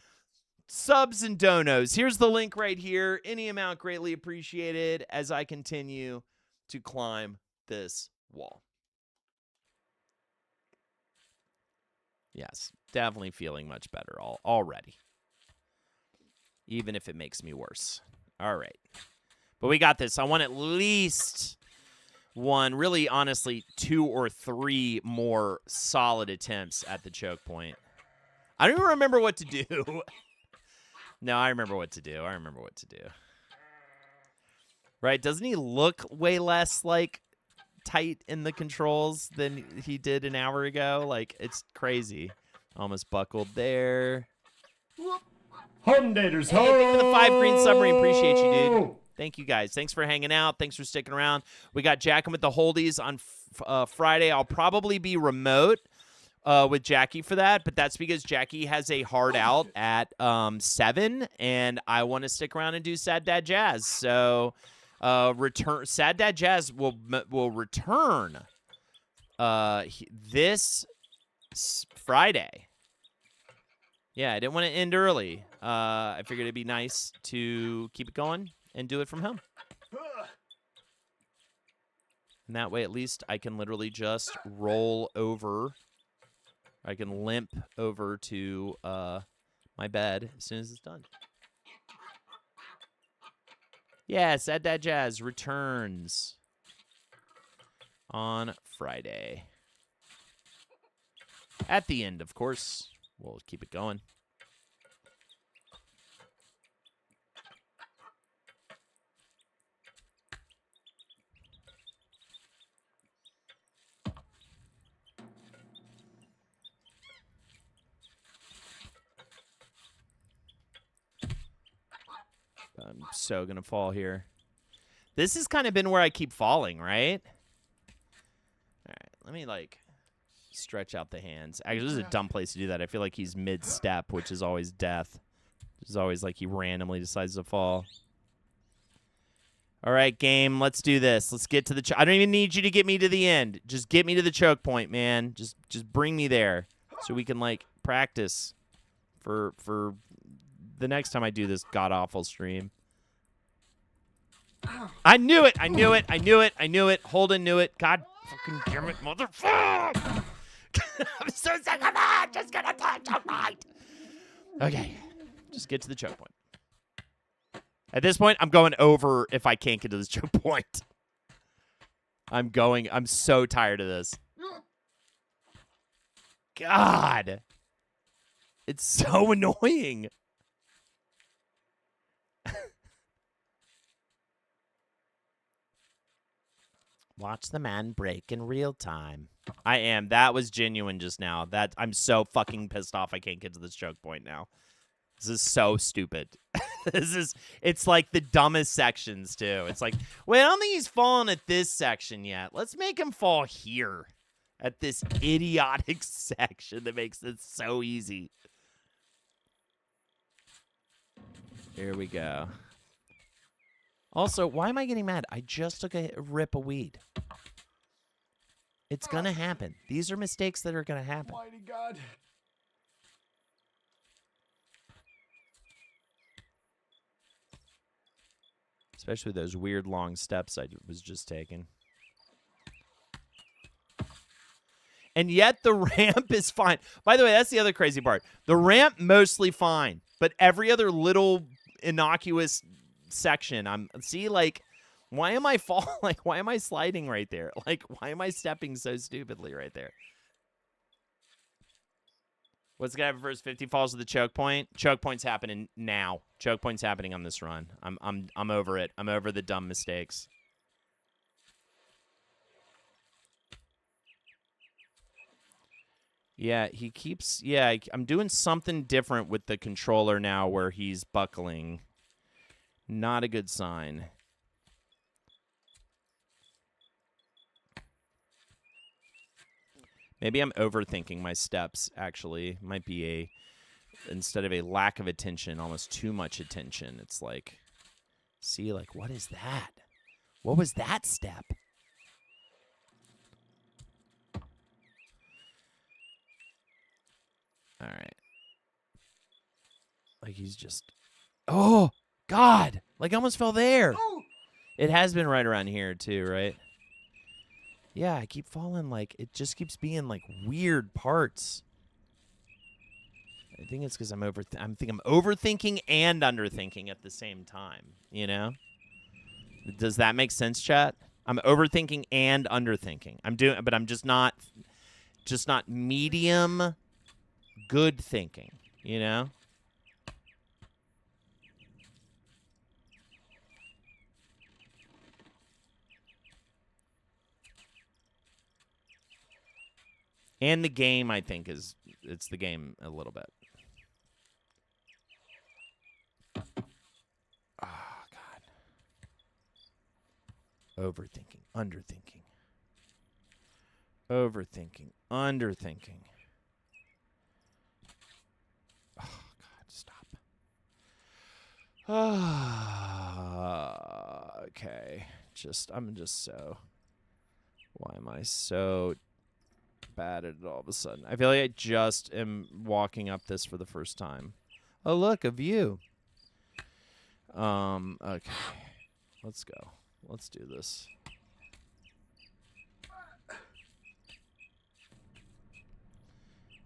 Subs and donos. Here's the link right here. Any amount greatly appreciated as I continue to climb this wall. Yes, definitely feeling much better already. Even if it makes me worse. All right. But we got this. I want at least one, really honestly, 2 or 3 more solid attempts at the choke point. I don't even remember what to do. No, I remember what to do. I remember what to do. Right? Doesn't he look way less like tight in the controls than he did an hour ago? Like, it's crazy. Almost buckled there. Hondators, Hey, thank you for the 5 green submarine. Appreciate you, dude. Thank you, guys. Thanks for hanging out. Thanks for sticking around. We got Jackin' with the Holdies on Friday. I'll probably be remote with Jackie for that, but that's because Jackie has a hard out at 7, and I want to stick around and do Sad Dad Jazz. So Sad Dad Jazz will return this Friday. Yeah, I didn't want to end early. I figured it'd be nice to keep it going and do it from home. And that way, at least, I can literally just roll over. I can limp over to my bed as soon as it's done. Yeah, Sad Dad Jazz returns on Friday. At the end, of course. We'll keep it going. I'm so going to fall here. This has kind of been where I keep falling, right? All right, let me, like, stretch out the hands. Actually, this is a dumb place to do that. I feel like he's mid-step, which is always death. Which is always like he randomly decides to fall. All right, game, let's do this. Let's get to the I don't even need you to get me to the end. Just get me to the choke point, man. Just bring me there so we can, like, practice for the next time I do this god-awful stream. I knew it. I knew it. I knew it. I knew it. Holden knew it. God fucking damn it, motherfucker. I'm so sick of it. Just gonna touch a right. Okay. Just get to the choke point. At this point, I'm going over if I can't get to this choke point. I'm so tired of this. God. It's so annoying. Watch the man break in real time. I am. That was genuine just now. I'm so fucking pissed off I can't get to this choke point now. This is so stupid. It's like the dumbest sections too. It's like, wait, I don't think he's fallen at this section yet. Let's make him fall here at this idiotic section that makes it so easy. Here we go. Also, why am I getting mad? I just took a rip of weed. It's gonna happen. These are mistakes that are gonna happen. Mighty God. Especially those weird long steps I was just taking. And yet the ramp is fine. By the way, that's the other crazy part. The ramp mostly fine, but every other little innocuous section, why am I why am I sliding right there? Like, why am I stepping so stupidly right there? What's gonna happen first? 50 falls to the choke point. Choke point's happening now. Choke point's happening on this run. I'm over it. I'm over the dumb mistakes. Yeah, he keeps. Yeah, I'm doing something different with the controller now, where he's buckling. Not a good sign. Maybe I'm overthinking my steps, actually. Might be instead of a lack of attention, almost too much attention. It's like, see, like, what is that? What was that step? All right. Like, he's just, oh, God. Like, I almost fell there. It has been right around here, too, right? Yeah, I keep falling, like, it just keeps being, like, weird parts. I think it's because I'm overthinking and underthinking at the same time, you know? Does that make sense, chat? I'm overthinking and underthinking. But I'm just not medium good thinking, you know? And the game, I think, it's the game a little bit. Oh, God. Overthinking, underthinking. Overthinking, underthinking. Oh, God, stop. Okay. I'm just so... Why am I so bad at it all of a sudden? I feel like I just am walking up this for the first time. Oh, look, a view. Okay. Let's go. Let's do this.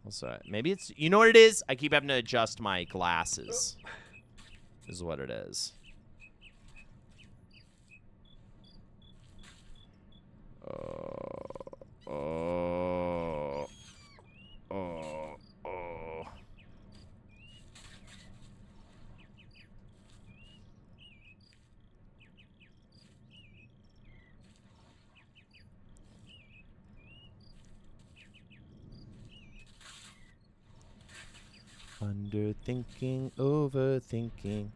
Also, maybe it's... You know what it is? I keep having to adjust my glasses. Is what it is. Oh. Underthinking, overthinking.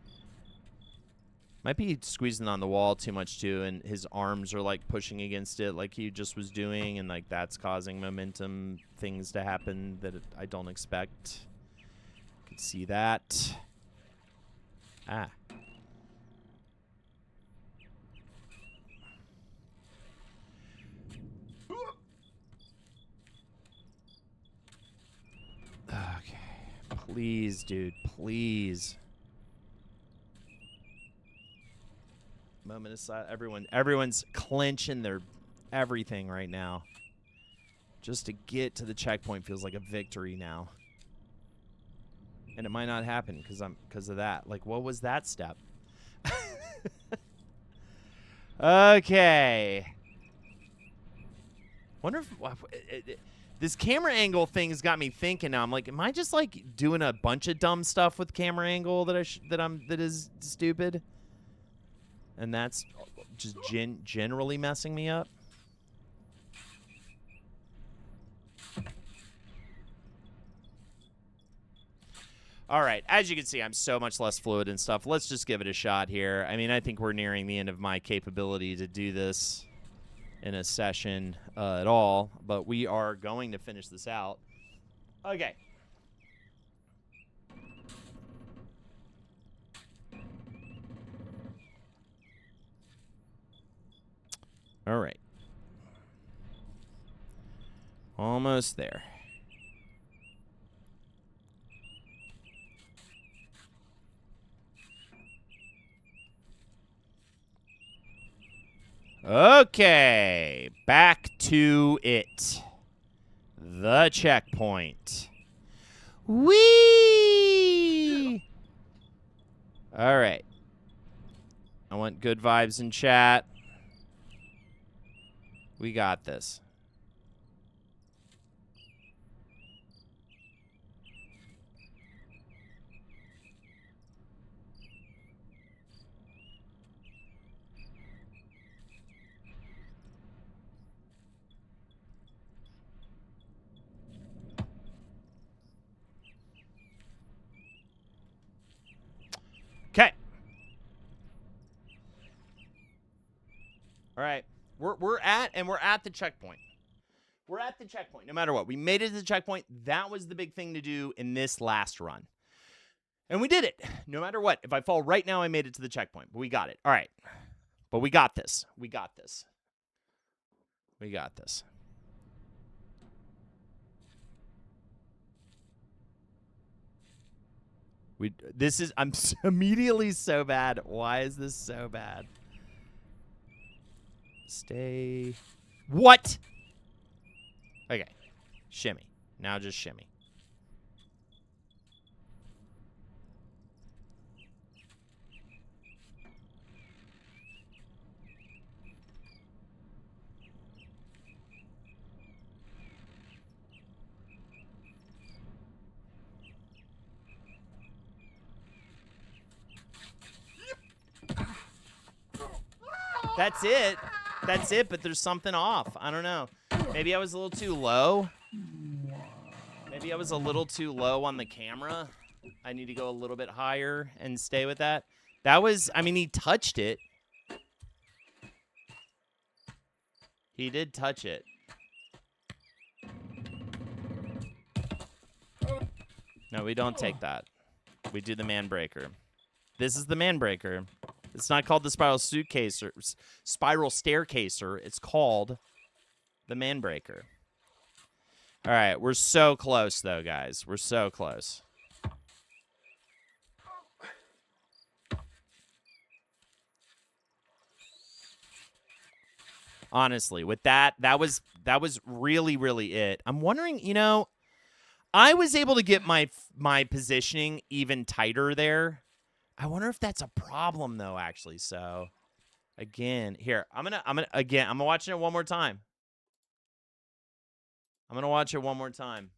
Might be squeezing on the wall too much too, and his arms are like pushing against it like he just was doing, and like that's causing momentum things to happen that I don't expect. Can see that. Ah. Okay. Please, dude. Please. Moment aside, everyone's clenching their everything right now. Just to get to the checkpoint feels like a victory now. And it might not happen because of that. Like, what was that step? Okay. Wonder if this camera angle thing has got me thinking now. I'm like, am I just like doing a bunch of dumb stuff with camera angle that is stupid? And that's just generally messing me up. All right, as you can see, I'm so much less fluid and stuff. Let's just give it a shot here. I mean, I think we're nearing the end of my capability to do this in a session at all, but we are going to finish this out. Okay. All right. Almost there. Okay, back to it. The checkpoint. Whee! All right. I want good vibes in chat. We got this. Okay. All right. We're at the checkpoint. We're at the checkpoint no matter what. We made it to the checkpoint. That was the big thing to do in this last run. And we did it. No matter what. If I fall right now, I made it to the checkpoint. But we got it. All right. But we got this. We got this. We got this. I'm immediately so bad. Why is this so bad? Stay. What? Okay. Shimmy. Now just shimmy. That's it. That's it, but there's something off. I don't know. Maybe I was a little too low. Maybe I was a little too low on the camera. I need to go a little bit higher and stay with that. That was, I mean, he touched it. He did touch it. No, we don't take that. We do the Manbreaker. This is the Manbreaker. It's not called the spiral staircaser. It's called the Manbreaker. All right, we're so close, though, guys. We're so close. Honestly, with that was really, really it. I'm wondering, you know, I was able to get my positioning even tighter there. I wonder if that's a problem, though, actually. So, again, here, I'm gonna watch it one more time. I'm gonna watch it one more time.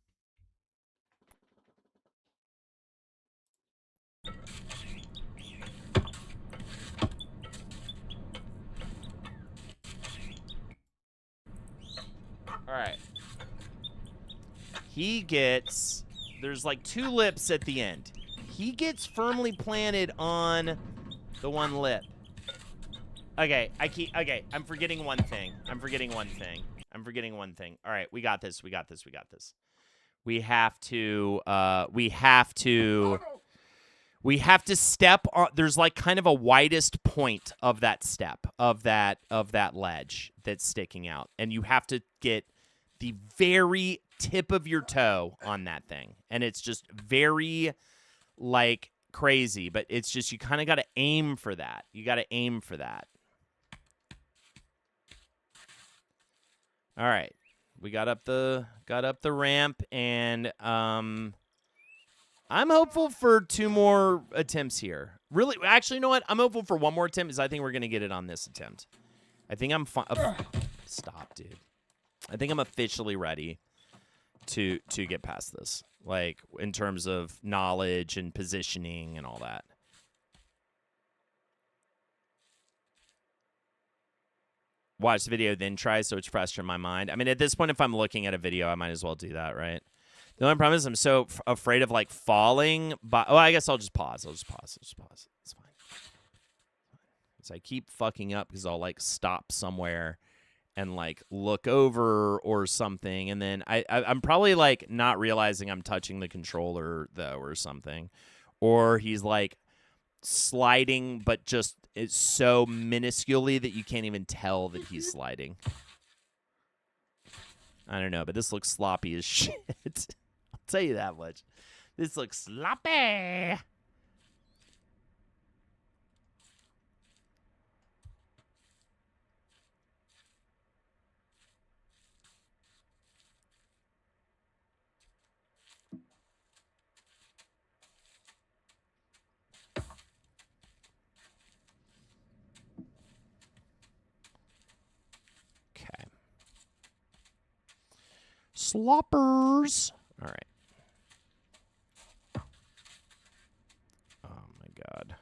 All right. He gets, there's like 2 lips at the end. He gets firmly planted on the one lip. Okay, I'm forgetting one thing. All right, we got this. We have to step on, there's like kind of a widest point of that step, of that ledge that's sticking out. And you have to get the very tip of your toe on that thing. And it's just very like crazy, but it's just, you kind of got to aim for that. You got to aim for that. All right. We got up the ramp, and I'm hopeful for 2 more attempts here. Really, actually, you know what? I'm hopeful for 1 more attempt, because I think we're gonna get it on this attempt. I think I'm stop, dude. I think I'm officially ready to get past this, like in terms of knowledge and positioning and all that. Watch the video, then try, so it's fresh in my mind. I mean, at this point, if I'm looking at a video, I might as well do that, right? The only problem is I'm so afraid of, like, falling. Oh, I guess I'll just pause. It's fine. So I keep fucking up because I'll, like, stop somewhere and, like, look over or something. And then I'm probably, like, not realizing I'm touching the controller, though, or something. Or he's, like, sliding, but just it's so minusculely that you can't even tell that he's sliding. I don't know, but this looks sloppy as shit. I'll tell you that much. This looks sloppy. Okay. Sloppers. All right. Oh my god.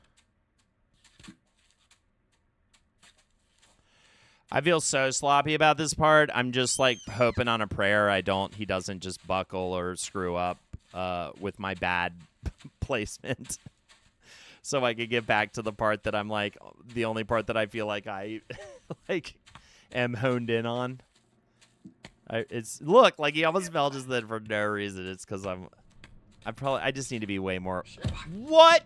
I feel so sloppy about this part. I'm just like hoping on a prayer he doesn't just buckle or screw up with my bad placement. So I could get back to the part that I'm like the only part that I feel like I like am honed in on. Look, like he almost fell just then for no reason. It's because I just need to be way more. What?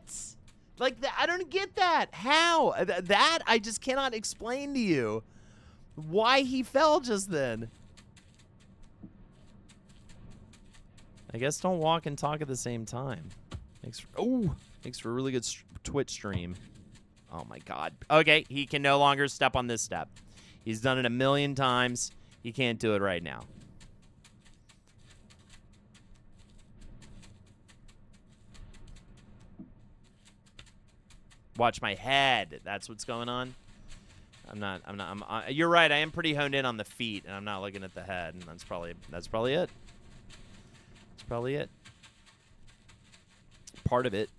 Like that? I don't get that. How? That I just cannot explain to you why he fell just then. I guess don't walk and talk at the same time. Makes for a really good Twitch stream. Oh my god. Okay, he can no longer step on this step. He's done it a million times. He can't do it right now. Watch my head. That's what's going on. You're right. I am pretty honed in on the feet, and I'm not looking at the head, and that's probably it. That's probably it. Part of it.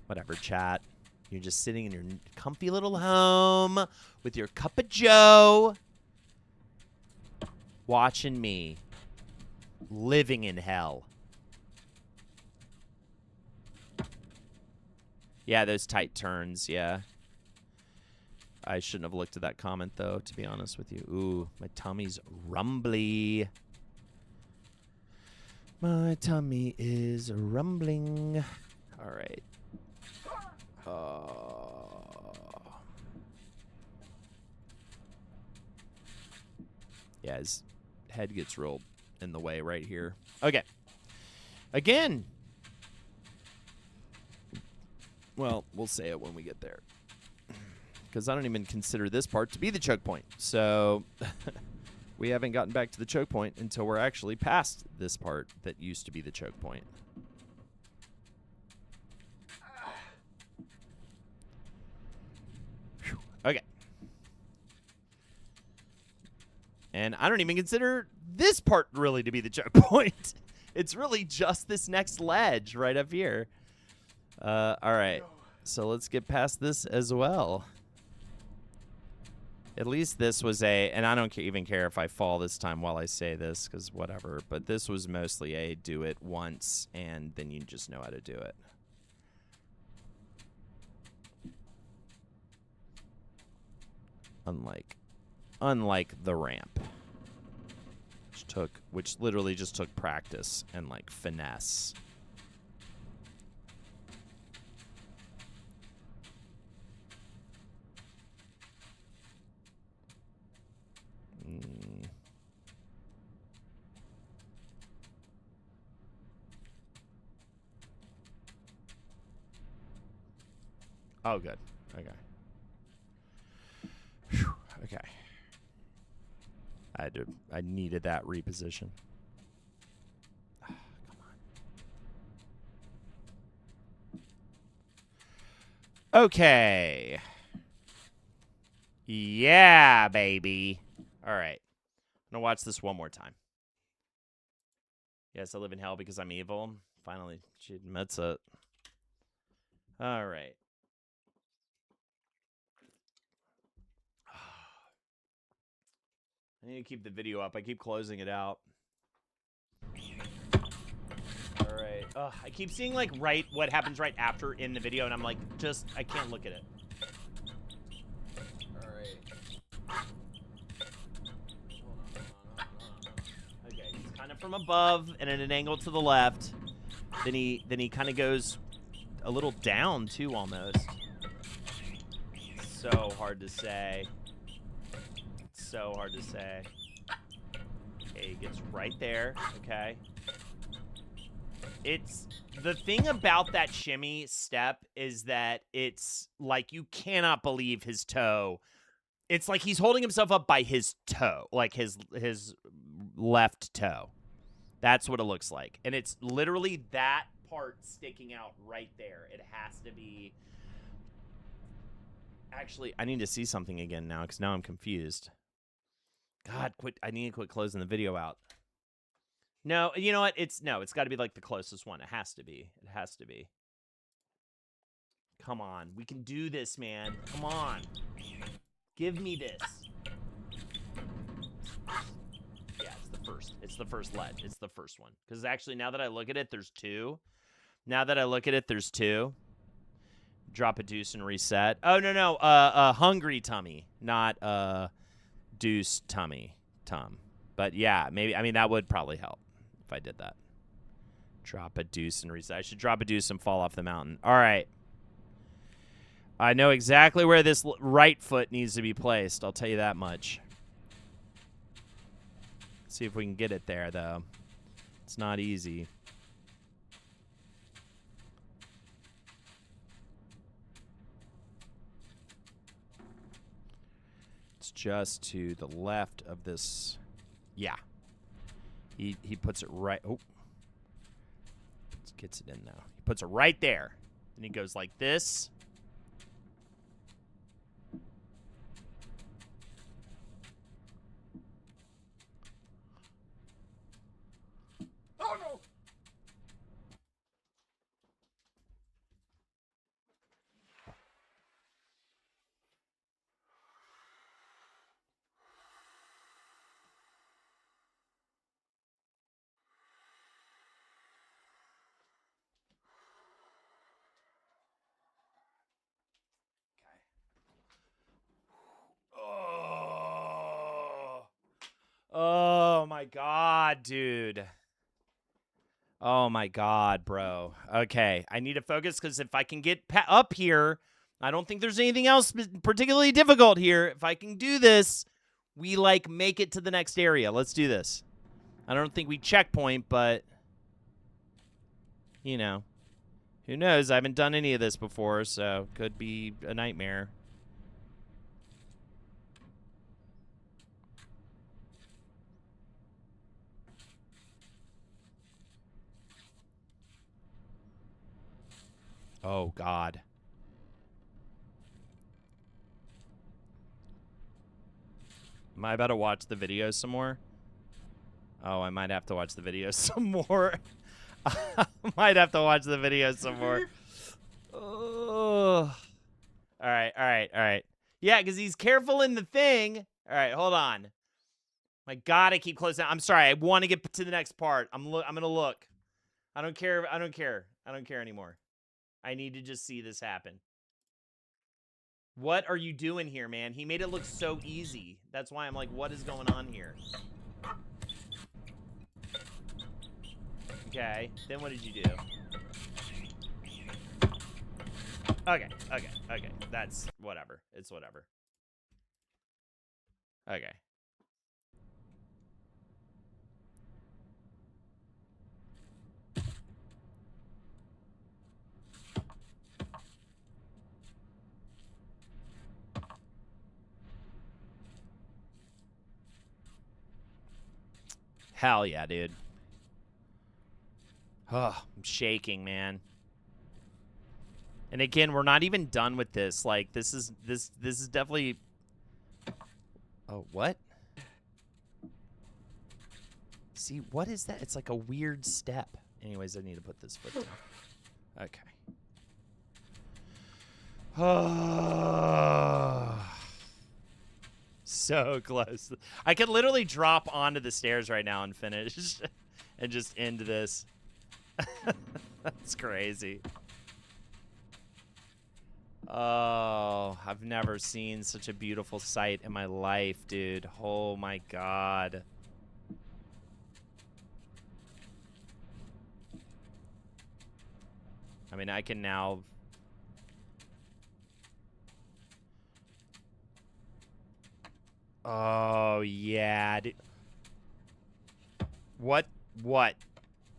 Whatever, chat. You're just sitting in your comfy little home with your cup of joe, watching me living in hell. Yeah, those tight turns, yeah. I shouldn't have looked at that comment, though, to be honest with you. Ooh, my tummy's rumbly. My tummy is rumbling. All right. Yeah, his head gets real in the way right here. Okay. Again. Well, we'll say it when we get there. Because I don't even consider this part to be the choke point. So we haven't gotten back to the choke point until we're actually past this part that used to be the choke point. Whew. Okay. And I don't even consider this part really to be the choke point. It's really just this next ledge right up here. All right. So let's get past this as well. At least this was and I don't even care if I fall this time while I say this, because whatever. But this was mostly a do it once, and then you just know how to do it. Unlike the ramp, which literally just took practice and like finesse. Oh, good. Okay. Whew. Okay. I needed that reposition. Come on. Okay. Yeah, baby. All right. I'm gonna watch this one more time. Yes, I live in hell because I'm evil. Finally, she admits it. All right. I need to keep the video up. I keep closing it out. All right. I keep seeing like what happens right after in the video, and I'm like, I can't look at it. All right. Okay, he's kind of from above and at an angle to the left. Then he kind of goes a little down too, almost. So hard to say. So hard to say. Okay, he gets right there. Okay. It's the thing about that shimmy step is that it's like you cannot believe his toe. It's like he's holding himself up by his toe, like his left toe. That's what it looks like. And it's literally that part sticking out right there. It has to be. Actually, I need to see something again now because now I'm confused. God, quit. I need to quit closing the video out. No, you know what? It's got to be like the closest one. It has to be. It has to be. Come on. We can do this, man. Come on. Give me this. Yeah, it's the first. It's the first lead. It's the first one. Because actually, now that I look at it, there's two. Now that I look at it, there's two. Drop a deuce and reset. Oh, no. Hungry tummy. Not deuce tummy. But yeah, maybe. I mean, that would probably help if I did that. Drop a deuce and reset. I should drop a deuce and fall off the mountain. All right. I know exactly where this right foot needs to be placed. I'll tell you that much. See if we can get it there, though. It's not easy. It's just to the left of this. Yeah. He puts it right. Oh. Gets it in now. He puts it right there. And he goes like this. Oh, no. Oh my God, dude. Oh my God, bro. Okay, I need to focus because if I can get up here, I don't think there's anything else particularly difficult here. If I can do this, we like make it to the next area. Let's do this. I don't think we checkpoint, but you know, who knows? I haven't done any of this before, so could be a nightmare. Oh, God. Am I about to watch the video some more? Oh, I might have to watch the video some more. I might have to watch the video some more. Oh. All right. Yeah, because he's careful in the thing. All right, hold on. My God, I keep closing. I'm sorry. I want to get to the next part. I'm gonna look. I don't care. I don't care anymore. I need to just see this happen. What are you doing here, man? He made it look so easy. That's why I'm like, what is going on here? Okay, then what did you do? Okay. That's whatever. It's whatever. Okay. Hell yeah, dude. Oh, I'm shaking, man. And again, we're not even done with this. Like, this is definitely. Oh, what? See, what is that? It's like a weird step. Anyways, I need to put this foot down. Okay. Oh. So close. I could literally drop onto the stairs right now and finish and just end this. That's crazy. Oh, I've never seen such a beautiful sight in my life, dude. Oh my god. I mean, I can now... Oh, yeah. Dude. What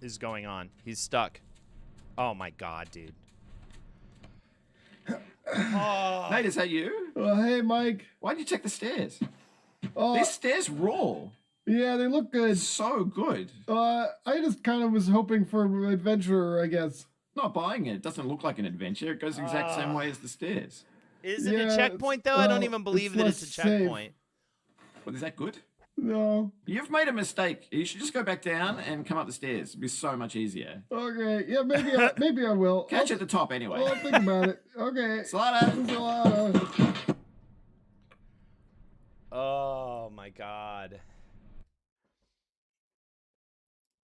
is going on? He's stuck. Oh my god, dude. Oh. Nate, is that you? Hey, Mike. Why'd you check the stairs? Uh, These stairs rule. yeah, they look good. So good. I just kind of was hoping for an adventure, I guess. Not buying it. It doesn't look like an adventure. It goes the exact same way as the stairs. Is it Yeah, a checkpoint, though? I don't well, even believe it's that it's a less safe. checkpoint. Well, is that good? No. You've made a mistake. You should just go back down and come up the stairs. It'd be so much easier. Okay. Yeah, maybe I will. Catch you at the top anyway. I'll think about it. Okay. Slaughter. Oh my god.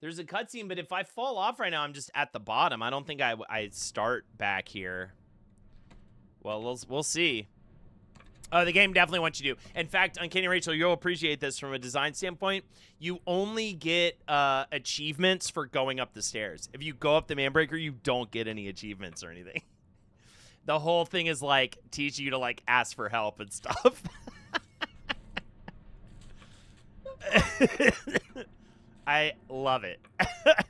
There's a cutscene, but if I fall off right now, I'm just at the bottom. I don't think I start back here. Well, we'll see. The game definitely wants you to. In fact, Uncanny Rachel, you'll appreciate this from a design standpoint. You only get achievements for going up the stairs. If you go up the Manbreaker, you don't get any achievements or anything. The whole thing is like teaching you to like ask for help and stuff. I love it.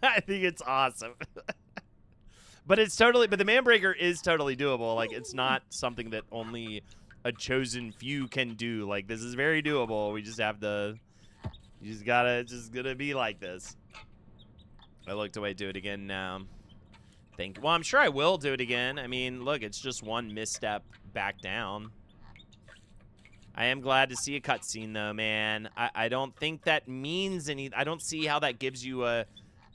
I think it's awesome. But it's totally, but the Manbreaker is totally doable. Like, it's not something that only a chosen few can do. Like, this is very doable. We just have to, you just gotta, it's just gonna be like this. I looked away, do it again now. Well, I'm sure I will do it again. I mean, look, it's just one misstep back down. I am glad to see a cutscene, though, man. I don't think that means any... I don't see how that gives you a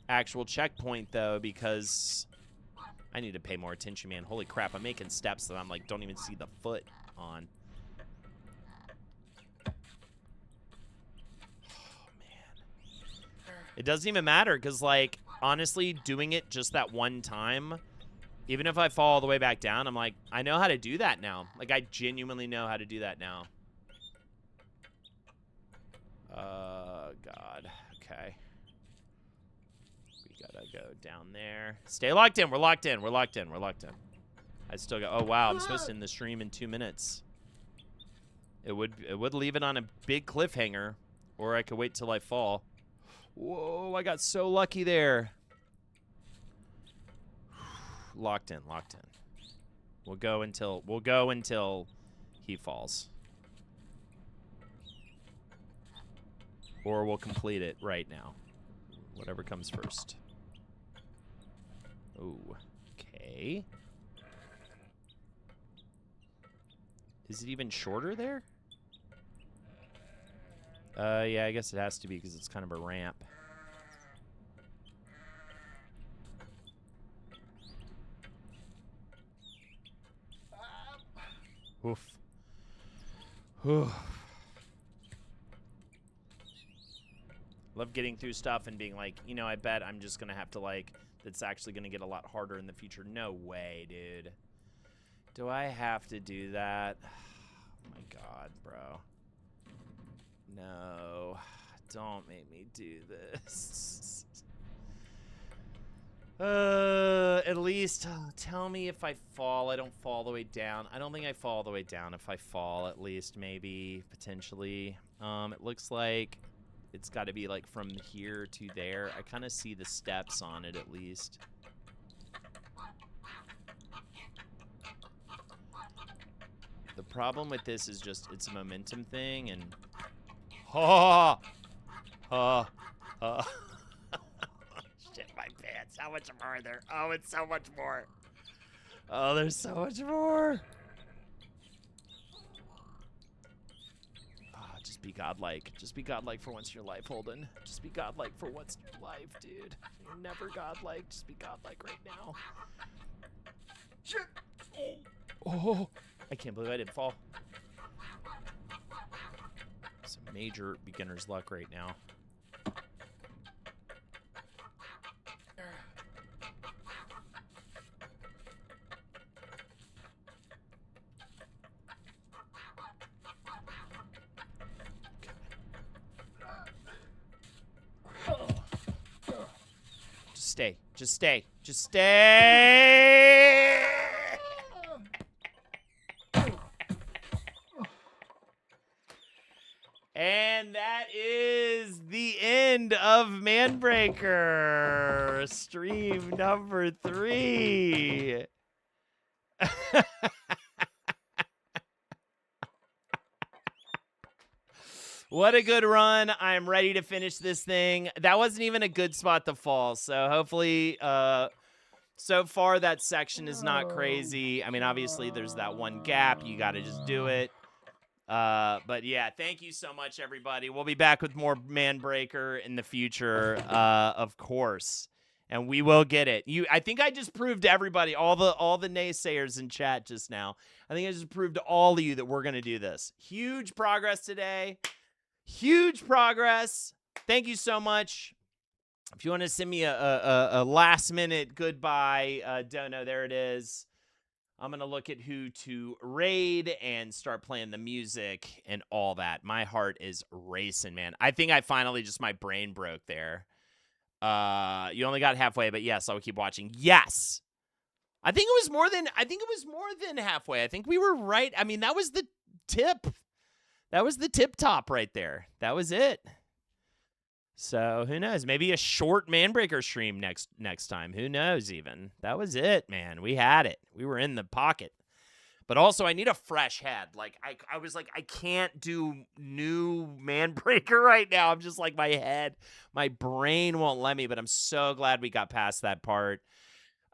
actual checkpoint, though, because I need to pay more attention, man. Holy crap, I'm making steps that I'm, like, don't even see the foot on. Oh, man. It doesn't even matter, because, like, honestly, doing it just that one time, even if I fall all the way back down, I'm like, I know how to do that now. Like, I genuinely know how to do that now. God. Okay. We gotta go down there. Stay locked in. We're locked in. We're locked in. We're locked in. I still got... Oh, wow. I'm supposed to end the stream in 2 minutes. It would leave it on a big cliffhanger, or I could wait till I fall. Whoa, I got so lucky there. Locked in. Locked in. We'll go until he falls. Or we'll complete it right now. Whatever comes first. Ooh. Okay. Is it even shorter there? Yeah, I guess it has to be because it's kind of a ramp. Oof. Oof. Love getting through stuff and being like, you know, I bet I'm just gonna have to like, it's actually gonna get a lot harder in the future. No way, dude. Do I have to do that? Oh my god, bro. No. Don't make me do this. At least tell me if I fall. I don't fall all the way down. I don't think I fall all the way down. If I fall, at least, maybe, potentially. It looks like it's got to be like from here to there. I kind of see the steps on it at least. The problem with this is just it's a momentum thing and Uh, shit, my pants. How much more are there? Oh, it's so much more. Oh, there's so much more. Oh, just be godlike. Just be godlike for once in your life, Holden. Just be godlike for once in your life, dude. You're never godlike. Just be godlike right now. Shit. Oh, I can't believe I didn't fall. Some major beginner's luck right now. Just stay. Just stay. Just stay. And that is the end of Manbreaker, stream number 3. What a good run. I'm ready to finish this thing. That wasn't even a good spot to fall, so hopefully, so far that section is not crazy. I mean, obviously there's that one gap. You got to just do it. But yeah, thank you so much, everybody. We'll be back with more Manbreaker in the future, of course. And we will get it. I think I just proved to everybody, all the naysayers in chat just now. I think I just proved to all of you that we're gonna do this. Huge progress today. Huge progress. Thank you so much. If you want to send me a last minute goodbye, dono, there it is. I'm going to look at who to raid and start playing the music and all that. My heart is racing, man. I think I finally my brain broke there. You only got halfway, but yes, I will keep watching. Yes. I think it was more than halfway. I think we were right. I mean, that was the tip. That was the tip top right there. That was it. So who knows? Maybe a short Manbreaker stream next time. Who knows even? That was it, man. We had it. We were in the pocket. But also, I need a fresh head. Like, I was like, I can't do new Manbreaker right now. I'm just like, my brain won't let me. But I'm so glad we got past that part.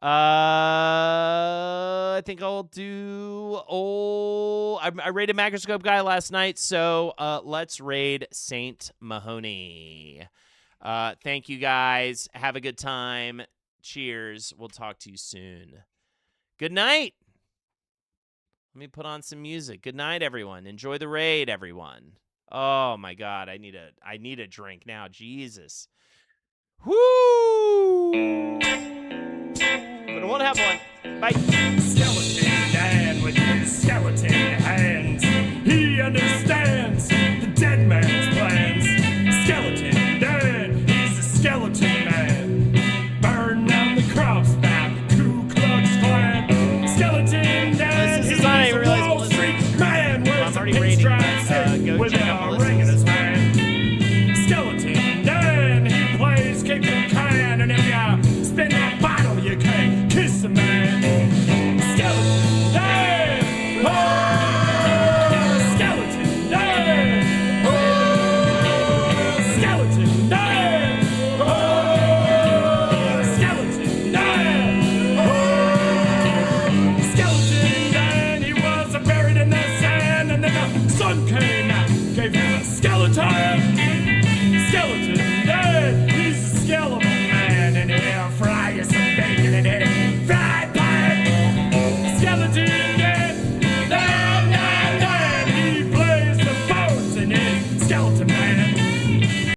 I think I'll do I raided Macroscope Guy last night, so let's raid Saint Mahoney. Thank you guys. Have a good time. Cheers. We'll talk to you soon. Good night. Let me put on some music. Good night, everyone. Enjoy the raid, everyone. Oh my God, I need a drink now. Jesus. Whoo! But I won't have one. Bye. Skeleton.